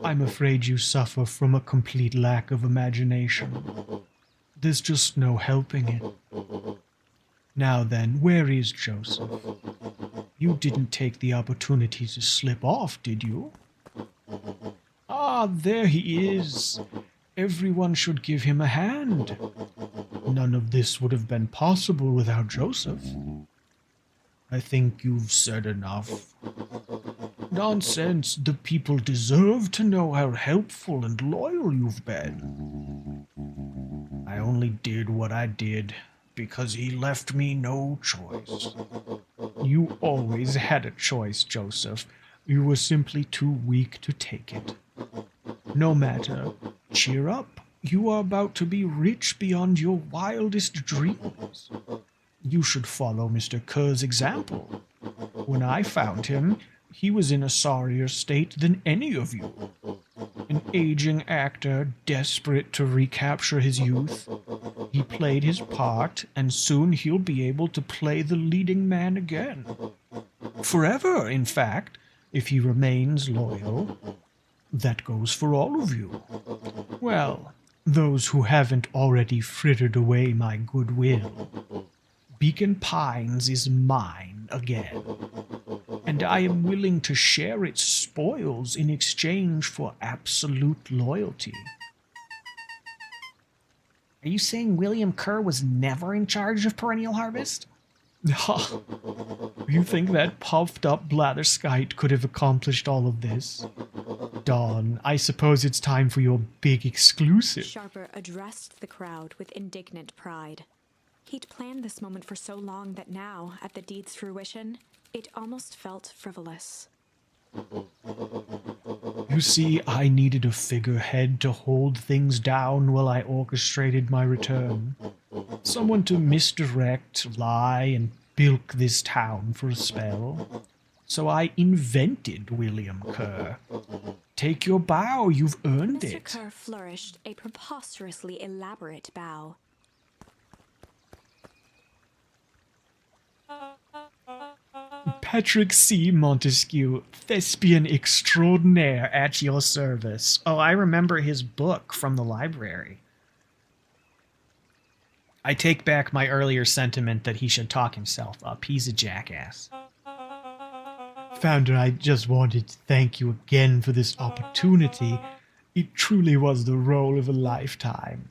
I'm afraid you suffer from a complete lack of imagination. There's just no helping it. Now then, where is Joseph? You didn't take the opportunity to slip off, did you? Ah, there he is. Everyone should give him a hand. None of this would have been possible without Joseph. I think you've said enough. Nonsense. The people deserve to know how helpful and loyal you've been. I only did what I did because he left me no choice. You always had a choice, Joseph. You were simply too weak to take it. No matter. Cheer up. You are about to be rich beyond your wildest dreams. You should follow Mr. Kerr's example. When I found him, he was in a sorrier state than any of you. An aging actor desperate to recapture his youth. He played his part, and soon he'll be able to play the leading man again. Forever, in fact, if he remains loyal. That goes for all of you. Well, those who haven't already frittered away my goodwill. Beacon Pines is mine again, and I am willing to share its spoils in exchange for absolute loyalty. Are you saying William Kerr was never in charge of Perennial Harvest? You think that puffed up blatherskite could have accomplished all of this? Dawn, I suppose it's time for your big exclusive. Sharper addressed the crowd with indignant pride. He'd planned this moment for so long that now, at the deed's fruition, it almost felt frivolous. You see, I needed a figurehead to hold things down while I orchestrated my return. Someone to misdirect, lie, and bilk this town for a spell. So I invented William Kerr. Take your bow, you've earned Mr. it. Kerr flourished a preposterously elaborate bow. Patrick C. Montesquieu, thespian extraordinaire at your service. Oh, I remember his book from the library. I take back my earlier sentiment that he should talk himself up. He's a jackass. Founder, I just wanted to thank you again for this opportunity. It truly was the role of a lifetime.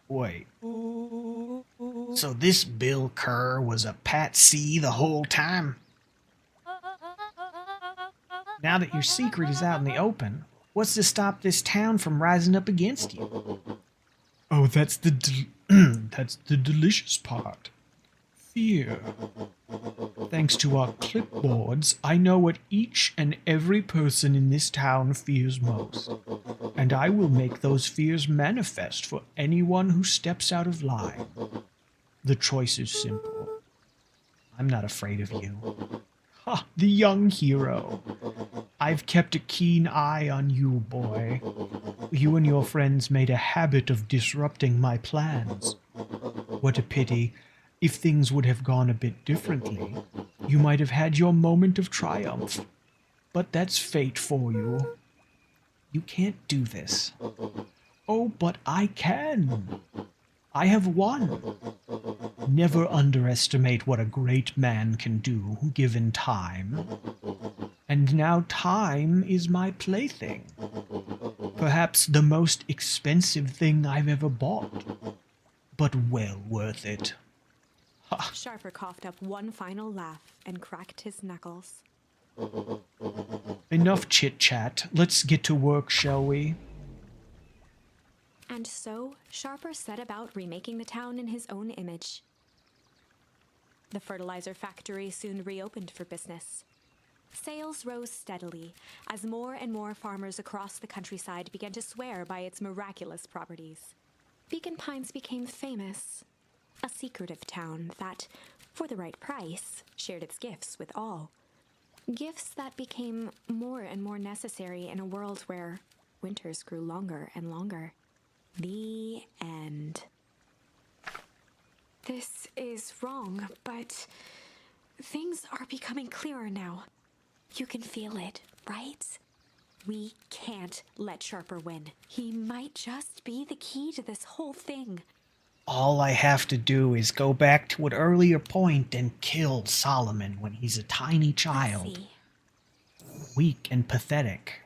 Wait. So this Bill Kerr was a Pat C the whole time? Now that your secret is out in the open, what's to stop this town from rising up against you? Oh, that's the that's the delicious part. Fear. Thanks to our clipboards, I know what each and every person in this town fears most. And I will make those fears manifest for anyone who steps out of line. The choice is simple. I'm not afraid of you. Ha, the young hero. I've kept a keen eye on you, boy. You and your friends made a habit of disrupting my plans. What a pity. If things would have gone a bit differently, you might have had your moment of triumph. But that's fate for you. You can't do this. Oh, but I can. I have won. Never underestimate what a great man can do given time. And now time is my plaything. Perhaps the most expensive thing I've ever bought. But well worth it. Ha. Sharper coughed up one final laugh and cracked his knuckles. Enough chit-chat. Let's get to work, shall we? And so, Sharper set about remaking the town in his own image. The fertilizer factory soon reopened for business. Sales rose steadily as more and more farmers across the countryside began to swear by its miraculous properties. Beacon Pines became famous, a secretive town that, for the right price, shared its gifts with all. Gifts that became more and more necessary in a world where winters grew longer and longer. The end. This is wrong, but things are becoming clearer now. You can feel it, right? We can't let Sharper win. He might just be the key to this whole thing. All I have to do is go back to an earlier point and kill Solomon when he's a tiny child. Let's see. Weak and pathetic.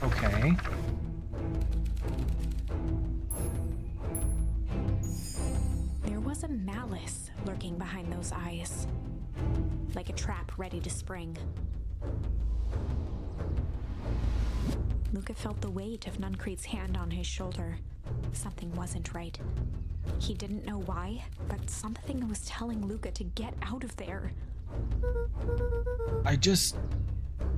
Okay. There was a malice lurking behind those eyes, like a trap ready to spring. Luca felt the weight of Nuncrete's hand on his shoulder. Something wasn't right. He didn't know why, but something was telling Luca to get out of there. I just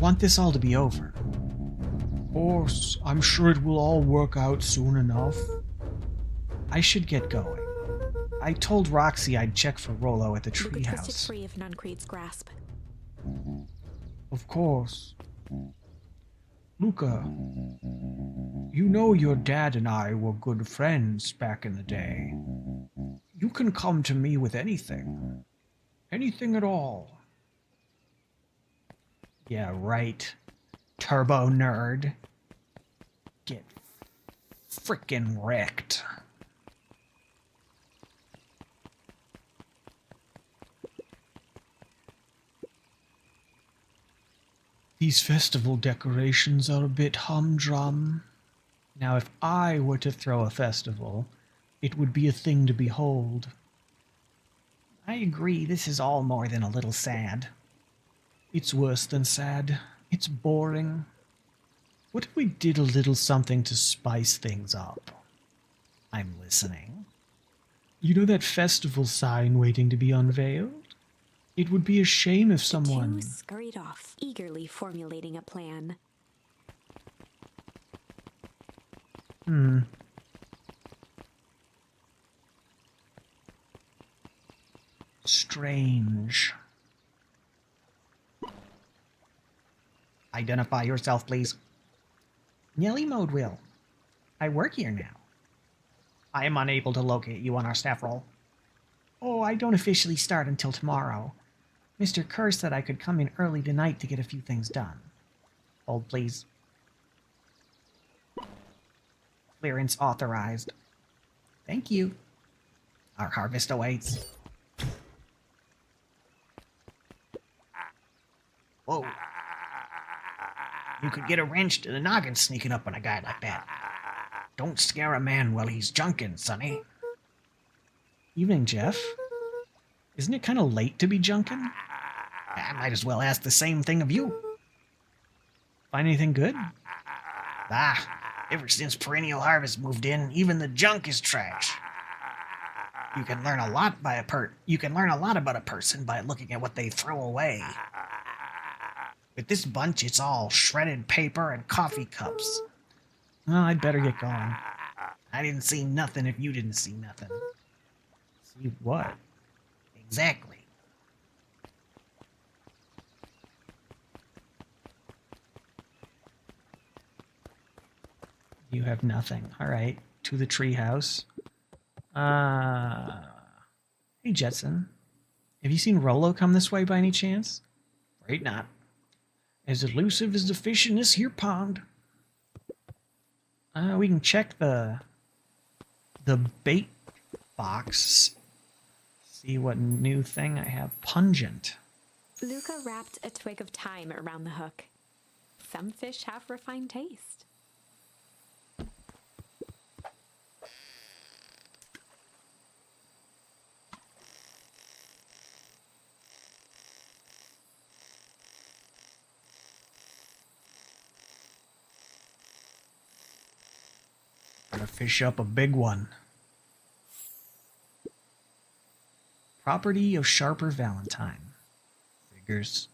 want this all to be over. Of course, I'm sure it will all work out soon enough. I should get going. I told Roxy I'd check for Rollo at the Luca twisted treehouse. free of Nuncrete's grasp. Of course. Luca, you know your dad and I were good friends back in the day. You can come to me with anything. Anything at all. Yeah, right. Turbo nerd. Get frickin' wrecked. These festival decorations are a bit humdrum. Now, if I were to throw a festival, it would be a thing to behold. I agree, this is all more than a little sad. It's worse than sad. It's boring. What if we did a little something to spice things up? I'm listening. You know that festival sign waiting to be unveiled? It would be a shame if someone... The two scurried off, eagerly formulating a plan. Strange. Identify yourself, please. Nellie Modeville. I work here now. I am unable to locate you on our staff roll. Oh, I don't officially start until tomorrow. Mr. Kerr said I could come in early tonight to get a few things done. Hold, please. Clearance authorized. Thank you. Our harvest awaits. Whoa. You could get a wrench to the noggin sneaking up on a guy like that. Don't scare a man while he's junking, Sonny. Evening, Jeff. Isn't it kind of late to be junking? I might as well ask the same thing of you. Find anything good? Ever since Perennial Harvest moved in, even the junk is trash. You can learn a lot about a person by looking at what they throw away. With this bunch, it's all shredded paper and coffee cups. Well, I'd better get going. I didn't see nothing if you didn't see nothing. See what? Exactly. You have nothing. All right. To the treehouse. Hey, Jetson. Have you seen Rolo come this way by any chance? Afraid not. As elusive as the fish in this here pond. We can check the bait box. See what new thing I have. Pungent. Luca wrapped a twig of thyme around the hook. Some fish have refined taste. Gotta fish up a big one. Property of Sharper Valentine. Figures.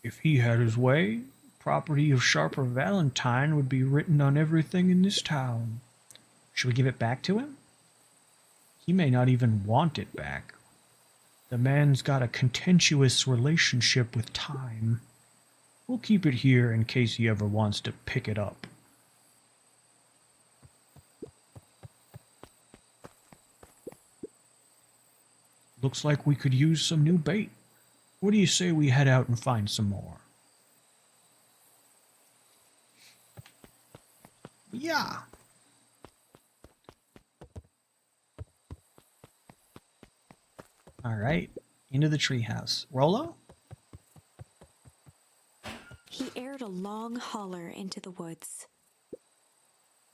If he had his way, property of Sharper Valentine would be written on everything in this town. Should we give it back to him? He may not even want it back. The man's got a contentious relationship with time. We'll keep it here in case he ever wants to pick it up. Looks like we could use some new bait. What do you say we head out and find some more? Yeah. All right. Into the treehouse. Rolo? He aired a long holler into the woods.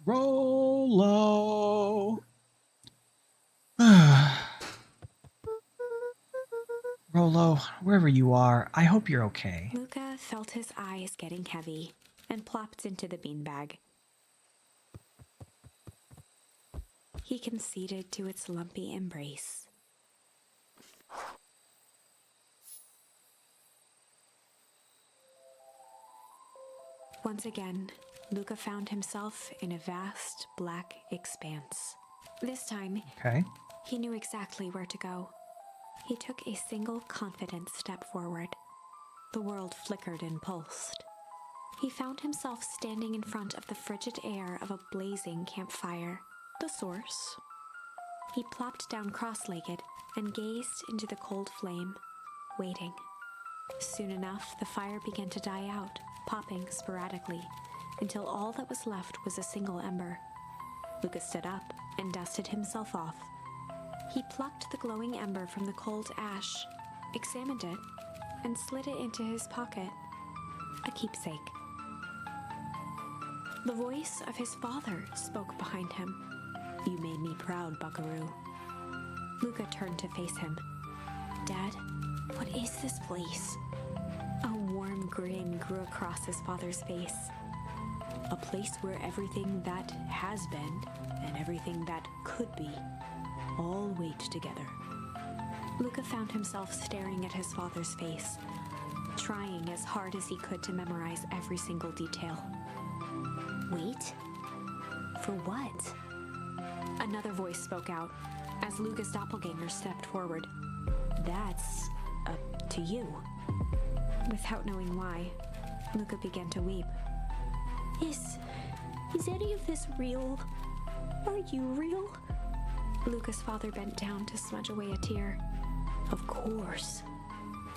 Rolo! Rolo, wherever you are, I hope you're okay. Luca felt his eyes getting heavy and plopped into the beanbag. He conceded to its lumpy embrace. Once again, Luca found himself in a vast black expanse. This time, Okay. he knew exactly where to go. He took a single confident step forward. The world flickered and pulsed. He found himself standing in front of the frigid air of a blazing campfire, the source. He plopped down cross-legged and gazed into the cold flame, waiting. Soon enough, the fire began to die out, popping sporadically, until all that was left was a single ember. Luca stood up and dusted himself off. He plucked the glowing ember from the cold ash, examined it, and slid it into his pocket. A keepsake. The voice of his father spoke behind him. "You made me proud, Buckaroo." Luca turned to face him. "Dad, what is this place?" A warm grin grew across his father's face. "A place where everything that has been and everything that could be all wait together." Luca found himself staring at his father's face, trying as hard as he could to memorize every single detail. Wait? For what? Another voice spoke out as Luca's doppelganger stepped forward. "That's up to you." Without knowing why, Luca began to weep. Is any of this real? Are you real?" Luca's father bent down to smudge away a tear. "Of course.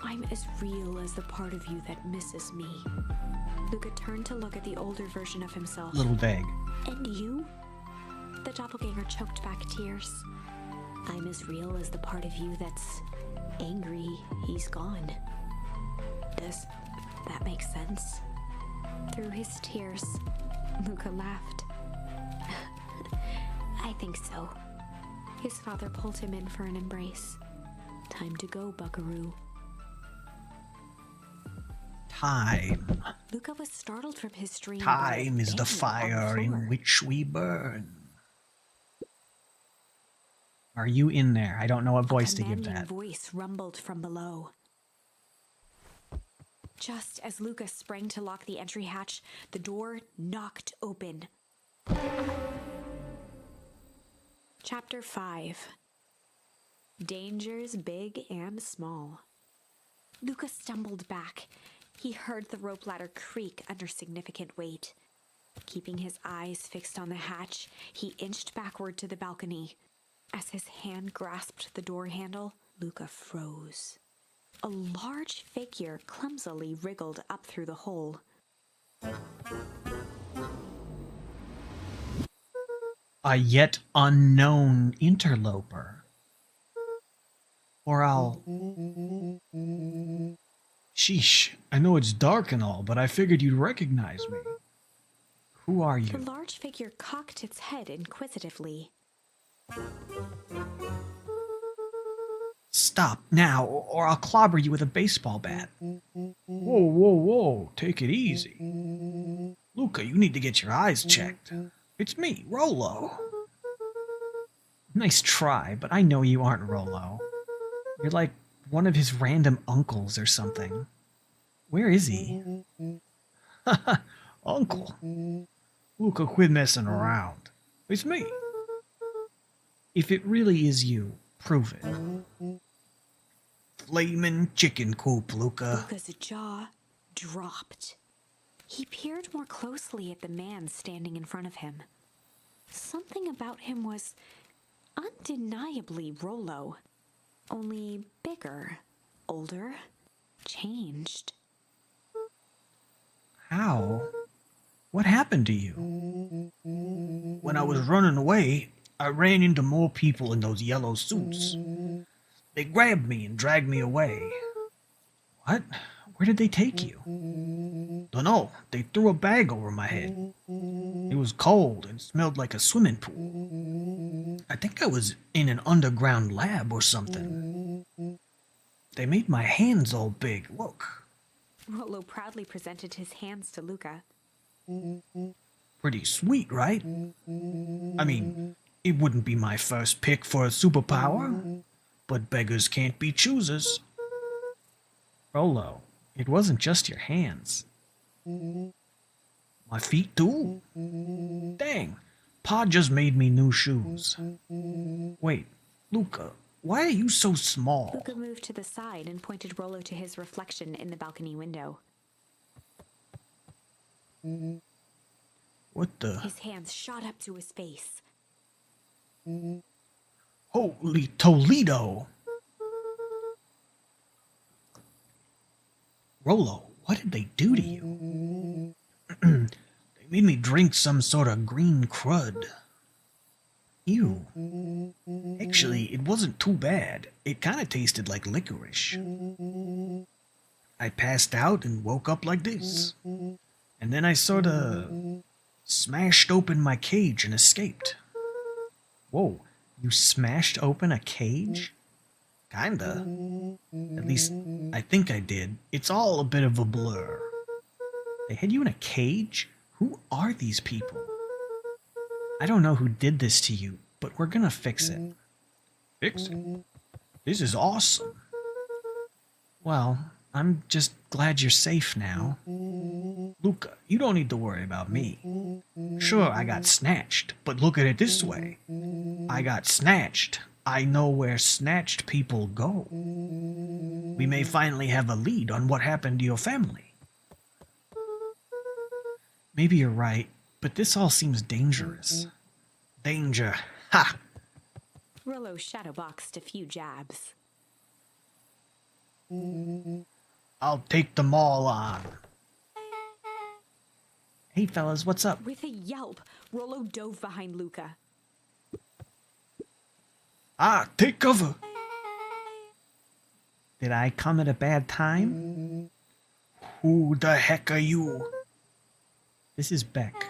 I'm as real as the part of you that misses me." Luca turned to look at the older version of himself. A little vague. "And you?" The doppelganger choked back tears. "I'm as real as the part of you that's angry he's gone." Does that make sense? Through his tears, Luca laughed. "I think so." His father pulled him in for an embrace. "Time to go, Buckaroo." Time. Luca was startled from his dream. Time is the fire in which we burn. Are you in there? I don't know what voice to give A that. voice rumbled from below. Just as Luca sprang to lock the entry hatch, the door knocked open. Chapter 5. Dangers big and small. Luca stumbled back. He heard the rope ladder creak under significant weight. Keeping his eyes fixed on the hatch, he inched backward to the balcony. As his hand grasped the door handle, Luca froze. A large figure clumsily wriggled up through the hole. A yet unknown interloper. Or I'll... Sheesh, I know it's dark and all, but I figured you'd recognize me. Who are The you? large figure cocked its head inquisitively. Stop now, or I'll clobber you with a baseball bat. Whoa, whoa, whoa, take it easy. Luca, you need to get your eyes checked. It's me, Rollo. Nice try, but I know you aren't Rollo. You're like one of his random uncles or something. Where is he? Uncle. Luca, quit messing around. It's me. If it really is you, prove it. Flamin' chicken coop, Luca. Luca's jaw dropped. He peered more closely at the man standing in front of him. Something about him was undeniably Rollo, only bigger, older, changed. How? What happened to you? When I was running away, I ran into more people in those yellow suits. They grabbed me and dragged me away. What? Where did they take you? Dunno. They threw a bag over my head. It was cold and smelled like a swimming pool. I think I was in an underground lab or something. They made my hands all big. Look. Rollo proudly presented his hands to Luca. Pretty sweet, right? I mean, it wouldn't be my first pick for a superpower, but beggars can't be choosers. Rollo, it wasn't just your hands. My feet too? Dang, Pa just made me new shoes. Wait, Luca, why are you so small? Luca moved to the side and pointed Rollo to his reflection in the balcony window. What the? His hands shot up to his face. Holy Toledo! Rollo, what did they do to you? They made me drink some sort of green crud. Ew. Actually, it wasn't too bad. It kind of tasted like licorice. I passed out and woke up like this. And then I sorta smashed open my cage and escaped. Whoa, you smashed open a cage? Kinda. At least, I think I did. It's all a bit of a blur. They had you in a cage? Who are these people? I don't know who did this to you, but we're gonna fix it. Fix it? This is awesome. Well, I'm just glad you're safe now. Luca, you don't need to worry about me. Sure, I got snatched, but look at it this way. I got snatched. I know where snatched people go. We may finally have a lead on what happened to your family. Maybe you're right, but this all seems dangerous. Danger. Ha! Rollo shadowboxed a few jabs. I'll take them all on. Hey fellas, what's up? With a yelp, Rollo dove behind Luca. Ah, take cover! Did I come at a bad time? Who the heck are you? This is Beck.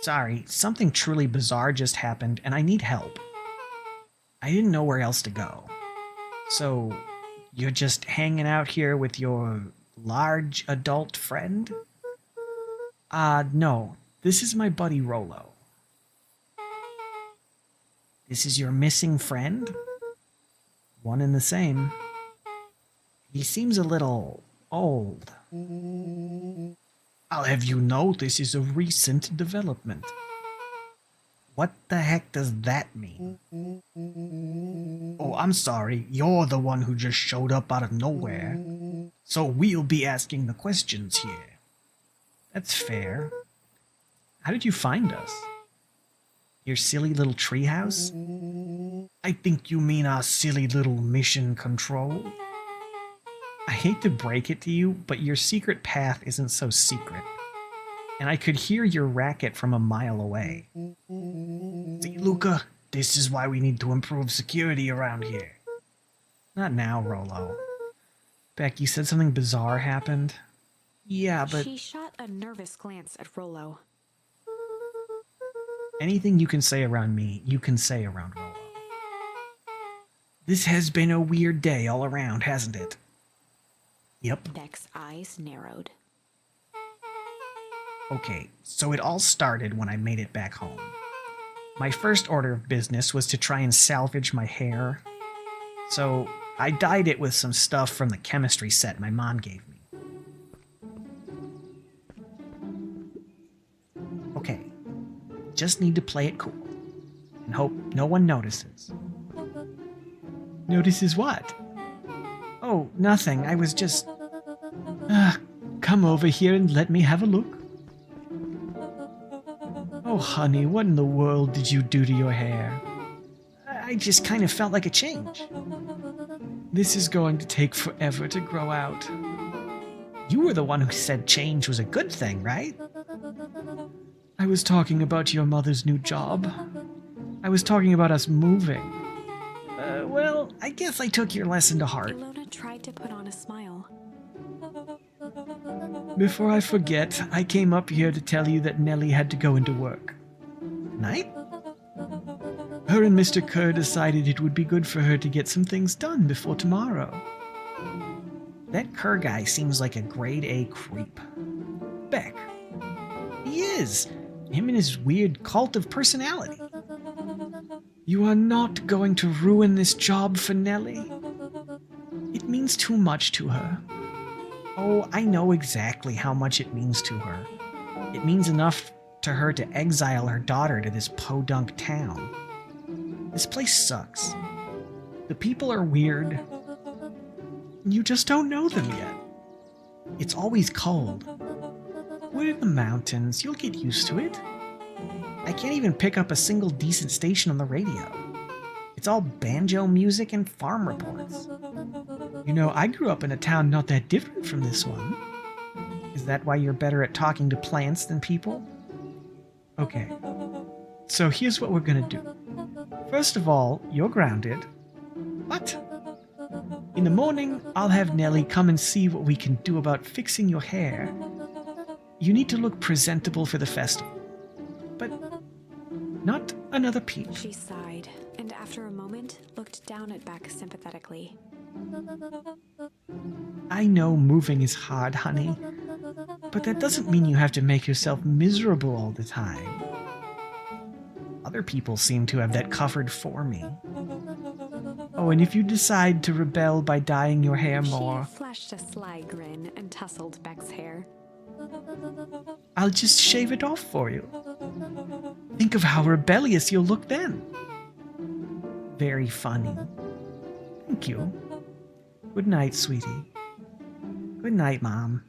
Sorry, something truly bizarre just happened and I need help. I didn't know where else to go. So, you're just hanging out here with your large adult friend? No. This is my buddy Rollo. This is your missing friend? One and the same. He seems a little old. I'll have you know this is a recent development. What the heck does that mean? Oh, I'm sorry. You're the one who just showed up out of nowhere. So we'll be asking the questions here. That's fair. How did you find us? Your silly little treehouse? I think you mean our silly little mission control. I hate to break it to you, but your secret path isn't so secret. And I could hear your racket from a mile away. See, Luca, this is why we need to improve security around here. Not now, Rollo. Beck, you said something bizarre happened? Yeah, but She shot a nervous glance at Rollo. anything you can say around me, you can say around Rollo. This has been a weird day all around, hasn't it? Yep. Beck's eyes narrowed. Okay, so it all started when I made it back home. My first order of business was to try and salvage my hair. So I dyed it with some stuff from the chemistry set my mom gave me. Okay, just need to play it cool and hope no one notices. Notices what? Oh, nothing. I was just... come over here and let me have a look. Oh, honey, what in the world did you do to your hair? I just kind of felt like a change. This is going to take forever to grow out. You were the one who said change was a good thing, right? I was talking about your mother's new job. I was talking about us moving. Well, I guess I took your lesson to heart. Ilona tried to put on a smile. Before I forget, I came up here to tell you that Nellie had to go into work. Night? Her and Mr. Kerr decided it would be good for her to get some things done before tomorrow. That Kerr guy seems like a grade A creep. Beck. He is. Him and his weird cult of personality. You are not going to ruin this job for Nellie. It means too much to her. Oh, I know exactly how much it means to her. It means enough to her to exile her daughter to this podunk town. This place sucks. The people are weird. You just don't know them yet. It's always cold. We're in the mountains. You'll get used to it. I can't even pick up a single decent station on the radio. It's all banjo music and farm reports. You know, I grew up in a town not that different from this one. Is that why you're better at talking to plants than people? Okay. So here's what we're gonna do. First of all, you're grounded. What? In the morning, I'll have Nellie come and see what we can do about fixing your hair. You need to look presentable for the festival, but not another peep. She sighed, and after a moment, looked down at Beck sympathetically. I know moving is hard, honey, but that doesn't mean you have to make yourself miserable all the time. Other people seem to have that covered for me. Oh, and if you decide to rebel by dyeing your hair more, She flashed a sly grin and tousled Beck's hair. I'll just shave it off for you. Think of how rebellious you'll look then. Very funny. Thank you. Good night, sweetie. Good night, Mom.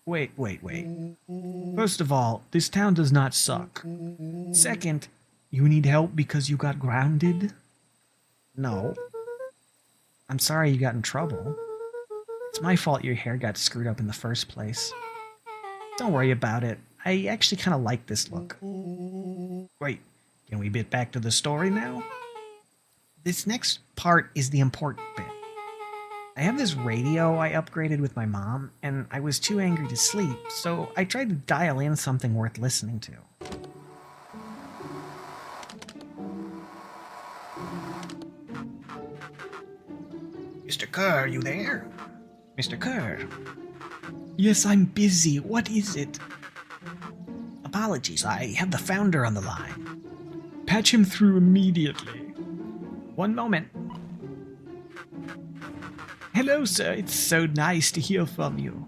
Wait. First of all, this town does not suck. Second, you need help because you got grounded? No. I'm sorry you got in trouble. It's my fault your hair got screwed up in the first place. Don't worry about it. I actually kind of like this look. Wait, can we get back to the story now? This next part is the important bit. I have this radio I upgraded with my mom, and I was too angry to sleep, so I tried to dial in something worth listening to. Mr. Kerr, are you there? Mr. Kerr? Yes, I'm busy. What is it? Apologies, I have the founder on the line. Patch him through immediately. One moment. Hello, sir. It's so nice to hear from you.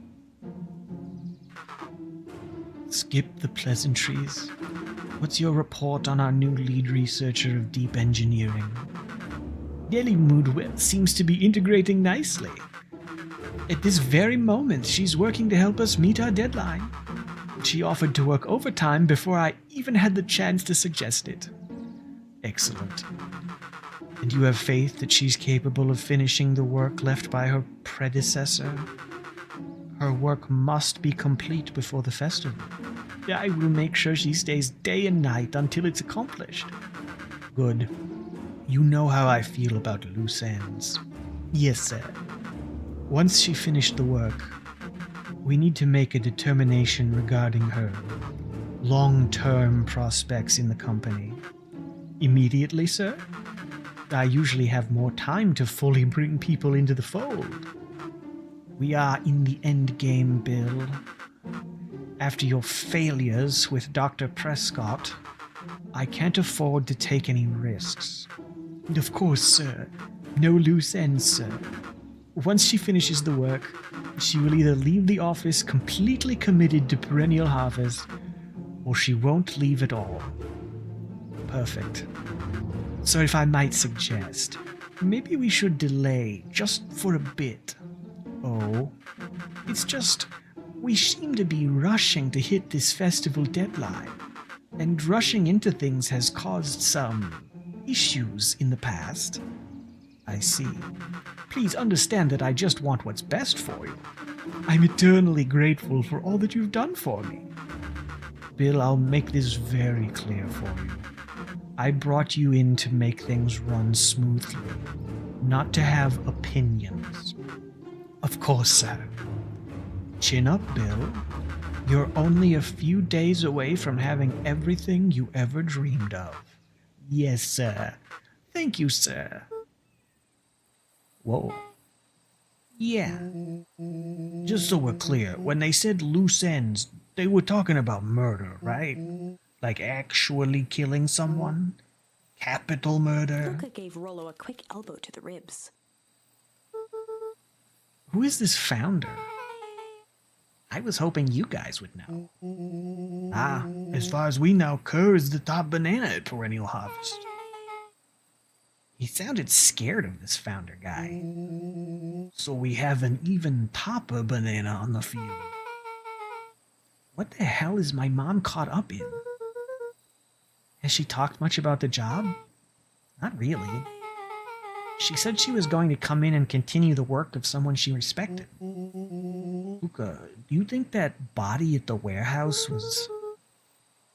Skip the pleasantries. What's your report on our new lead researcher of deep engineering? Nellie Moodwell seems to be integrating nicely. At this very moment, she's working to help us meet our deadline. She offered to work overtime before I even had the chance to suggest it. Excellent. And you have faith that she's capable of finishing the work left by her predecessor? Her work must be complete before the festival. I will make sure she stays day and night until it's accomplished. Good. You know how I feel about loose ends. Yes, sir. Once she finished the work, we need to make a determination regarding her long-term prospects in the company. Immediately, sir? I usually have more time to fully bring people into the fold. We are in the end game, Bill. After your failures with Dr. Prescott, I can't afford to take any risks. And of course, sir, no loose ends, sir. Once she finishes the work, she will either leave the office completely committed to perennial harvest, or she won't leave at all. Perfect. So if I might suggest, maybe we should delay just for a bit. Oh, it's just, we seem to be rushing to hit this festival deadline, and rushing into things has caused some issues in the past. I see. Please understand that I just want what's best for you. I'm eternally grateful for all that you've done for me. Bill, I'll make this very clear for you. I brought you in to make things run smoothly, not to have opinions. Of course, sir. Chin up, Bill. You're only a few days away from having everything you ever dreamed of. Yes, sir. Thank you, sir. Whoa. Yeah. Just so we're clear, when they said loose ends, they were talking about murder, right? Like actually killing someone? Capital murder? Luca gave Rollo a quick elbow to the ribs. Who is this founder? I was hoping you guys would know. As far as we know, Kerr is the top banana at Perennial Harvest. He sounded scared of this founder guy. So we have an even topper banana on the field. What the hell is my mom caught up in? Has she talked much about the job? Not really. She said she was going to come in and continue the work of someone she respected. Luca, do you think that body at the warehouse was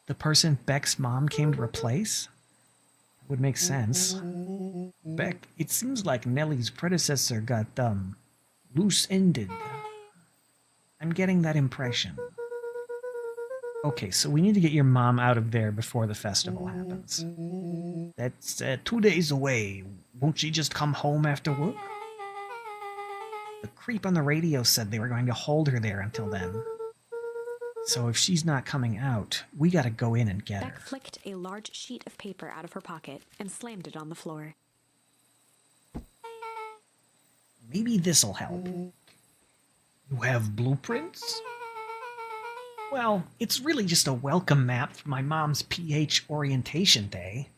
the person Beck's mom came to replace? Would make sense. Beck, it seems like Nellie's predecessor got, loose-ended. I'm getting that impression. Okay, so we need to get your mom out of there before the festival happens. That's 2 days away. Won't she just come home after work? The creep on the radio said they were going to hold her there until then. So if she's not coming out, we gotta go in and get her. Beck flicked a large sheet of paper out of her pocket and slammed it on the floor. Maybe this'll help. You have blueprints? Well, it's really just a welcome map for my mom's PH orientation day.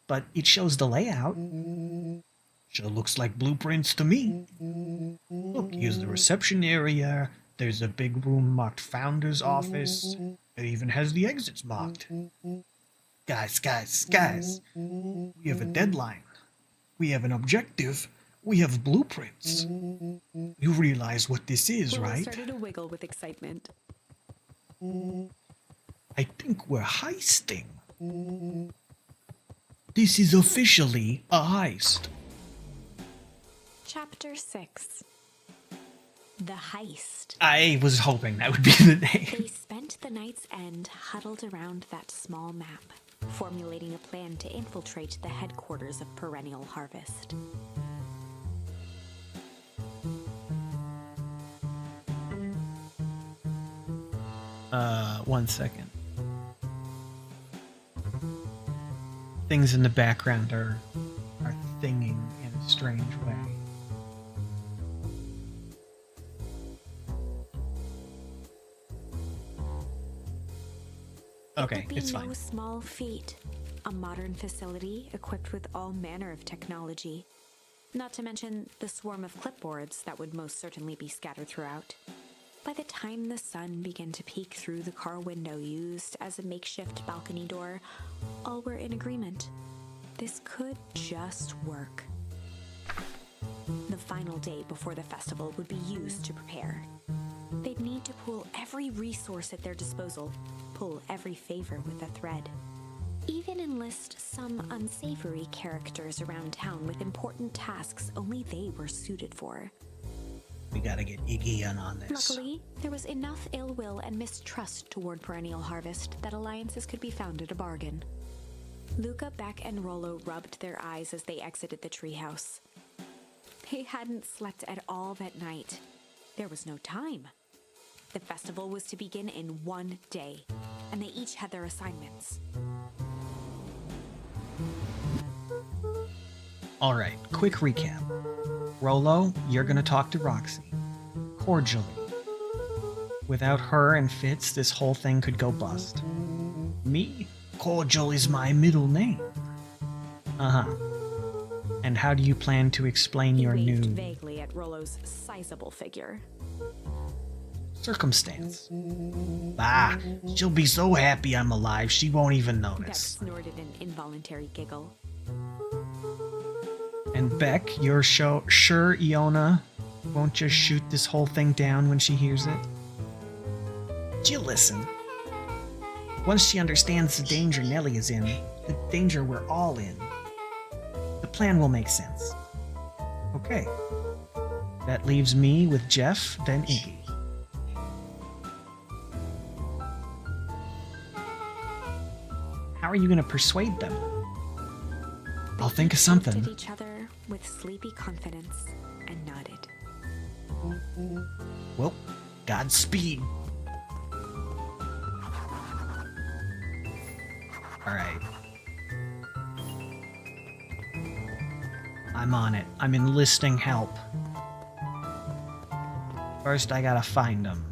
But it shows the layout. Sure looks like blueprints to me. Look, here's the reception area. There's a big room marked Founder's Office. It even has the exits marked. Guys. We have a deadline. We have an objective. We have blueprints. You realize what this is, Willow right? started to wiggle with excitement. I think we're heisting. This is officially a heist. Chapter 6. The Heist. I was hoping that would be the name. They spent the night's end huddled around that small map, formulating a plan to infiltrate the headquarters of Perennial Harvest. 1 second. Things in the background are thinging in a strange way. Okay, It would it's be fine. no small feat. A modern facility equipped with all manner of technology. Not to mention the swarm of clipboards that would most certainly be scattered throughout. By the time the sun began to peek through the car window used as a makeshift balcony door, all were in agreement. This could just work. The final day before the festival would be used to prepare. They'd need to pool every resource at their disposal, pull every favor with a thread. Even enlist some unsavory characters around town with important tasks only they were suited for. We gotta get Iggy in on this. Luckily, there was enough ill will and mistrust toward Perennial Harvest that alliances could be found at a bargain. Luca, Beck, and Rollo rubbed their eyes as they exited the treehouse. They hadn't slept at all that night. There was no time. The festival was to begin in 1 day, and they each had their assignments. Alright, quick recap. Rollo, you're gonna talk to Roxy. Cordially. Without her and Fitz, this whole thing could go bust. Me? Cordial is my middle name. Uh-huh. And how do you plan to explain He your waved new vaguely at Rollo's sizable figure. circumstance? Bah, she'll be so happy I'm alive she won't even Beck notice. snorted an involuntary giggle. And Beck, you're sure Iona won't just shoot this whole thing down when she hears it? She'll listen. Once she understands the danger Nellie is in, the danger we're all in, the plan will make sense. Okay. That leaves me with Jeff, then Iggy. How are you going to persuade them? I'll think of Looked something. at each other with sleepy confidence and nodded. Well, Godspeed. Alright. I'm on it. I'm enlisting help. First, I gotta find them.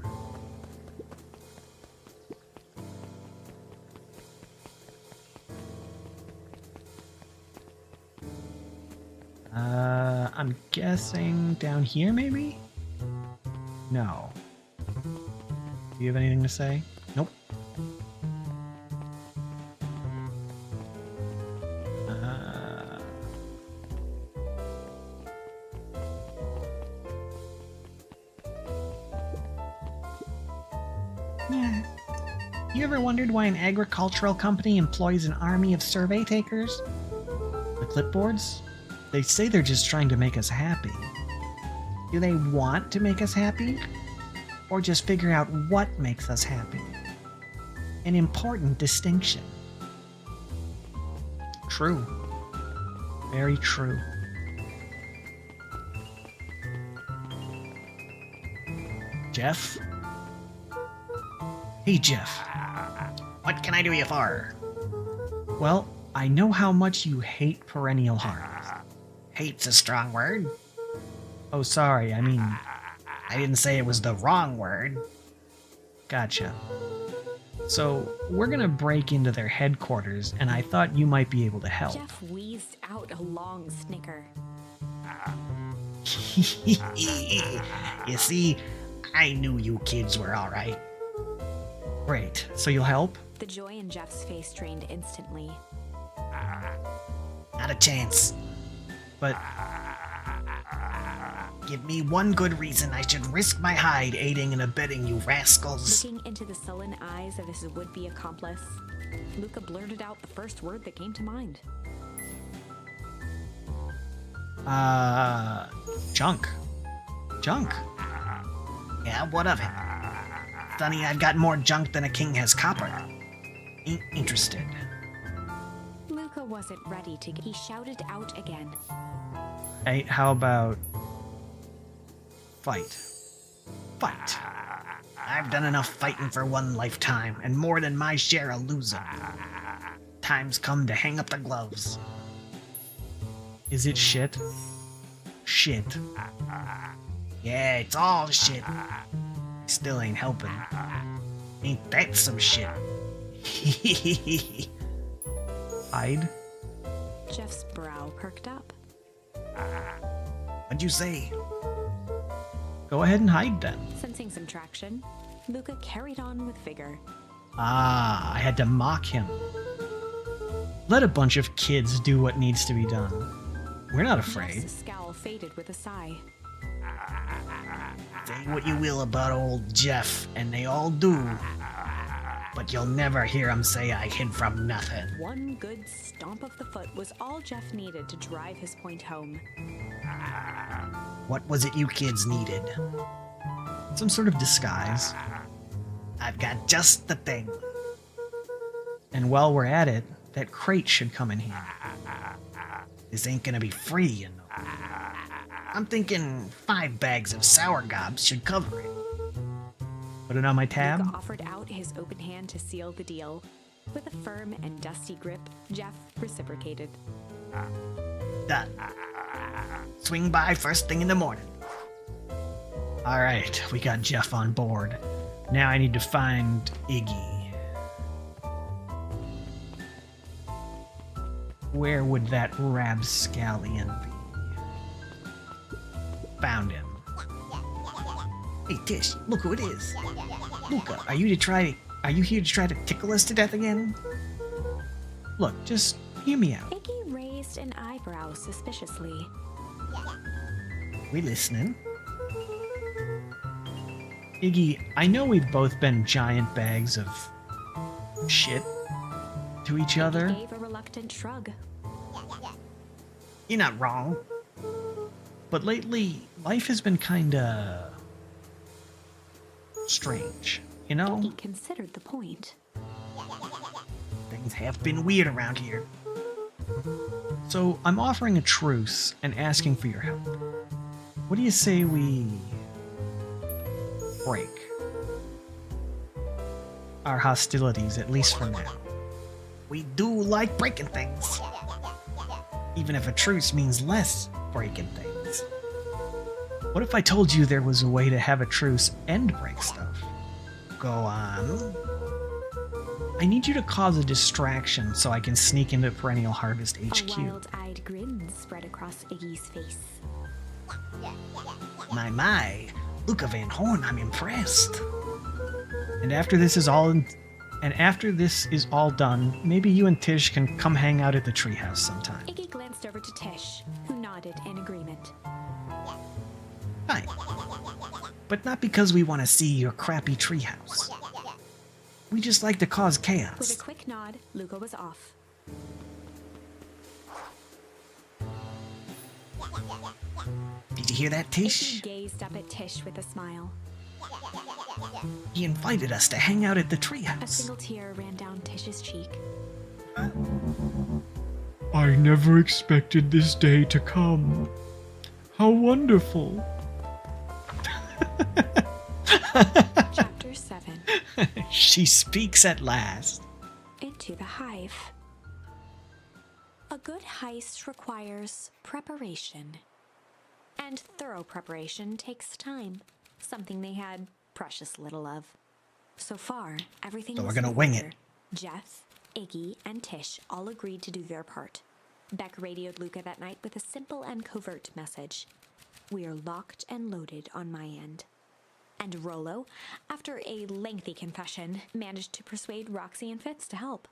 I'm guessing down here, maybe? No. Do you have anything to say? Nope. Yeah. You ever wondered why an agricultural company employs an army of survey takers? The clipboards? They say they're just trying to make us happy. Do they want to make us happy? Or just figure out what makes us happy? An important distinction. True. Very true. Jeff? Hey, Jeff. What can I do you for? Well, I know how much you hate perennial harvest. Hate's a strong word. Oh, sorry, I mean, I didn't say it was the wrong word. Gotcha. So, we're gonna break into their headquarters, and I thought you might be able to help. Jeff wheezed out a long snicker. You see, I knew you kids were alright. Great, so you'll help? The joy in Jeff's face drained instantly. Not a chance. But give me one good reason I should risk my hide aiding and abetting you rascals. Looking into the sullen eyes of his would-be accomplice, Luca blurted out the first word that came to mind. Junk. Junk. Yeah, what of it? Sonny, I've got more junk than a king has copper. Ain't interested. Luca wasn't ready to. He shouted out again. Hey, how about fight? Fight. I've done enough fighting for one lifetime, and more than my share of losing. Time's come to hang up the gloves. Is it shit? Shit. Yeah, it's all shit. Still ain't helping. Ain't that some shit? Hide? Jeff's brow perked up. What'd you say? Go ahead and hide then. Sensing some traction, Luca carried on with vigor. Ah, I had to mock him. Let a bunch of kids do what needs to be done. We're not afraid. Jeff's scowl faded with a sigh. Say what you will about old Jeff, and they all do. But you'll never hear him say I hid from nothing. One good stomp of the foot was all Jeff needed to drive his point home. What was it you kids needed? Some sort of disguise. I've got just the thing. And while we're at it, that crate should come in here. This ain't gonna be free, you know. I'm thinking 5 bags of sour gobs should cover it. Put it on my tab. Luca offered out his open hand to seal the deal. With a firm and dusty grip, Jeff reciprocated. Done. Swing by first thing in the morning. Alright, we got Jeff on board. Now I need to find Iggy. Where would that rapscallion be? Found him. Hey Tish, look who it is. Luca, are you here to try to tickle us to death again? Look, just hear me out. Iggy raised an eyebrow suspiciously. We listening? Iggy, I know we've both been giant bags of shit to each other. He gave a reluctant shrug. You're not wrong. But lately, life has been kinda strange, you know? Iggy considered the point. Things have been weird around here. So I'm offering a truce and asking for your help. What do you say we break our hostilities, at least for now? We do like breaking things. Even if a truce means less breaking things. What if I told you there was a way to have a truce and break stuff? Go on. I need you to cause a distraction so I can sneak into Perennial Harvest HQ. A wild-eyed grin spread across Iggy's face. My, Luca Van Horn, I'm impressed. And after this is all done, maybe you and Tish can come hang out at the treehouse sometime. Iggy glanced over to Tish, who nodded in agreement. Fine. But not because we want to see your crappy treehouse. We just like to cause With a chaos. quick nod, Luca was off. Did you hear that, Iggy Tish? gazed up at Tish with a smile. He invited us to hang out at the A treehouse. single tear ran down Tish's cheek. I never expected this day to come. How wonderful. Chapter 7. She speaks at last. Into the hive. A good heist requires preparation. And thorough preparation takes time, something they had precious little of. So far, everything So was we're gonna in wing order. it. Jeff, Iggy, and Tish all agreed to do their part. Beck radioed Luca that night with a simple and covert message. We are locked and loaded on my end. And Rollo, after a lengthy confession, managed to persuade Roxy and Fitz to help.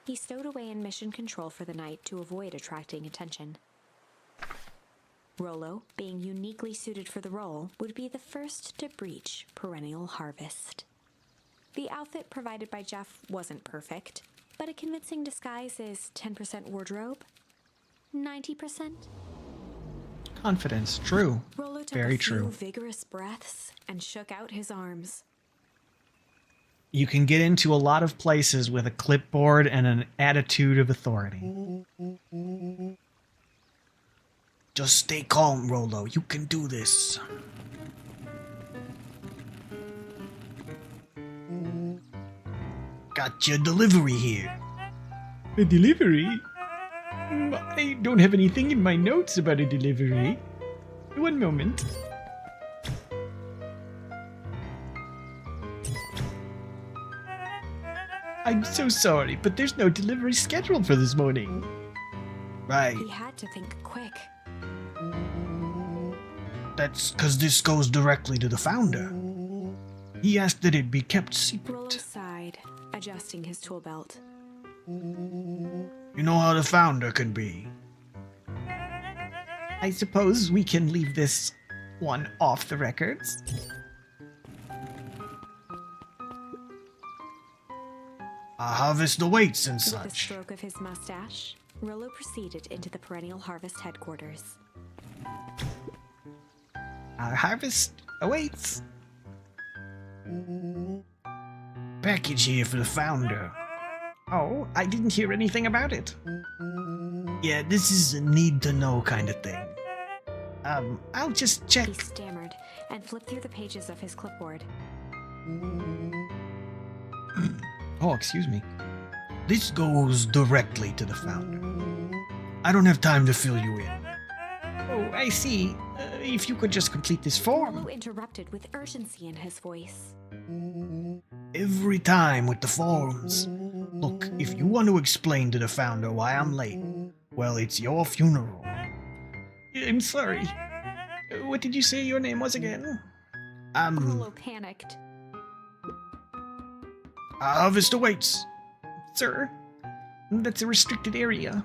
He stowed away in mission control for the night to avoid attracting attention. Rollo, being uniquely suited for the role, would be the first to breach perennial harvest. The outfit provided by Jeff wasn't perfect, but a convincing disguise is 10% wardrobe, 90%. Confidence, true. Rollo took Very a few true. vigorous breaths and shook out his arms. You can get into a lot of places with a clipboard and an attitude of authority. Just stay calm, Rollo. You can do this. Got your delivery here. A delivery? I don't have anything in my notes about a delivery. One moment. I'm so sorry, but there's no delivery scheduled for this morning. Right. He had to think quick. That's because this goes directly to the founder. He asked that it be kept Rollo secret. sighed, adjusting his tool belt. You know how the founder can be. I suppose we can leave this one off the records. I harvest the weights and With a such. stroke of his mustache, Rollo proceeded into the Perennial Harvest headquarters. Our harvest awaits. Package here for the founder. Oh, I didn't hear anything about it. Yeah, this is a need-to-know kind of thing. I'll just check. He stammered and flipped through the pages of his clipboard. Oh, excuse me. This goes directly to the founder. I don't have time to fill you in. Oh, I see. If you could just complete this form. Rollo interrupted with urgency in his voice. Every time with the forms. Look, if you want to explain to the founder why I'm late, well, it's your funeral. I'm sorry. What did you say your name was again? Rollo panicked. Harvest awaits. Sir, that's a restricted area.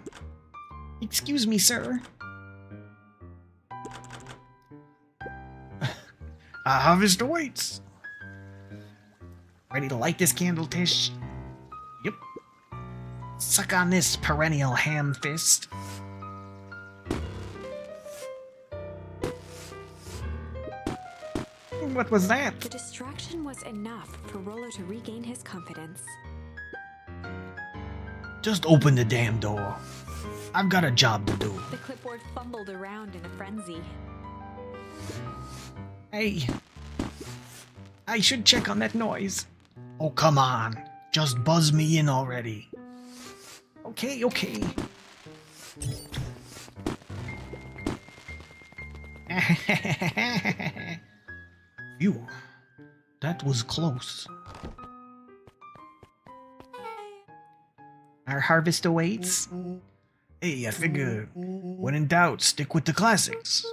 Excuse me, sir. Harvest awaits. Ready to light this candle, Tish? Yep. Suck on this, perennial ham fist. What was that? The distraction was enough for Rollo to regain his confidence. Just open the damn door. I've got a job to do. The clipboard fumbled around in a frenzy. Hey. I should check on that noise. Oh, come on. Just buzz me in already. Okay, okay. Phew. That was close. Our harvest awaits. Hey, I figure when in doubt, stick with the classics.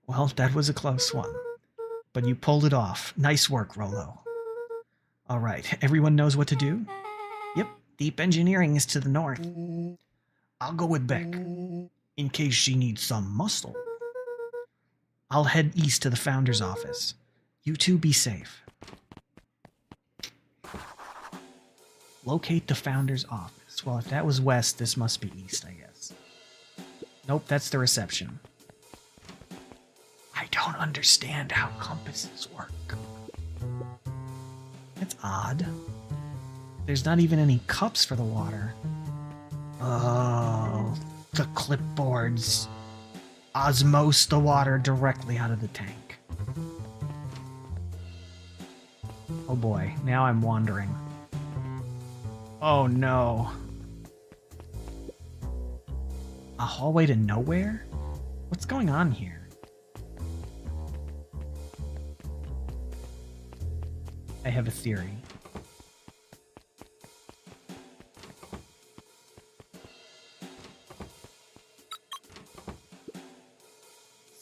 Well, that was a close one. But you pulled it off. Nice work, Rollo. All right, everyone knows what to do? Yep, deep engineering is to the north. I'll go with Beck, in case she needs some muscle. I'll head east to the founder's office. You two be safe. Locate the founder's office. Well, if that was west, this must be east, I guess. Nope, that's the reception. I don't understand how compasses work. That's odd. There's not even any cups for the water. Oh, the clipboards osmose the water directly out of the tank. Oh boy, now I'm wandering. Oh no. A hallway to nowhere? What's going on here? I have a theory.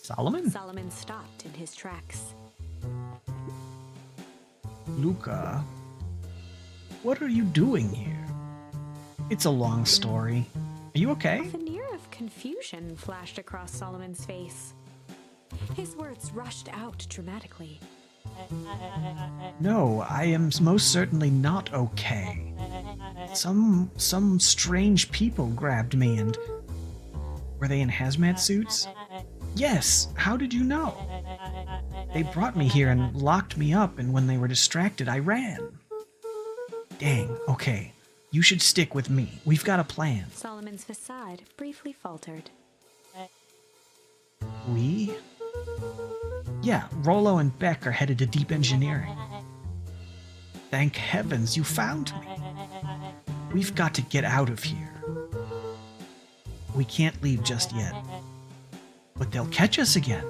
Solomon? Solomon stopped in his tracks. Luca, what are you doing here? It's a long story. Are you okay? A veneer of confusion flashed across Solomon's face. His words rushed out dramatically. No, I am most certainly not okay. Some strange people grabbed me and... Were they in hazmat suits? Yes, how did you know? They brought me here and locked me up, and when they were distracted, I ran. Dang, okay. You should stick with me. We've got a plan. Solomon's facade briefly faltered. We? Yeah, Rollo and Beck are headed to deep engineering. Thank heavens you found me. We've got to get out of here. We can't leave just yet. But they'll catch us again.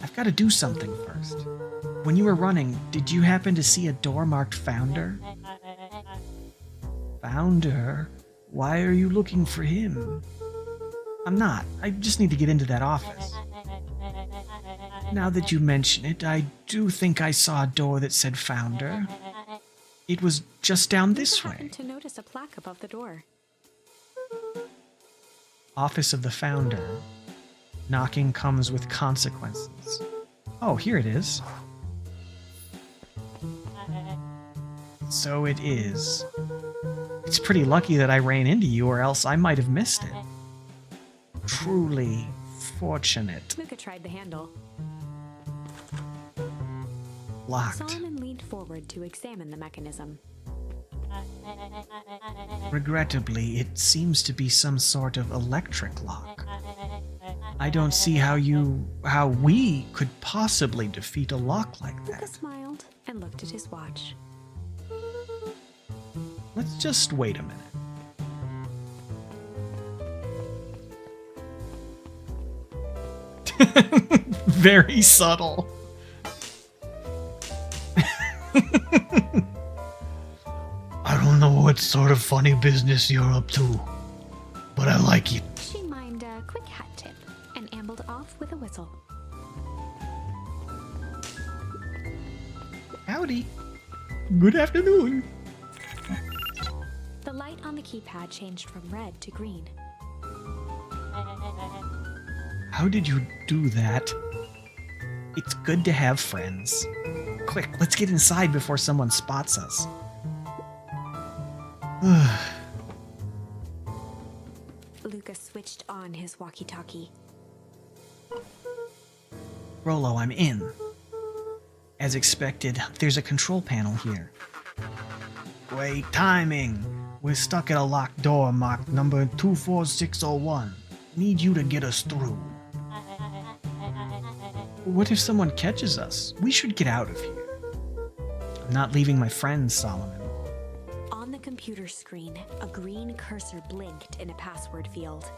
I've got to do something first. When you were running, did you happen to see a door marked Founder? Founder? Why are you looking for him? I'm not. I just need to get into that office. Now that you mention it, I do think I saw a door that said Founder. It was just down this I way. happened to notice a plaque above the door. Office of the Founder. Knocking comes with consequences. Oh, here it is. So it is. It's pretty lucky that I ran into you, or else I might have missed it. Truly fortunate. Luca tried the handle. Locked. Solomon leaned forward to examine the mechanism. Regrettably, it seems to be some sort of electric lock. I don't see how we could possibly defeat a lock like Luca that. smiled and looked at his watch. Let's just wait a minute. Very subtle. I don't know what sort of funny business you're up to, but I like it. She mimed a quick hat tip and ambled off with a whistle. Howdy. Good afternoon. The light on the keypad changed from red to green. How did you do that? It's good to have friends. Quick, let's get inside before someone spots us. Luca switched on his walkie-talkie. Rollo, I'm in. As expected, there's a control panel here. Wait, timing! We're stuck at a locked door marked number 24601. Need you to get us through. What if someone catches us? We should get out of here. I'm not leaving my friends, Solomon. On the computer screen, a green cursor blinked in a password field.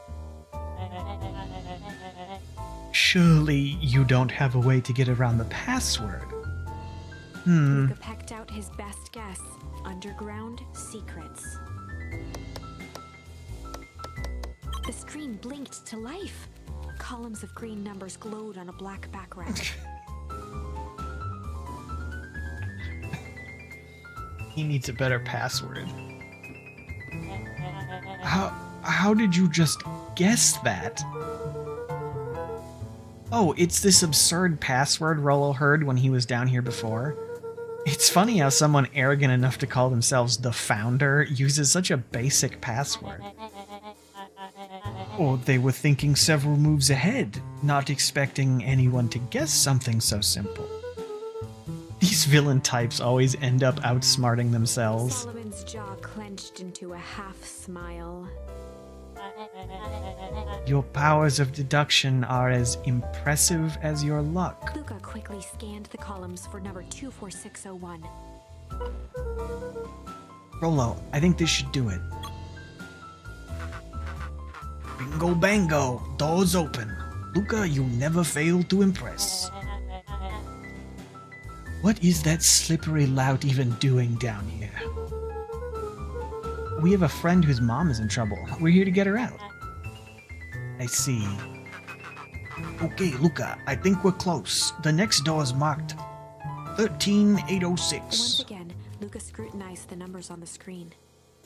Surely you don't have a way to get around the password. Luca pecked out his best guess. Underground secrets. The screen blinked to life. Columns of green numbers glowed on a black background. He needs a better password. How did you just guess that? Oh, it's this absurd password Rollo heard when he was down here before. It's funny how someone arrogant enough to call themselves the founder uses such a basic password. Or they were thinking several moves ahead, not expecting anyone to guess something so simple. These villain types always end up outsmarting themselves. Solomon's jaw clenched into a half smile. Your powers of deduction are as impressive as your luck. Luca quickly scanned the columns for number 24601. Rolo, I think this should do it. Bingo bango, doors open. Luca, you never fail to impress. What is that slippery lout even doing down here? We have a friend whose mom is in trouble. We're here to get her out. I see. Okay, Luca, I think we're close. The next door is marked 13806. Once again, Luca scrutinized the numbers on the screen.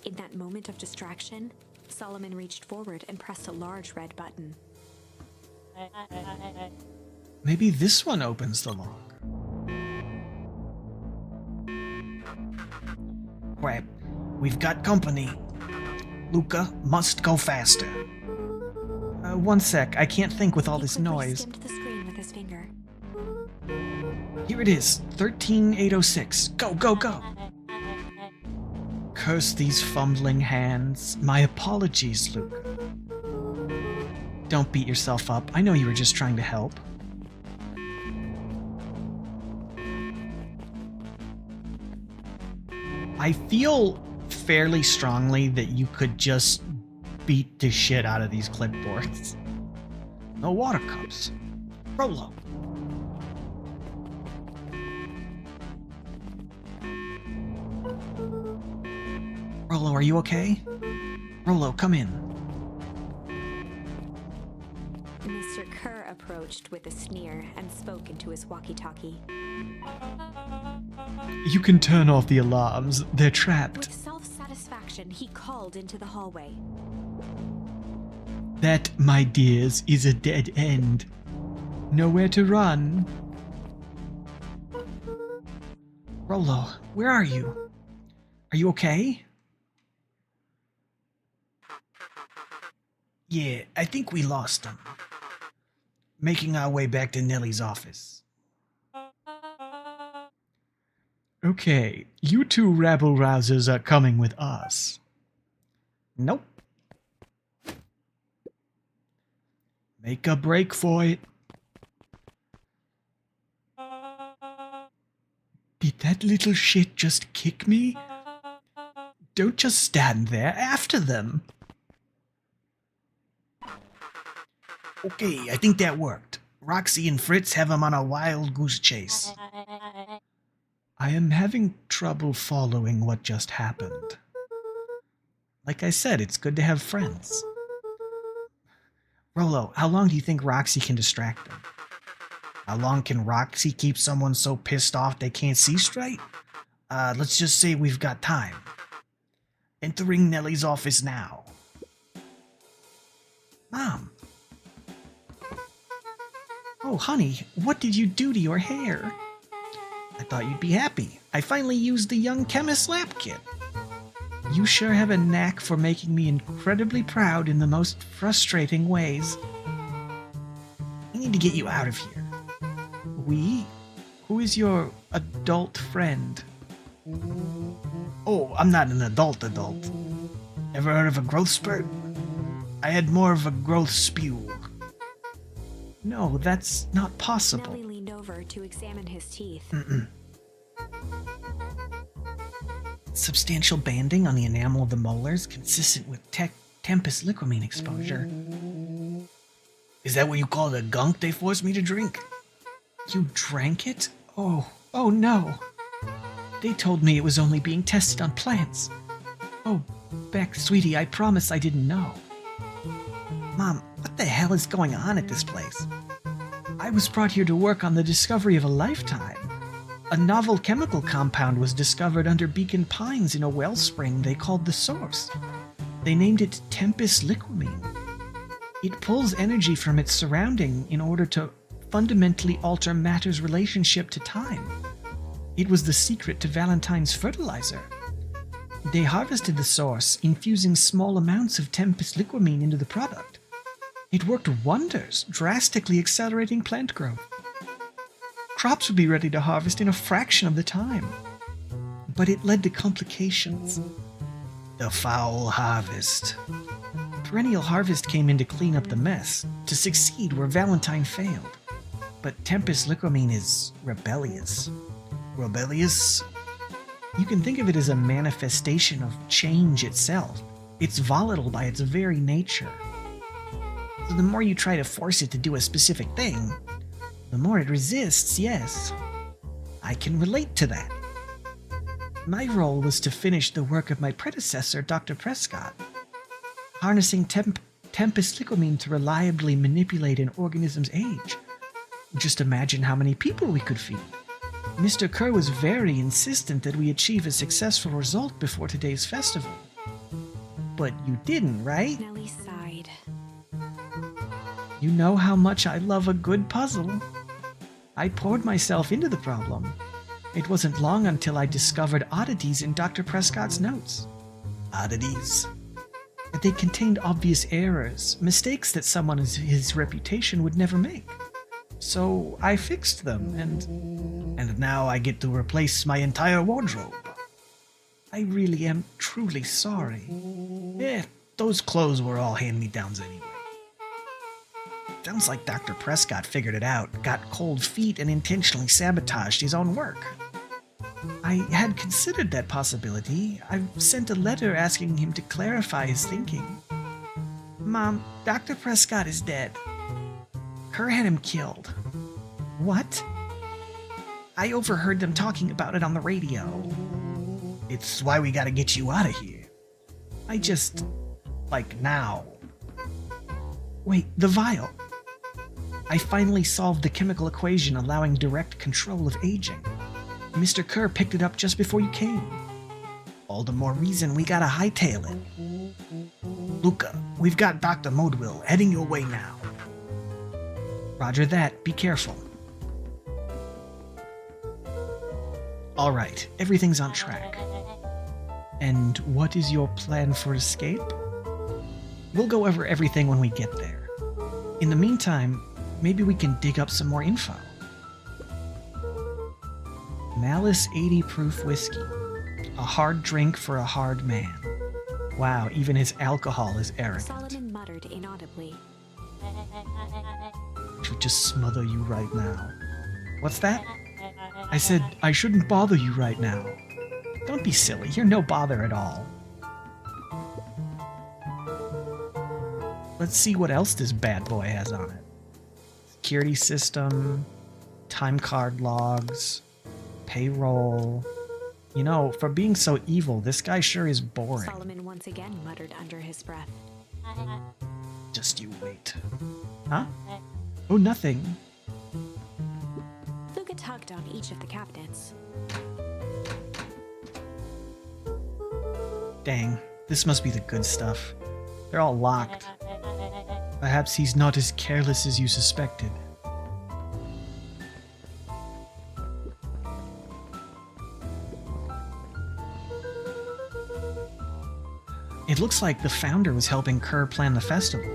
In that moment of distraction, Solomon reached forward and pressed a large red button. Maybe this one opens the lock. Crap, we've got company. Luca must go faster. One sec, I can't think with all this noise. He quickly skimmed the screen with his finger. Here it is, 13806. Go, go, go! Curse these fumbling hands. My apologies, Luca. Don't beat yourself up. I know you were just trying to help. I feel fairly strongly that you could just beat the shit out of these clipboards. No water cups. Rolo. Rolo, are you okay? Rolo, come in. Mr. Kerr approached with a sneer and spoke into his walkie-talkie. You can turn off the alarms. They're trapped. With self-satisfaction, he called into the hallway. That, my dears, is a dead end. Nowhere to run. Rolo, where are you? Are you okay? Yeah, I think we lost him. Making our way back to Nellie's office. Okay, you two rabble-rousers are coming with us. Nope. Make a break for it. Did that little shit just kick me? Don't just stand there. After them. Okay, I think that worked. Roxy and Fritz have him on a wild goose chase. I am having trouble following what just happened. Like I said, it's good to have friends. Rolo, how long do you think Roxy can distract them? How long can Roxy keep someone so pissed off they can't see straight? Let's just say we've got time. Entering Nellie's office now. Mom. Oh, honey, what did you do to your hair? I thought you'd be happy. I finally used the young chemist lab kit. You sure have a knack for making me incredibly proud in the most frustrating ways. We need to get you out of here. We? Who is your adult friend? Oh, I'm not an adult. Ever heard of a growth spurt? I had more of a growth spew. No, that's not possible. Nellie leaned over to examine his teeth. Substantial banding on the enamel of the molars, consistent with tempest liquamine exposure. Is that what you call the gunk they forced me to drink? You drank it? Oh no. They told me it was only being tested on plants. Oh, Beck, sweetie, I promise I didn't know. Mom, what the hell is going on at this place? I was brought here to work on the discovery of a lifetime. A novel chemical compound was discovered under Beacon Pines in a wellspring they called the Source. They named it Tempest Liquamine. It pulls energy from its surrounding in order to fundamentally alter matter's relationship to time. It was the secret to Valentine's fertilizer. They harvested the source, infusing small amounts of Tempest liquamine into the product. It worked wonders, drastically accelerating plant growth. Crops would be ready to harvest in a fraction of the time. But it led to complications. The foul harvest. Perennial Harvest came in to clean up the mess, to succeed where Valentine failed. But Tempest liquamine is rebellious. Rebellious? You can think of it as a manifestation of change itself. It's volatile by its very nature. So the more you try to force it to do a specific thing, the more it resists, yes. I can relate to that. My role was to finish the work of my predecessor, Dr. Prescott. Harnessing Tempest liquamine to reliably manipulate an organism's age. Just imagine how many people we could feed. Mr. Kerr was very insistent that we achieve a successful result before today's festival. But you didn't, right? Nellie sighed. You know how much I love a good puzzle. I poured myself into the problem. It wasn't long until I discovered oddities in Dr. Prescott's notes. Oddities? They contained obvious errors, mistakes that someone of his reputation would never make. So I fixed them, and now I get to replace my entire wardrobe. I really am truly sorry. Those clothes were all hand-me-downs anyway. Sounds like Dr. Prescott figured it out, got cold feet, and intentionally sabotaged his own work. I had considered that possibility. I've sent a letter asking him to clarify his thinking. Mom, Dr. Prescott is dead. Kerr had him killed. What? I overheard them talking about it on the radio. It's why we gotta get you out of here. I just... like now. Wait, the vial. I finally solved the chemical equation allowing direct control of aging. Mr. Kerr picked it up just before you came. All the more reason we gotta hightail it. Luca, we've got Dr. Modwill heading your way now. Roger that, be careful. Alright, everything's on track. And what is your plan for escape? We'll go over everything when we get there. In the meantime, maybe we can dig up some more info. Malice 80 proof whiskey. A hard drink for a hard man. Wow, even his alcohol is arrogant. Solomon muttered inaudibly. I should just smother you right now. What's that? I said I shouldn't bother you right now. Don't be silly, you're no bother at all. Let's see what else this bad boy has on it. Security system, time card logs, payroll. You know, for being so evil, this guy sure is boring. Solomon once again muttered under his breath. Just you wait. Huh? Oh, nothing. Luca tugged on each of the cabinets. Dang, this must be the good stuff. They're all locked. Perhaps he's not as careless as you suspected. It looks like the founder was helping Kerr plan the festival.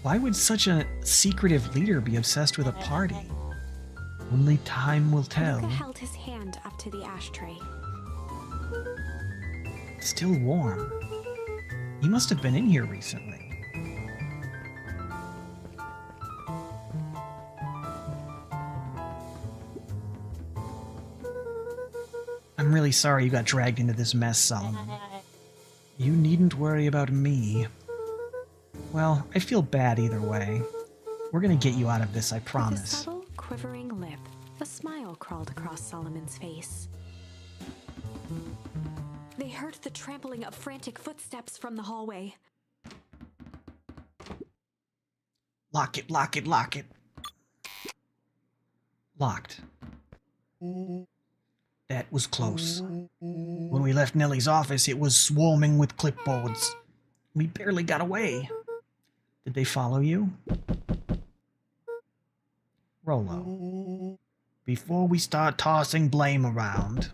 Why would such a secretive leader be obsessed with a party? Only time will tell. Luca held his hand up to the ashtray. Still warm. He must have been in here recently. I'm really sorry you got dragged into this mess, Solomon. You needn't worry about me. Well, I feel bad either way. We're gonna get you out of this, I With a promise. subtle, quivering lip, a smile crawled across Solomon's face. They heard the trampling of frantic footsteps from the hallway. Lock it, lock it, lock it. Locked. That was close. When we left Nellie's office, it was swarming with clipboards. We barely got away. Did they follow you? Rolo. before we start tossing blame around,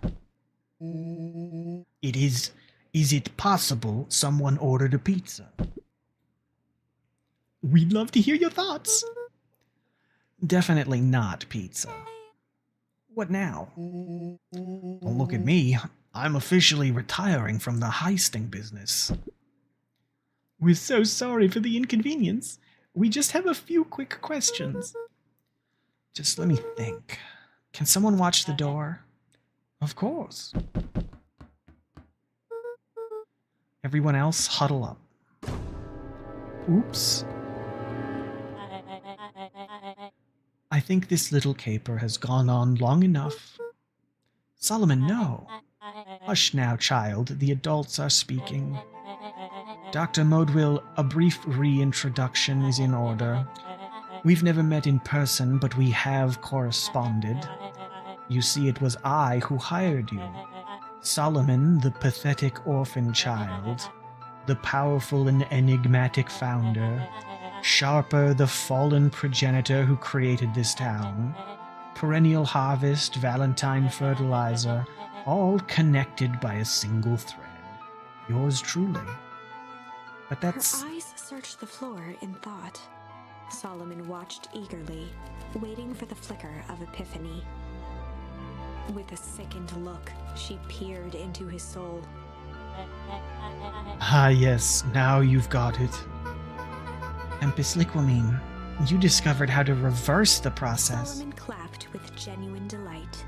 is it possible someone ordered a pizza? We'd love to hear your thoughts. Definitely not pizza. What now? Don't look at me. I'm officially retiring from the heisting business. We're so sorry for the inconvenience. We just have a few quick questions. Just let me think. Can someone watch the door? Of course. Everyone else, huddle up. Oops. I think this little caper has gone on long enough. Solomon, no. Hush now, child. The adults are speaking. Dr. Modwill, a brief reintroduction is in order. We've never met in person, but we have corresponded. You see, it was I who hired you. Solomon, the pathetic orphan child. The powerful and enigmatic founder. Sharper, the fallen progenitor who created this town. Perennial harvest, Valentine fertilizer, all connected by a single thread. Yours truly. But that's... Her eyes searched the floor in thought. Solomon watched eagerly, waiting for the flicker of epiphany. With a sickened look, she peered into his soul. Ah yes, now you've got it. Empis liquamine, you discovered how to reverse the process. Solomon clapped with genuine delight.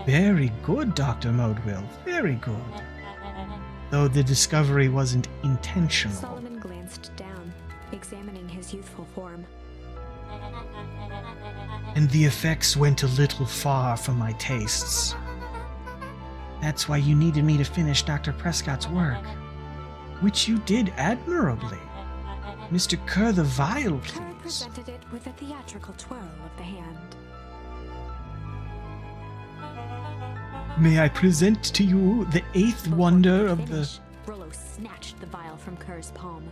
Very good, Dr. Modwill, very good. Though the discovery wasn't intentional. Solomon glanced down, examining his youthful form. And the effects went a little far from my tastes. That's why you needed me to finish Dr. Prescott's work, which you did admirably. Mr. Kerr the Vial, Kerr please. presented it with a theatrical twirl of the hand. May I present to you the eighth Before wonder he of could the... finish, Rollo snatched the vial from Kerr's palm.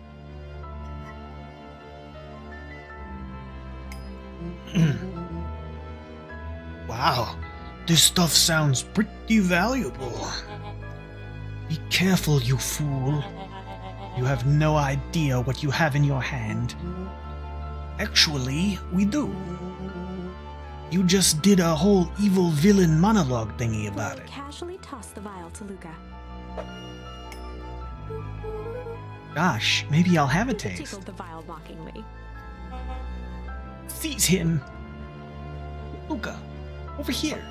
Wow, this stuff sounds pretty valuable. Be careful, you fool. You have no idea what you have in your hand. Actually, we do. You just did a whole evil villain monologue thingy about Rollo it. casually tossed the vial to Luca. Gosh, maybe I'll have a Luca taste. tickled the vial mockingly. Seize him! Luca, over here.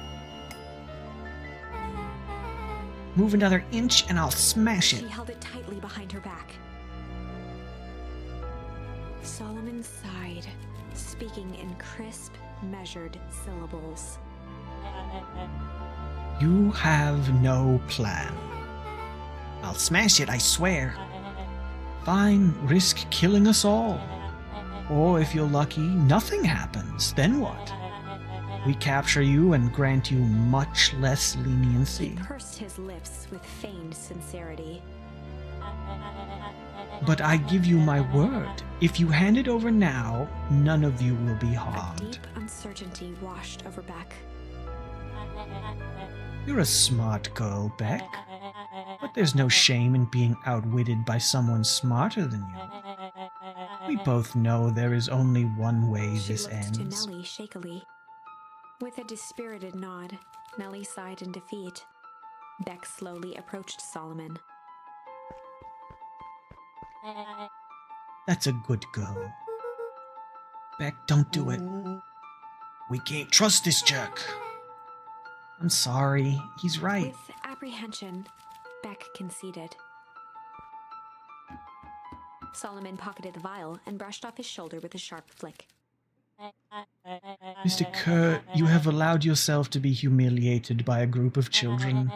Move another inch and I'll smash it. She held it tightly behind her back. Solomon sighed, speaking in crisp, measured syllables. You have no plan. I'll smash it, I swear. Fine, risk killing us all. Or if you're lucky, nothing happens. Then what? We capture you and grant you much less He leniency. pursed his lips with feigned sincerity. But I give you my word, if you hand it over now, none of you will be A harmed. deep uncertainty washed over Beck. You're a smart girl, Beck. But there's no shame in being outwitted by someone smarter than you. We both know there is only one way She this looked ends. to Nellie shakily. With a dispirited nod, Nellie sighed in defeat. Beck slowly approached Solomon. That's a good girl. Beck, don't do it. We can't trust this jerk. I'm sorry, he's right. With apprehension, Beck conceded. Solomon pocketed the vial and brushed off his shoulder with a sharp flick. Mr. Kerr, you have allowed yourself to be humiliated by a group of children.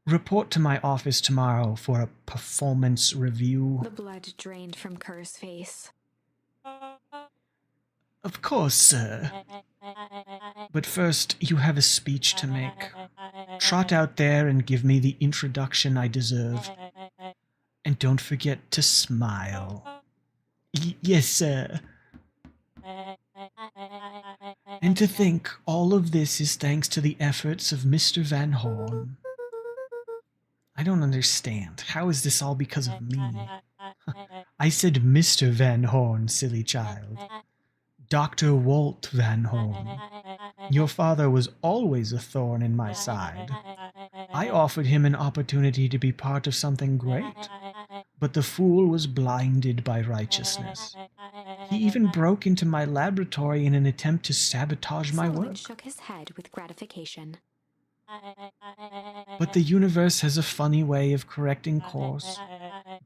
Report to my office tomorrow for a performance review. The blood drained from Kerr's face. Of course, sir. But first, you have a speech to make. Trot out there and give me the introduction I deserve. And don't forget to smile. Yes, sir. And to think all of this is thanks to the efforts of Mr. Van Horn. I don't understand. How is this all because of me? I said Mr. Van Horn, silly child. Dr. Walt Van Horn. Your father was always a thorn in my side. I offered him an opportunity to be part of something great, but the fool was blinded by righteousness. He even broke into my laboratory in an attempt to sabotage my Solomon work. shook his head with gratification. But the universe has a funny way of correcting course.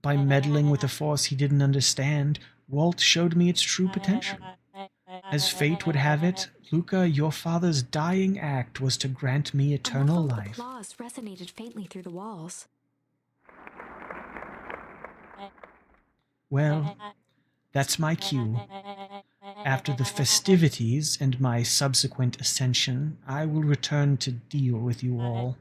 By meddling with a force he didn't understand, Walt showed me its true potential. As fate would have it, Luca, your father's dying act was to grant me eternal Muffled life. applause resonated faintly through the walls. Well, that's my cue. After the festivities and my subsequent ascension, I will return to deal with you all.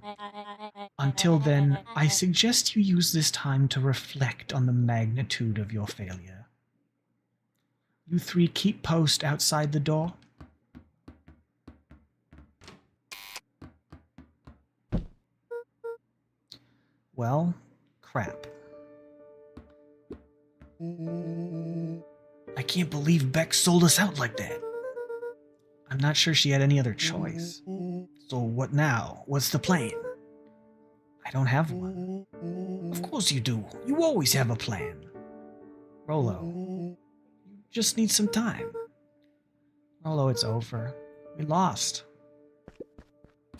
Until then, I suggest you use this time to reflect on the magnitude of your failure. You three keep post outside the door. Well, crap. I can't believe Beck sold us out like that. I'm not sure she had any other choice. So what now? What's the plan? I don't have one. Of course you do. You always have a plan. Rolo, you just need some time. Rolo, it's over. We lost.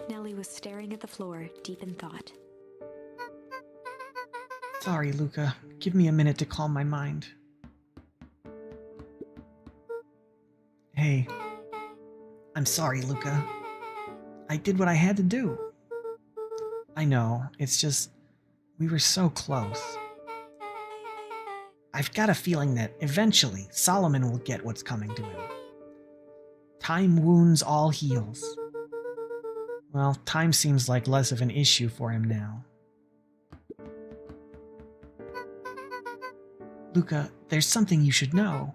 Nellie was staring at the floor, deep in thought. Sorry, Luca. Give me a minute to calm my mind. Hey. I'm sorry, Luca. I did what I had to do. I know, it's just... we were so close. I've got a feeling that eventually Solomon will get what's coming to him. Time wounds all heals. Well, time seems like less of an issue for him now. Luca, there's something you should know.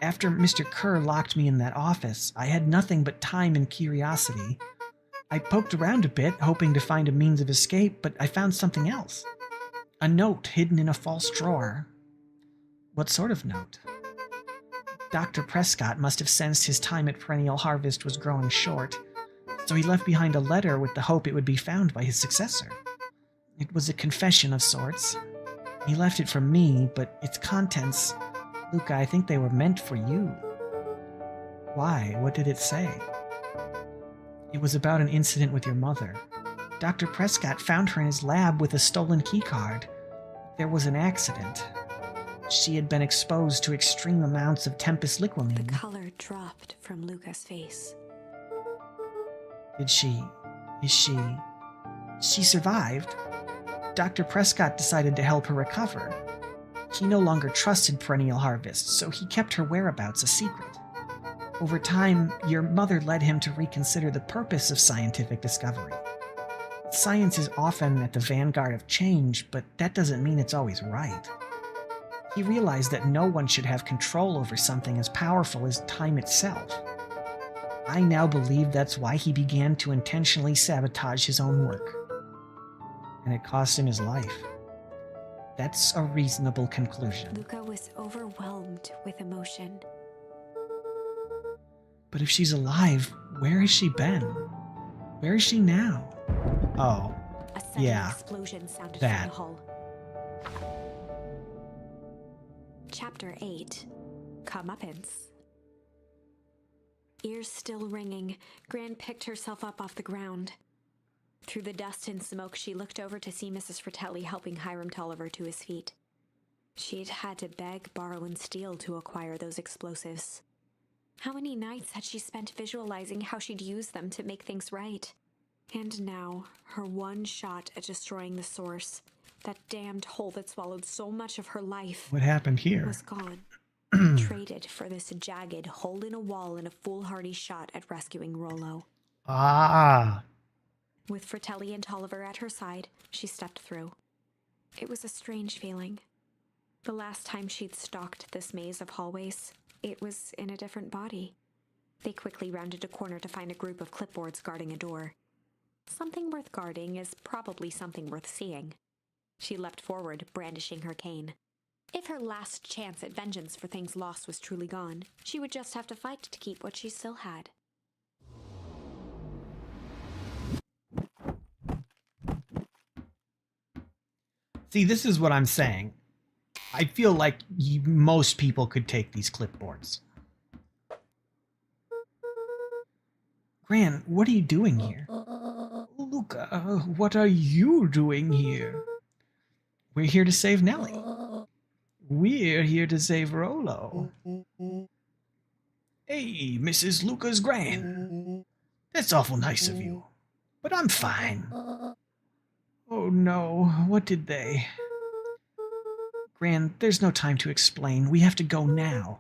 After Mr. Kerr locked me in that office, I had nothing but time and curiosity. I poked around a bit, hoping to find a means of escape, but I found something else. A note hidden in a false drawer. What sort of note? Dr. Prescott must have sensed his time at Perennial Harvest was growing short, so he left behind a letter with the hope it would be found by his successor. It was a confession of sorts. He left it for me, but its contents... Luca, I think they were meant for you. Why? What did it say? It was about an incident with your mother. Dr. Prescott found her in his lab with a stolen keycard. There was an accident. She had been exposed to extreme amounts of Tempest liquamine. The color dropped from Luca's face. She survived. Dr. Prescott decided to help her recover. He no longer trusted Perennial Harvest, so he kept her whereabouts a secret. Over time, your mother led him to reconsider the purpose of scientific discovery. Science is often at the vanguard of change, but that doesn't mean it's always right. He realized that no one should have control over something as powerful as time itself. I now believe that's why he began to intentionally sabotage his own work. And it cost him his life. That's a reasonable conclusion. Luca was overwhelmed with emotion. But if she's alive, where has she been? Where is she now? Oh, A sudden yeah, explosion sounded that. from the hull. Chapter 8. Comeuppance. Ears still ringing, Gran picked herself up off the ground. Through the dust and smoke, she looked over to see Mrs. Fratelli helping Hiram Tolliver to his feet. She'd had to beg, borrow, and steal to acquire those explosives. How many nights had she spent visualizing how she'd use them to make things right? And now, her one shot at destroying the source, that damned hole that swallowed so much of her life, What happened here? was gone. Traded for this jagged hole in a wall and a foolhardy shot at rescuing Rollo. Ah, With Fratelli and Tolliver at her side, she stepped through. It was a strange feeling. The last time she'd stalked this maze of hallways, it was in a different body. They quickly rounded a corner to find a group of clipboards guarding a door. Something worth guarding is probably something worth seeing. She leapt forward, brandishing her cane. If her last chance at vengeance for things lost was truly gone, she would just have to fight to keep what she still had. See, this is what I'm saying. I feel like most people could take these clipboards. Gran, what are you doing here? Luca, what are you doing here? We're here to save Nellie. We're here to save Rolo. Hey, Mrs. Lucas Gran. That's awful nice of you. But I'm fine. Oh no, what did they... Gran, there's no time to explain. We have to go now.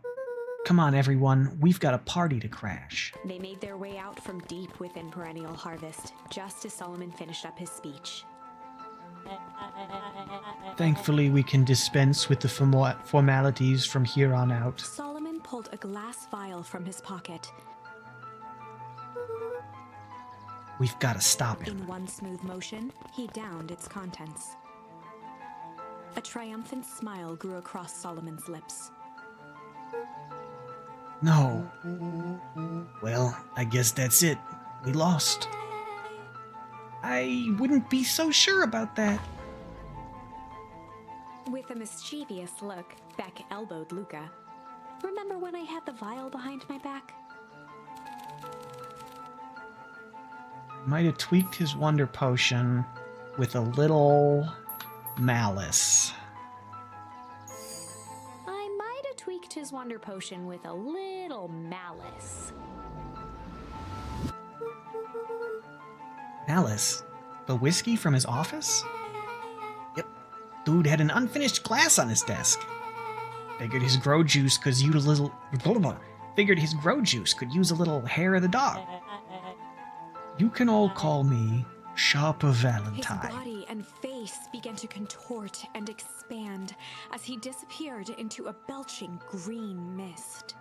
Come on, everyone. We've got a party to crash. They made their way out from deep within Perennial Harvest, just as Solomon finished up his speech. Thankfully, we can dispense with the formalities from here on out. Solomon pulled a glass vial from his pocket. We've got to stop him. In one smooth motion, he downed its contents. A triumphant smile grew across Solomon's lips. No. Well, I guess that's it. We lost. I wouldn't be so sure about that. With a mischievous look, Beck elbowed Luca. Remember when I had the vial behind my back? Might have tweaked his wonder potion with a little malice. I might have tweaked his wonder potion with a little malice. Malice? The whiskey from his office? Yep. Dude had an unfinished glass on his desk. Figured his grow juice could use a little... Figured his grow juice could use a little hair of the dog. You can all call me Sharper Valentine. His body and face began to contort and expand as he disappeared into a belching green mist.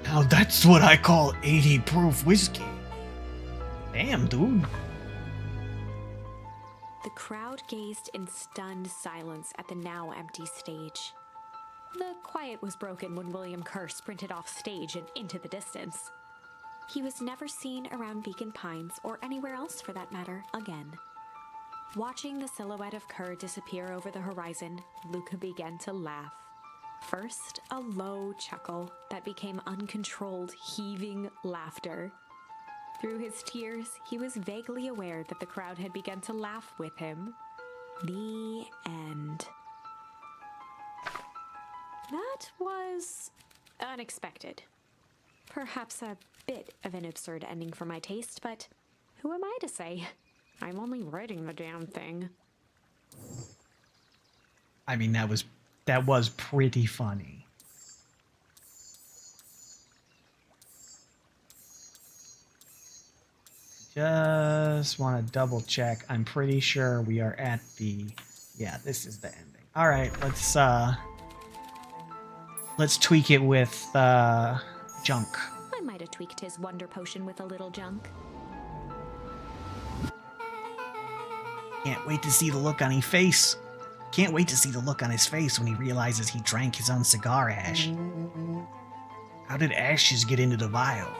Now that's what I call 80 proof whiskey. Damn, dude. The crowd gazed in stunned silence at the now empty stage. The quiet was broken when William Kerr sprinted off stage and into the distance. He was never seen around Beacon Pines, or anywhere else for that matter, again. Watching the silhouette of Kerr disappear over the horizon, Luca began to laugh. First, a low chuckle that became uncontrolled, heaving laughter. Through his tears, he was vaguely aware that the crowd had begun to laugh with him. The end. That was unexpected. Perhaps a bit of an absurd ending for my taste, but who am I to say? I'm only writing the damn thing. I mean, that was pretty funny. Just want to double check. I'm pretty sure we are at the... Yeah, this is the ending. All right, let's tweak it with junk. I might have tweaked his wonder potion with a little junk. Can't wait to see the look on his face. Can't wait to see the look on his face when he realizes he drank his own cigar ash. How did ashes get into the vial?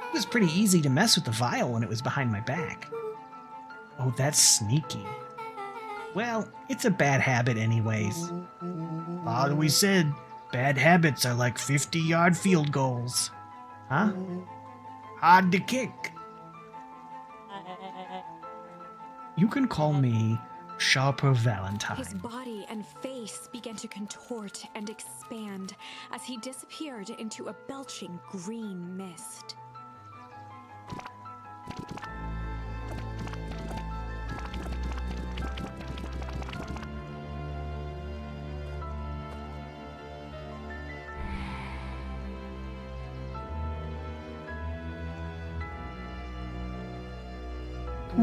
It was pretty easy to mess with the vial when it was behind my back. Oh, that's sneaky. Well, it's a bad habit anyways. Father, we said bad habits are like 50-yard field goals. Huh? Hard to kick. You can call me Sharper Valentine. His body and face began to contort and expand as he disappeared into a belching green mist.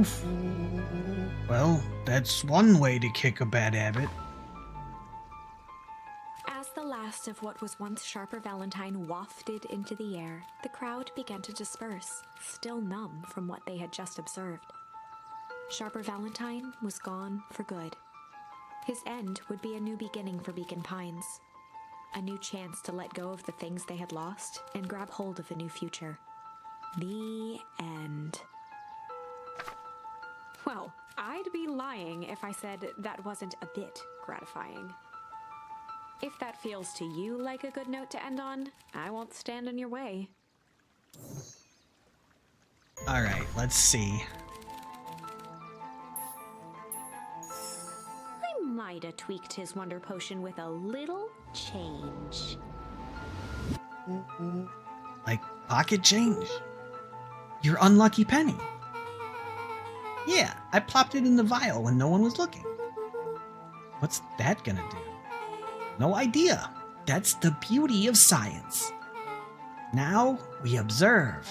Oof. Well, that's one way to kick a bad habit. As the last of what was once Sharper Valentine wafted into the air, the crowd began to disperse, still numb from what they had just observed. Sharper Valentine was gone for good. His end would be a new beginning for Beacon Pines. A new chance to let go of the things they had lost and grab hold of a new future. The end. Well, I'd be lying if I said that wasn't a bit gratifying. If that feels to you like a good note to end on, I won't stand in your way. Alright, let's see. I might have tweaked his wonder potion with a little change. Like pocket change? Your unlucky penny. Yeah, I plopped it in the vial when no one was looking. What's that gonna do? No idea. That's the beauty of science. Now we observe.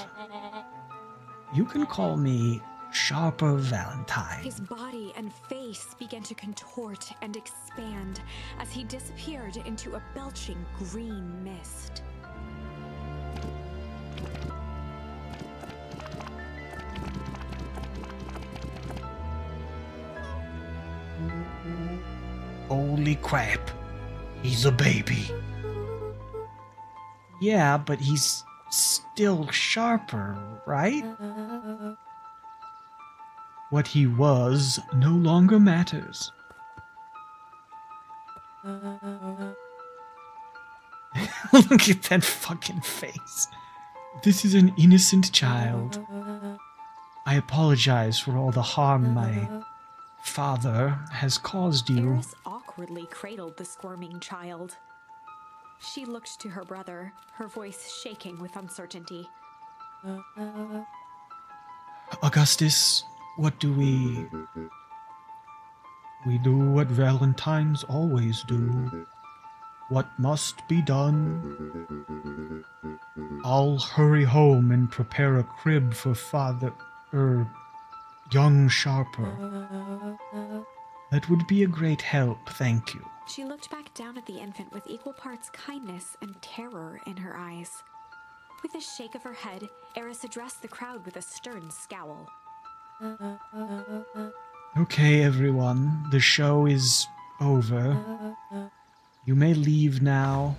You can call me Sharper Valentine. His body and face began to contort and expand as he disappeared into a belching green mist. Holy crap. He's a baby. Yeah, but he's still Sharper, right? What he was no longer matters. Look at that fucking face. This is an innocent child. I apologize for all the harm my father has caused you. Eris awkwardly cradled the squirming child. She looked to her brother, her voice shaking with uncertainty. Augustus, what do we... We do what Valentines always do. What must be done. I'll hurry home and prepare a crib for young Sharper. That would be a great help, thank you. She looked back down at the infant with equal parts kindness and terror in her eyes. With a shake of her head, Eris addressed the crowd with a stern scowl. Okay, everyone, the show is over. You may leave now.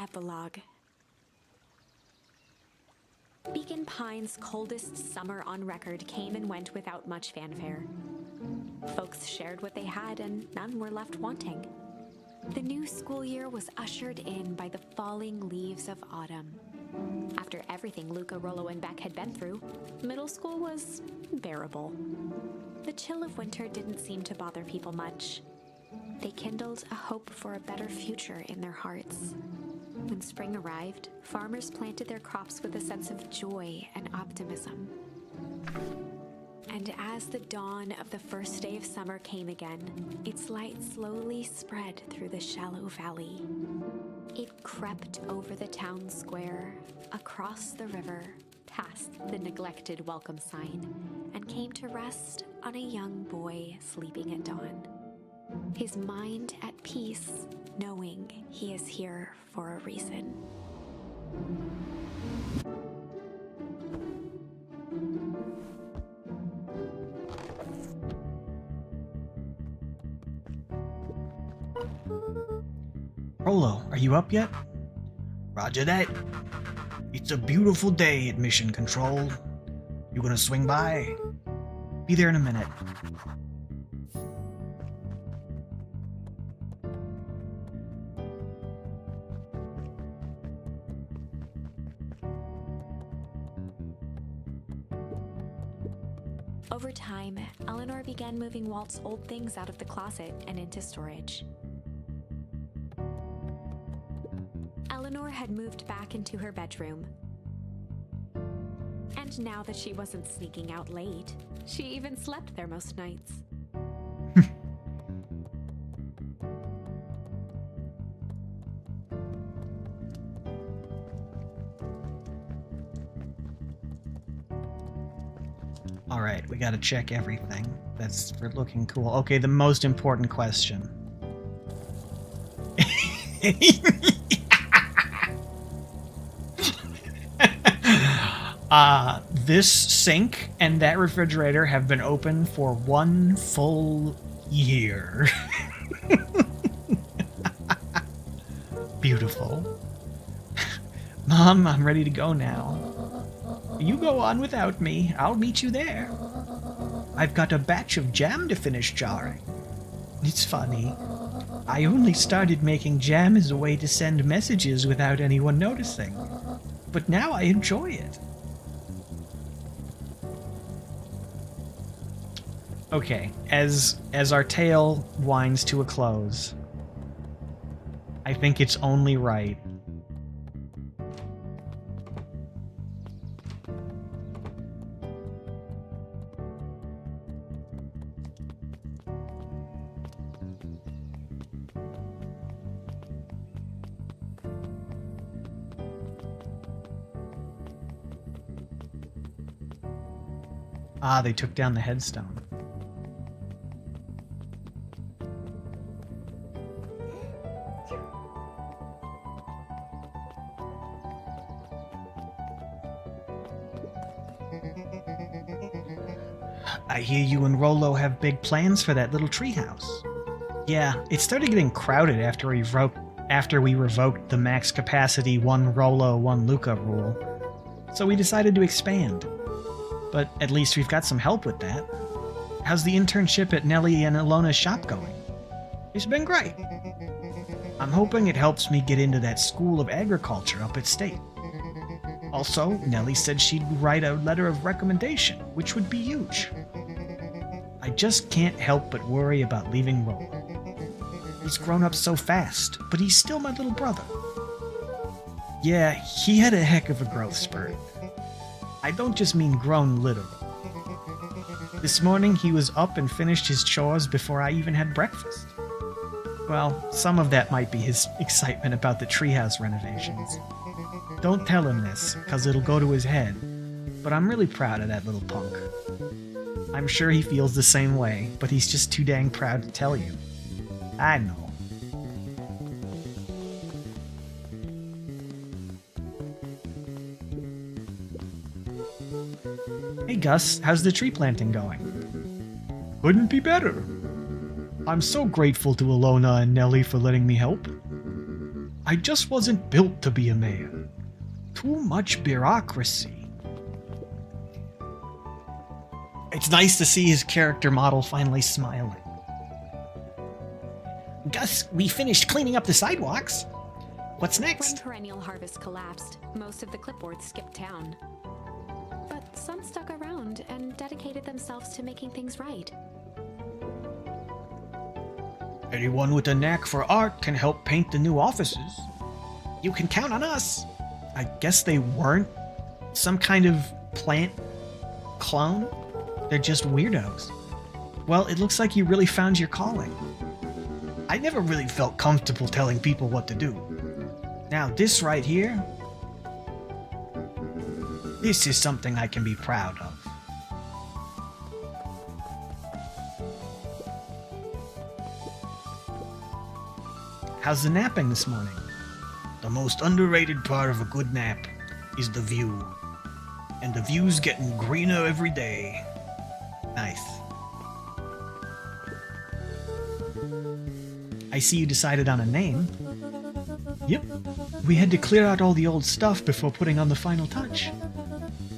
Epilogue. Beacon Pines' coldest summer on record came and went without much fanfare. Folks shared what they had and none were left wanting. The new school year was ushered in by the falling leaves of autumn. After everything Luca, Rollo, and Beck had been through, middle school was bearable. The chill of winter didn't seem to bother people much. They kindled a hope for a better future in their hearts. When spring arrived, farmers planted their crops with a sense of joy and optimism. And as the dawn of the first day of summer came again, its light slowly spread through the shallow valley. It crept over the town square, across the river, past the neglected welcome sign, and came to rest on a young boy sleeping at dawn. His mind at peace, knowing he is here for a reason. Rollo, are you up yet? Roger that. It's a beautiful day at Mission Control. You gonna swing by? Be there in a minute. Over time, Eleanor began moving Walt's old things out of the closet and into storage. Eleanor had moved back into her bedroom. And now that she wasn't sneaking out late, she even slept there most nights. gotta check everything. That's for looking cool. Okay, the most important question. This sink and that refrigerator have been open for 1 full year. Beautiful. Mom, I'm ready to go now. You go on without me. I'll meet you there. I've got a batch of jam to finish jarring. It's funny. I only started making jam as a way to send messages without anyone noticing. But now I enjoy it. Okay, as our tale winds to a close, I think it's only right. Ah, they took down the headstone. I hear you and Rolo have big plans for that little treehouse. Yeah, it started getting crowded after we revoked the max capacity 1 Rolo, 1 Luca rule. So we decided to expand. But at least we've got some help with that. How's the internship at Nellie and Ilona's shop going? It's been great. I'm hoping it helps me get into that school of agriculture up at State. Also, Nellie said she'd write a letter of recommendation, which would be huge. I just can't help but worry about leaving Rolo. He's grown up so fast, but he's still my little brother. Yeah, he had a heck of a growth spurt. I don't just mean grown literal. This morning he was up and finished his chores before I even had breakfast. Well, some of that might be his excitement about the treehouse renovations. Don't tell him this, cause it'll go to his head, but I'm really proud of that little punk. I'm sure he feels the same way, but he's just too dang proud to tell you. I know. Hey Gus, how's the tree planting going? Couldn't be better. I'm so grateful to Ilona and Nellie for letting me help. I just wasn't built to be a mayor. Too much bureaucracy. It's nice to see his character model finally smiling. Gus, we finished cleaning up the sidewalks. What's next? When perennial harvest collapsed, most of the clipboards skipped town. But some stuck around and dedicated themselves to making things right. Anyone with a knack for art can help paint the new offices. You can count on us. I guess they weren't some kind of plant clone. They're just weirdos. Well, it looks like you really found your calling. I never really felt comfortable telling people what to do. Now this right here, this is something I can be proud of. How's the napping this morning? The most underrated part of a good nap is the view. And the view's getting greener every day. Nice. I see you decided on a name. Yep, we had to clear out all the old stuff before putting on the final touch.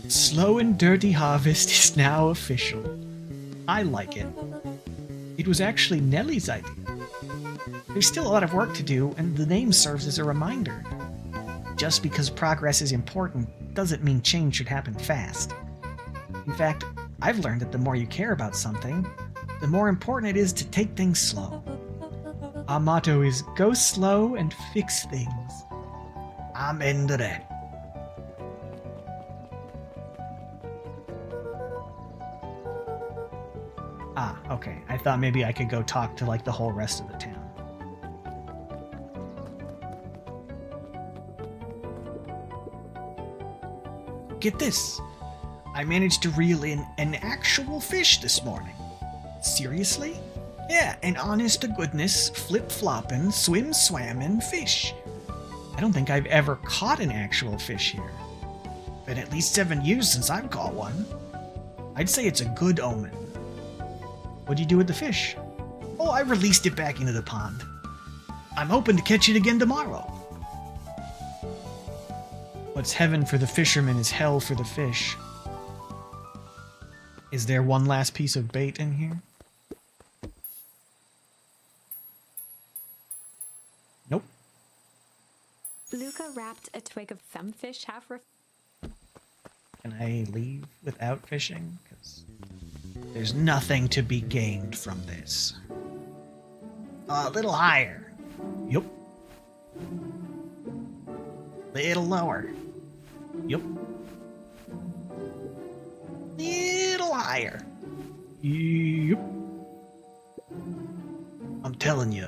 Slow and Dirty Harvest is now official. I like it. It was actually Nellie's idea. There's still a lot of work to do, and the name serves as a reminder. Just because progress is important doesn't mean change should happen fast. In fact, I've learned that the more you care about something, the more important it is to take things slow. Our motto is go slow and fix things. I'm into that. Ah, okay. I thought maybe I could go talk to like the whole rest of the town. Get this. I managed to reel in an actual fish this morning. Seriously? Yeah, an honest to goodness, flip-floppin', swim-swammin' fish. I don't think I've ever caught an actual fish here. Been at least 7 years since I've caught one. I'd say it's a good omen. What'd you do with the fish? Oh, I released it back into the pond. I'm hoping to catch it again tomorrow. What's heaven for the fisherman is hell for the fish. Is there one last piece of bait in here? Nope. Luca wrapped a twig of thumbfish Can I leave without fishing? Because there's nothing to be gained from this. A little higher. Yup. Little lower. Yup. Little higher. Yup. I'm telling you,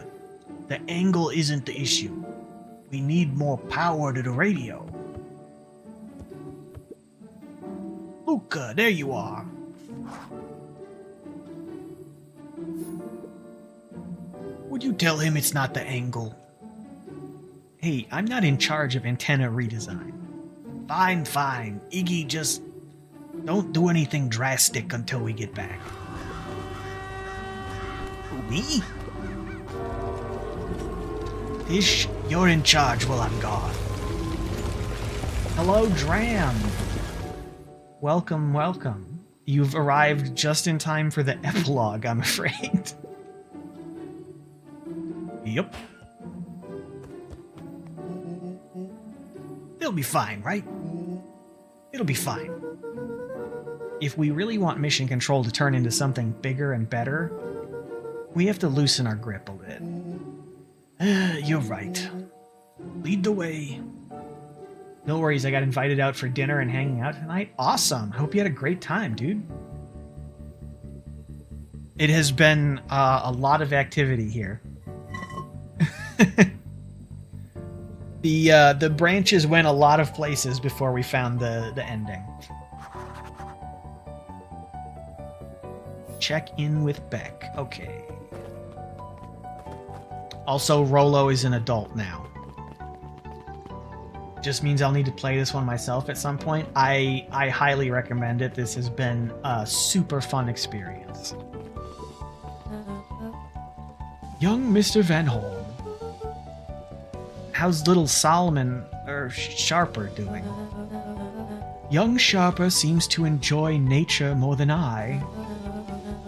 the angle isn't the issue. We need more power to the radio. Luca, there you are. Would you tell him it's not the angle? Hey, I'm not in charge of antenna redesign. Fine, fine. Iggy, just don't do anything drastic until we get back. Who, me? Fish, you're in charge while I'm gone. Hello, Dram. Welcome, welcome. You've arrived just in time for the epilogue, I'm afraid. Yup. It'll be fine, right? It'll be fine. If we really want Mission Control to turn into something bigger and better, we have to loosen our grip a bit. You're right. Lead the way. No worries, I got invited out for dinner and hanging out tonight. Awesome. Hope you had a great time, dude. It has been a lot of activity here. The branches went a lot of places before we found the ending. Check in with Beck. Okay. Also, Rolo is an adult now. Just means I'll need to play this one myself at some point. I highly recommend it. This has been a super fun experience. Young Mr. Van Horn. How's little Solomon, or Sharper, doing? Young Sharper seems to enjoy nature more than I.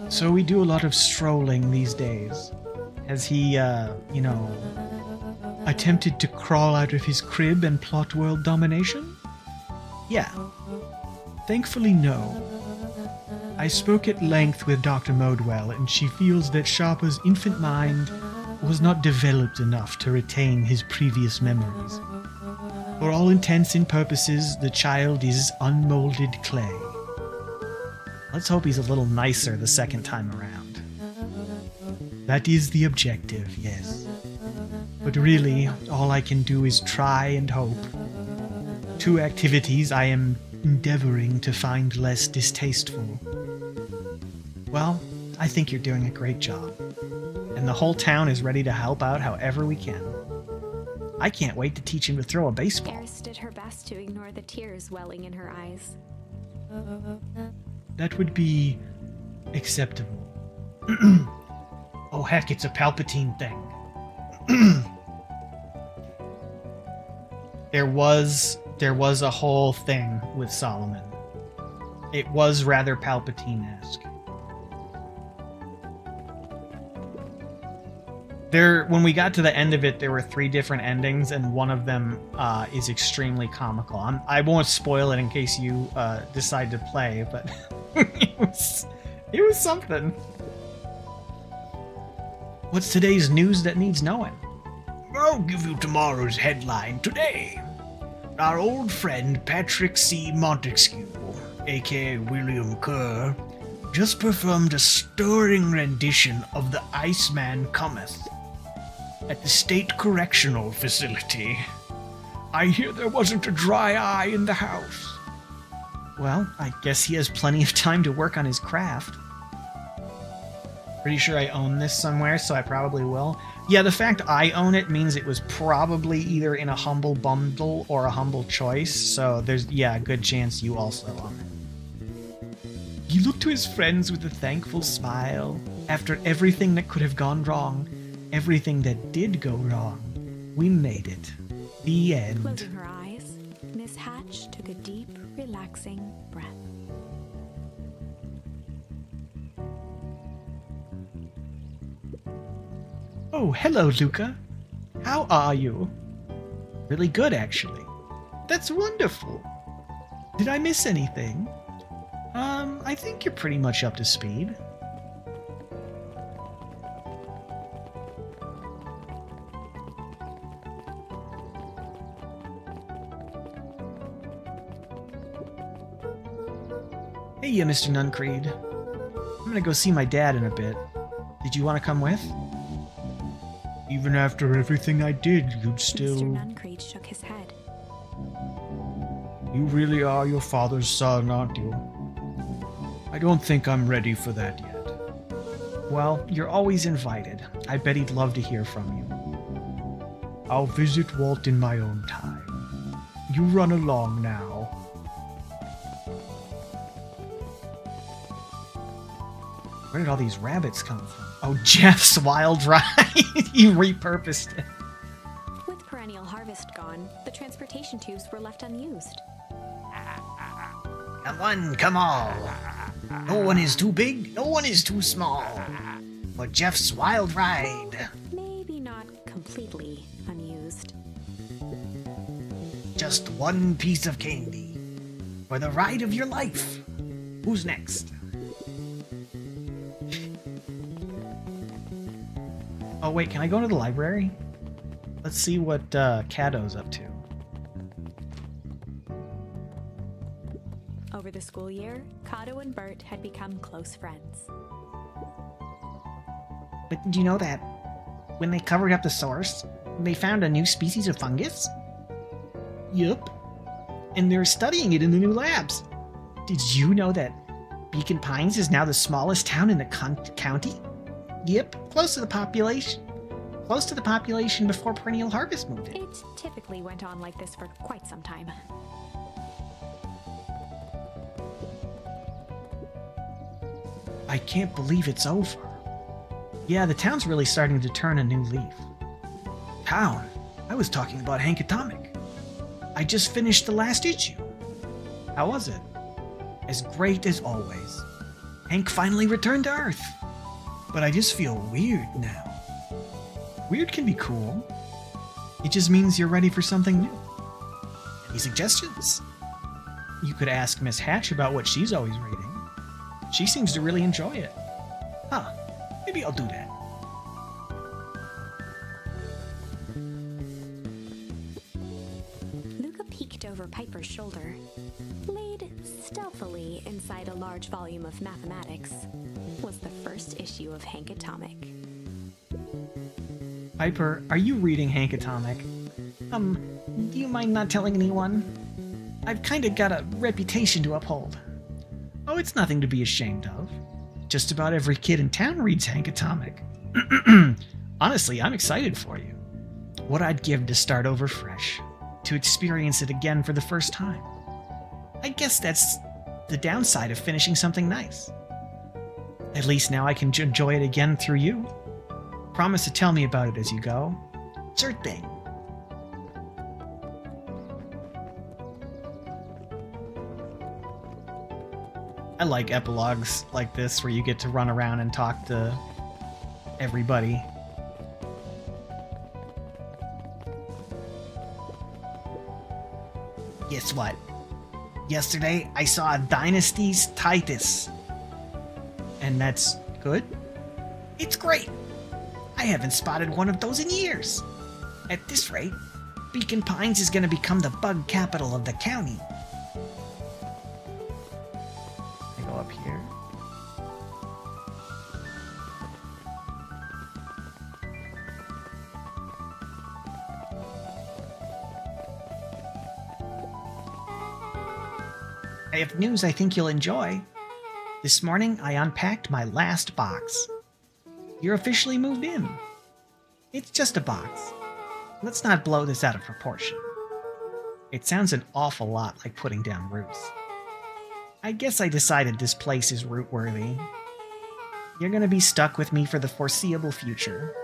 So we do a lot of strolling these days. Has he, attempted to crawl out of his crib and plot world domination? Yeah. Thankfully, no. I spoke at length with Dr. Modwell, and she feels that Sharper's infant mind was not developed enough to retain his previous memories. For all intents and purposes, the child is unmolded clay. Let's hope he's a little nicer the second time around. That is the objective, yes. But really, all I can do is try and hope. 2 activities I am endeavoring to find less distasteful. Well, I think you're doing a great job. And the whole town is ready to help out however we can. I can't wait to teach him to throw a baseball. Eris did her best to ignore the tears welling in her eyes. That would be acceptable. Oh heck, it's a Palpatine thing. There was a whole thing with Solomon. It was rather Palpatine-esque. When we got to the end of it, there were 3 different endings, and one of them is extremely comical. I won't spoil it in case you decide to play, but it was something. What's today's news that needs knowing? I'll give you tomorrow's headline today. Our old friend Patrick C. Montesquieu, aka William Kerr, just performed a stirring rendition of The Iceman Cometh at the State Correctional Facility. I hear there wasn't a dry eye in the house. Well, I guess he has plenty of time to work on his craft. Pretty sure I own this somewhere, so I probably will. Yeah, the fact I own it means it was probably either in a humble bundle or a humble choice, so there's, yeah, a good chance you also own it. He looked to his friends with a thankful smile. After everything that could have gone wrong, everything that did go wrong, we made it. The end. Closing her eyes, Miss Hatch took a deep, relaxing breath. Oh, hello, Luca. How are you? Really good, actually. That's wonderful. Did I miss anything? I think you're pretty much up to speed. Hey, Mr. Nuncreed. I'm gonna go see my dad in a bit. Did you want to come with? Even after everything I did, you'd still... Mr. Nuncreed shook his head. You really are your father's son, aren't you? I don't think I'm ready for that yet. Well, you're always invited. I bet he'd love to hear from you. I'll visit Walt in my own time. You run along now. Where did all these rabbits come from? Oh, Jeff's wild ride. He repurposed it. With perennial harvest gone, the transportation tubes were left unused. Come one, come all. No one is too big, no one is too small. For Jeff's wild ride. Maybe not completely unused. Just one piece of candy. For the ride of your life. Who's next? Oh wait, can I go to the library? Let's see what Cato's up to. Over the school year, Kato and Bert had become close friends. But did you know that when they covered up the source, they found a new species of fungus? Yup. And they're studying it in the new labs. Did you know that Beacon Pines is now the smallest town in the county? Yep, close to the population. Close to the population before Perennial Harvest moved in. It typically went on like this for quite some time. I can't believe it's over. Yeah, the town's really starting to turn a new leaf. Town? I was talking about Hank Atomic. I just finished the last issue. How was it? As great as always. Hank finally returned to Earth. But I just feel weird now. Weird can be cool. It just means you're ready for something new. Any suggestions? You could ask Miss Hatch about what she's always reading. She seems to really enjoy it. Huh, maybe I'll do that. Luca peeked over Piper's shoulder. Laid stealthily inside a large volume of mathematics was the first issue of Hank Atomic. Piper, are you reading Hank Atomic? Do you mind not telling anyone? I've kinda got a reputation to uphold. Oh, it's nothing to be ashamed of. Just about every kid in town reads Hank Atomic. Honestly, I'm excited for you. What I'd give to start over fresh. To experience it again for the first time. I guess that's the downside of finishing something nice. At least now I can enjoy it again through you. Promise to tell me about it as you go. Sure thing. I like epilogues like this where you get to run around and talk to everybody. Guess what? Yesterday I saw a Dynasty's Titus. And that's good? It's great. I haven't spotted one of those in years. At this rate, Beacon Pines is going to become the bug capital of the county. I go up here. I have news I think you'll enjoy. This morning, I unpacked my last box. You're officially moved in. It's just a box. Let's not blow this out of proportion. It sounds an awful lot like putting down roots. I guess I decided this place is root-worthy. You're gonna be stuck with me for the foreseeable future.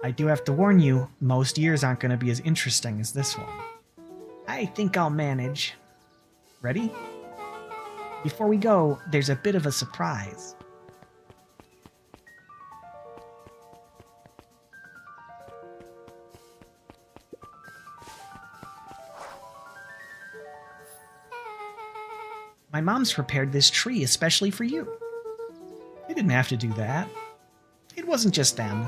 I do have to warn you, most years aren't gonna be as interesting as this one. I think I'll manage. Ready? Before we go, there's a bit of a surprise. My mom's prepared this tree especially for you. They didn't have to do that. It wasn't just them.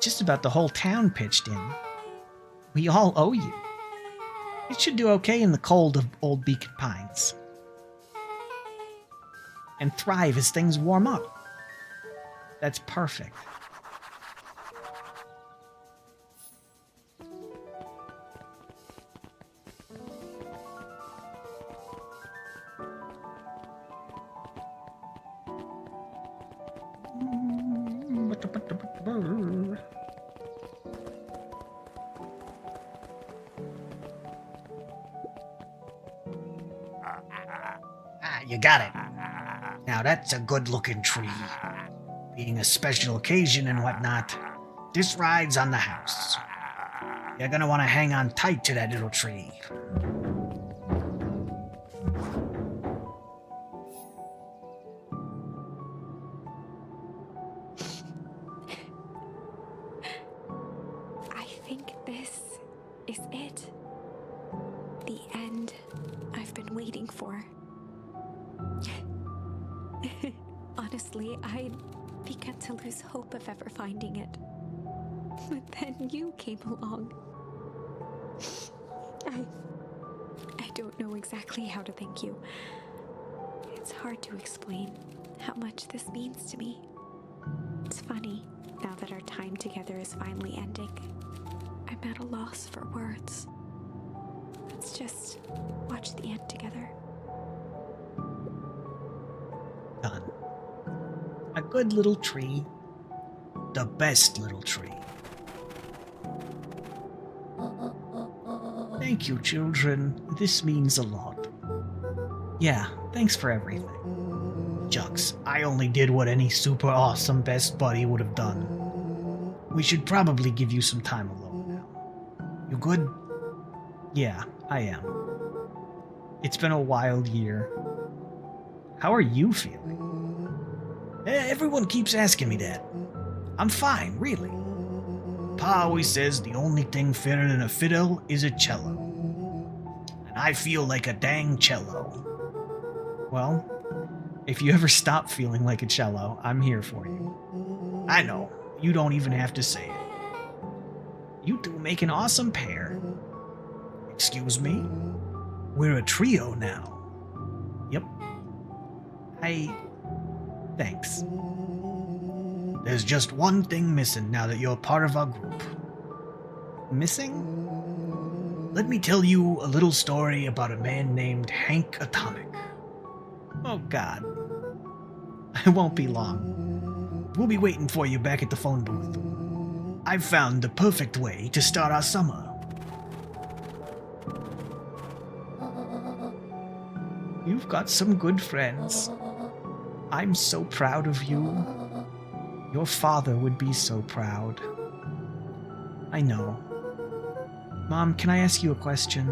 Just about the whole town pitched in. We all owe you. It should do okay in the cold of Old Beacon Pines. And thrive as things warm up. That's perfect. You got it. Now that's a good-looking tree. Being a special occasion and whatnot, this rides on the house. You're gonna want to hang on tight to that little tree. I think this is it. The end I've been waiting for. Honestly, I began to lose hope of ever finding it. But then you came along. I don't know exactly how to thank you. It's hard to explain how much this means to me. It's funny, now that our time together is finally ending, I'm at a loss for words. Let's just watch the end together. Done. A good little tree. The best little tree. Thank you, children. This means a lot. Yeah, thanks for everything. Jux, I only did what any super awesome best buddy would have done. We should probably give you some time alone now. You good? Yeah, I am. It's been a wild year. How are you feeling? Everyone keeps asking me that. I'm fine, really. Pa always says the only thing fitter than a fiddle is a cello. And I feel like a dang cello. Well, if you ever stop feeling like a cello, I'm here for you. I know, you don't even have to say it. You two make an awesome pair. Excuse me? We're a trio now. Yep. Thanks. There's just one thing missing now that you're part of our group. Missing? Let me tell you a little story about a man named Hank Atomic. Oh God. I won't be long. We'll be waiting for you back at the phone booth. I've found the perfect way to start our summer. You've got some good friends. I'm so proud of you. Your father would be so proud. I know. Mom, can I ask you a question?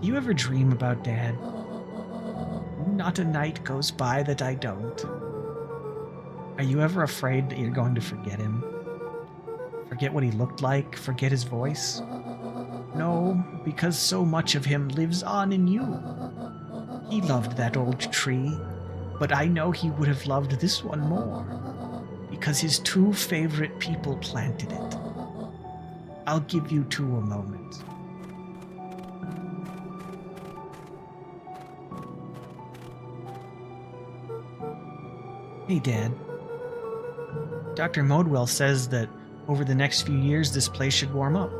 Do you ever dream about Dad? Not a night goes by that I don't. Are you ever afraid that you're going to forget him? Forget what he looked like? Forget his voice? No, because so much of him lives on in you. He loved that old tree, but I know he would have loved this one more, because his two favorite people planted it. I'll give you two a moment. Hey, Dad. Dr. Modwell says that over the next few years this place should warm up,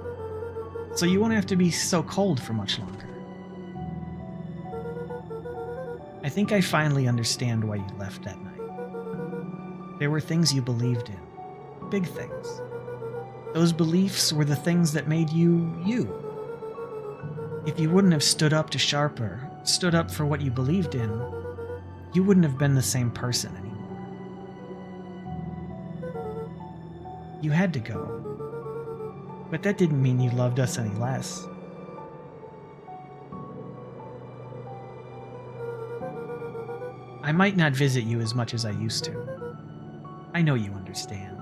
so you won't have to be so cold for much longer. I think I finally understand why you left that night. There were things you believed in. Big things. Those beliefs were the things that made you, you. If you wouldn't have stood up to Sharper, stood up for what you believed in, you wouldn't have been the same person anymore. You had to go. But that didn't mean you loved us any less. I might not visit you as much as I used to. I know you understand.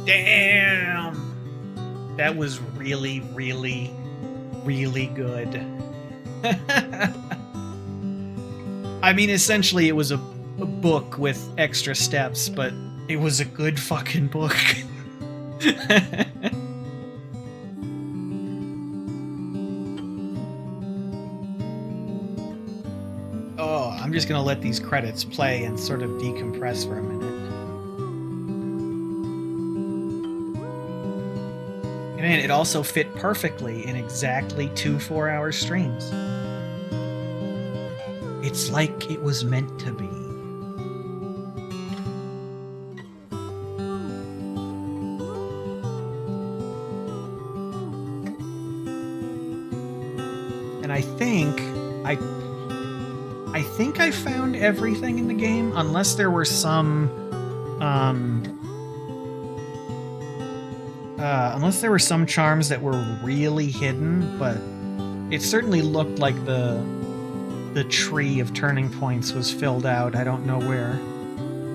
Damn! That was really, really, really good. I mean, essentially, it was a book with extra steps, but it was a good fucking book. Oh, I'm just gonna let these credits play and sort of decompress for a minute. Man, it also fit perfectly in exactly 2 4-hour streams. It's like it was meant to be. And I think I found everything in the game, unless there were some charms that were really hidden, but it certainly looked like the tree of turning points was filled out. I don't know where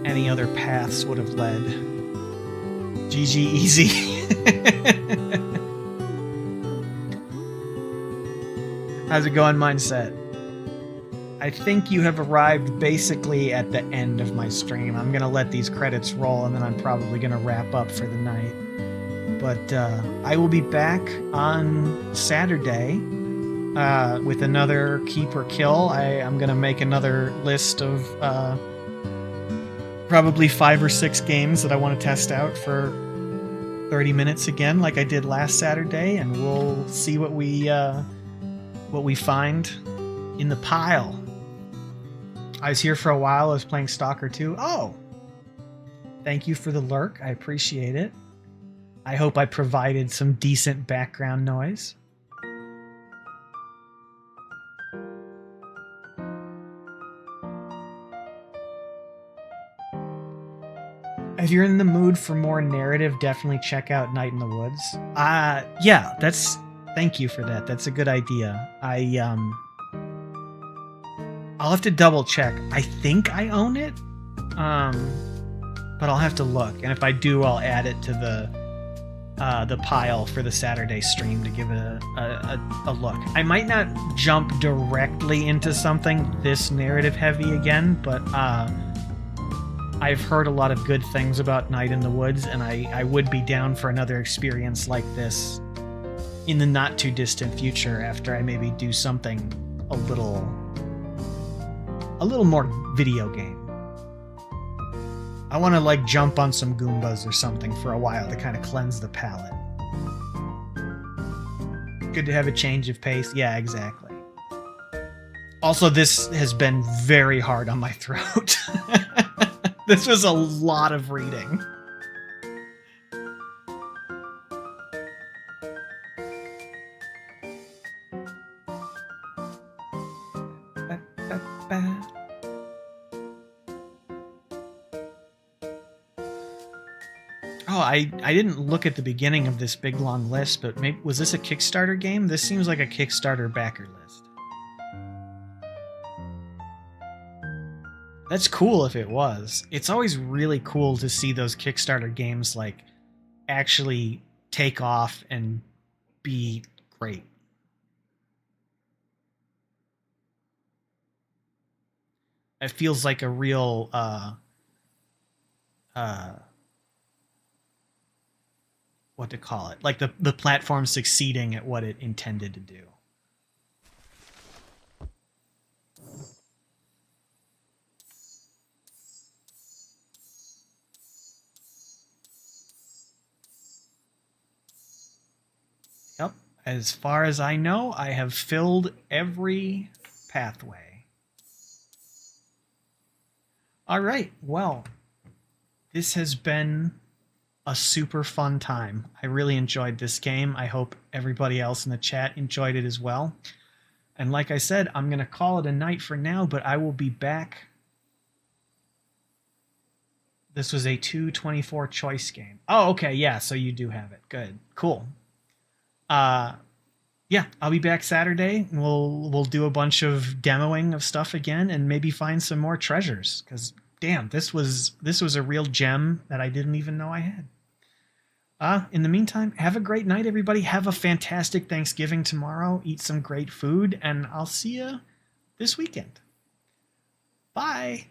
any other paths would have led. GG easy. How's it going, Mindset? I think you have arrived basically at the end of my stream. I'm gonna let these credits roll and then I'm probably gonna wrap up for the night. But I will be back on Saturday with another Keep or Kill. I'm going to make another list of probably 5 or 6 games that I want to test out for 30 minutes again, like I did last Saturday, and we'll see what we find in the pile. I was here for a while. I was playing Stalker 2. Oh! Thank you for the lurk. I appreciate it. I hope I provided some decent background noise. If you're in the mood for more narrative, definitely check out Night in the Woods. Yeah, thank you for that. That's a good idea. I'll have to double check. I think I own it. But I'll have to look. And if I do, I'll add it to the pile for the Saturday stream to give it a look. I might not jump directly into something this narrative heavy again, but I've heard a lot of good things about Night in the Woods, and I would be down for another experience like this in the not too distant future after I maybe do something a little more video game. I want to like jump on some Goombas or something for a while to kind of cleanse the palate. Good to have a change of pace. Yeah, exactly. Also, this has been very hard on my throat. This was a lot of reading. Oh, I didn't look at the beginning of this big long list, but maybe was this a Kickstarter game? This seems like a Kickstarter backer list. That's cool if it was. It's always really cool to see those Kickstarter games like actually take off and be great. It feels like a real what to call it, like the platform succeeding at what it intended to do. Yep, as far as I know, I have filled every pathway. All right, well, this has been a super fun time. I really enjoyed this game. I hope everybody else in the chat enjoyed it as well. And like I said, I'm going to call it a night for now, but I will be back. This was a 224 choice game. Oh, okay. Yeah, so you do have it. Good. Cool. Yeah, I'll be back Saturday. We'll do a bunch of demoing of stuff again and maybe find some more treasures, cuz damn, this was a real gem that I didn't even know I had. In the meantime, have a great night, everybody. Have a fantastic Thanksgiving tomorrow. Eat some great food, and I'll see you this weekend. Bye.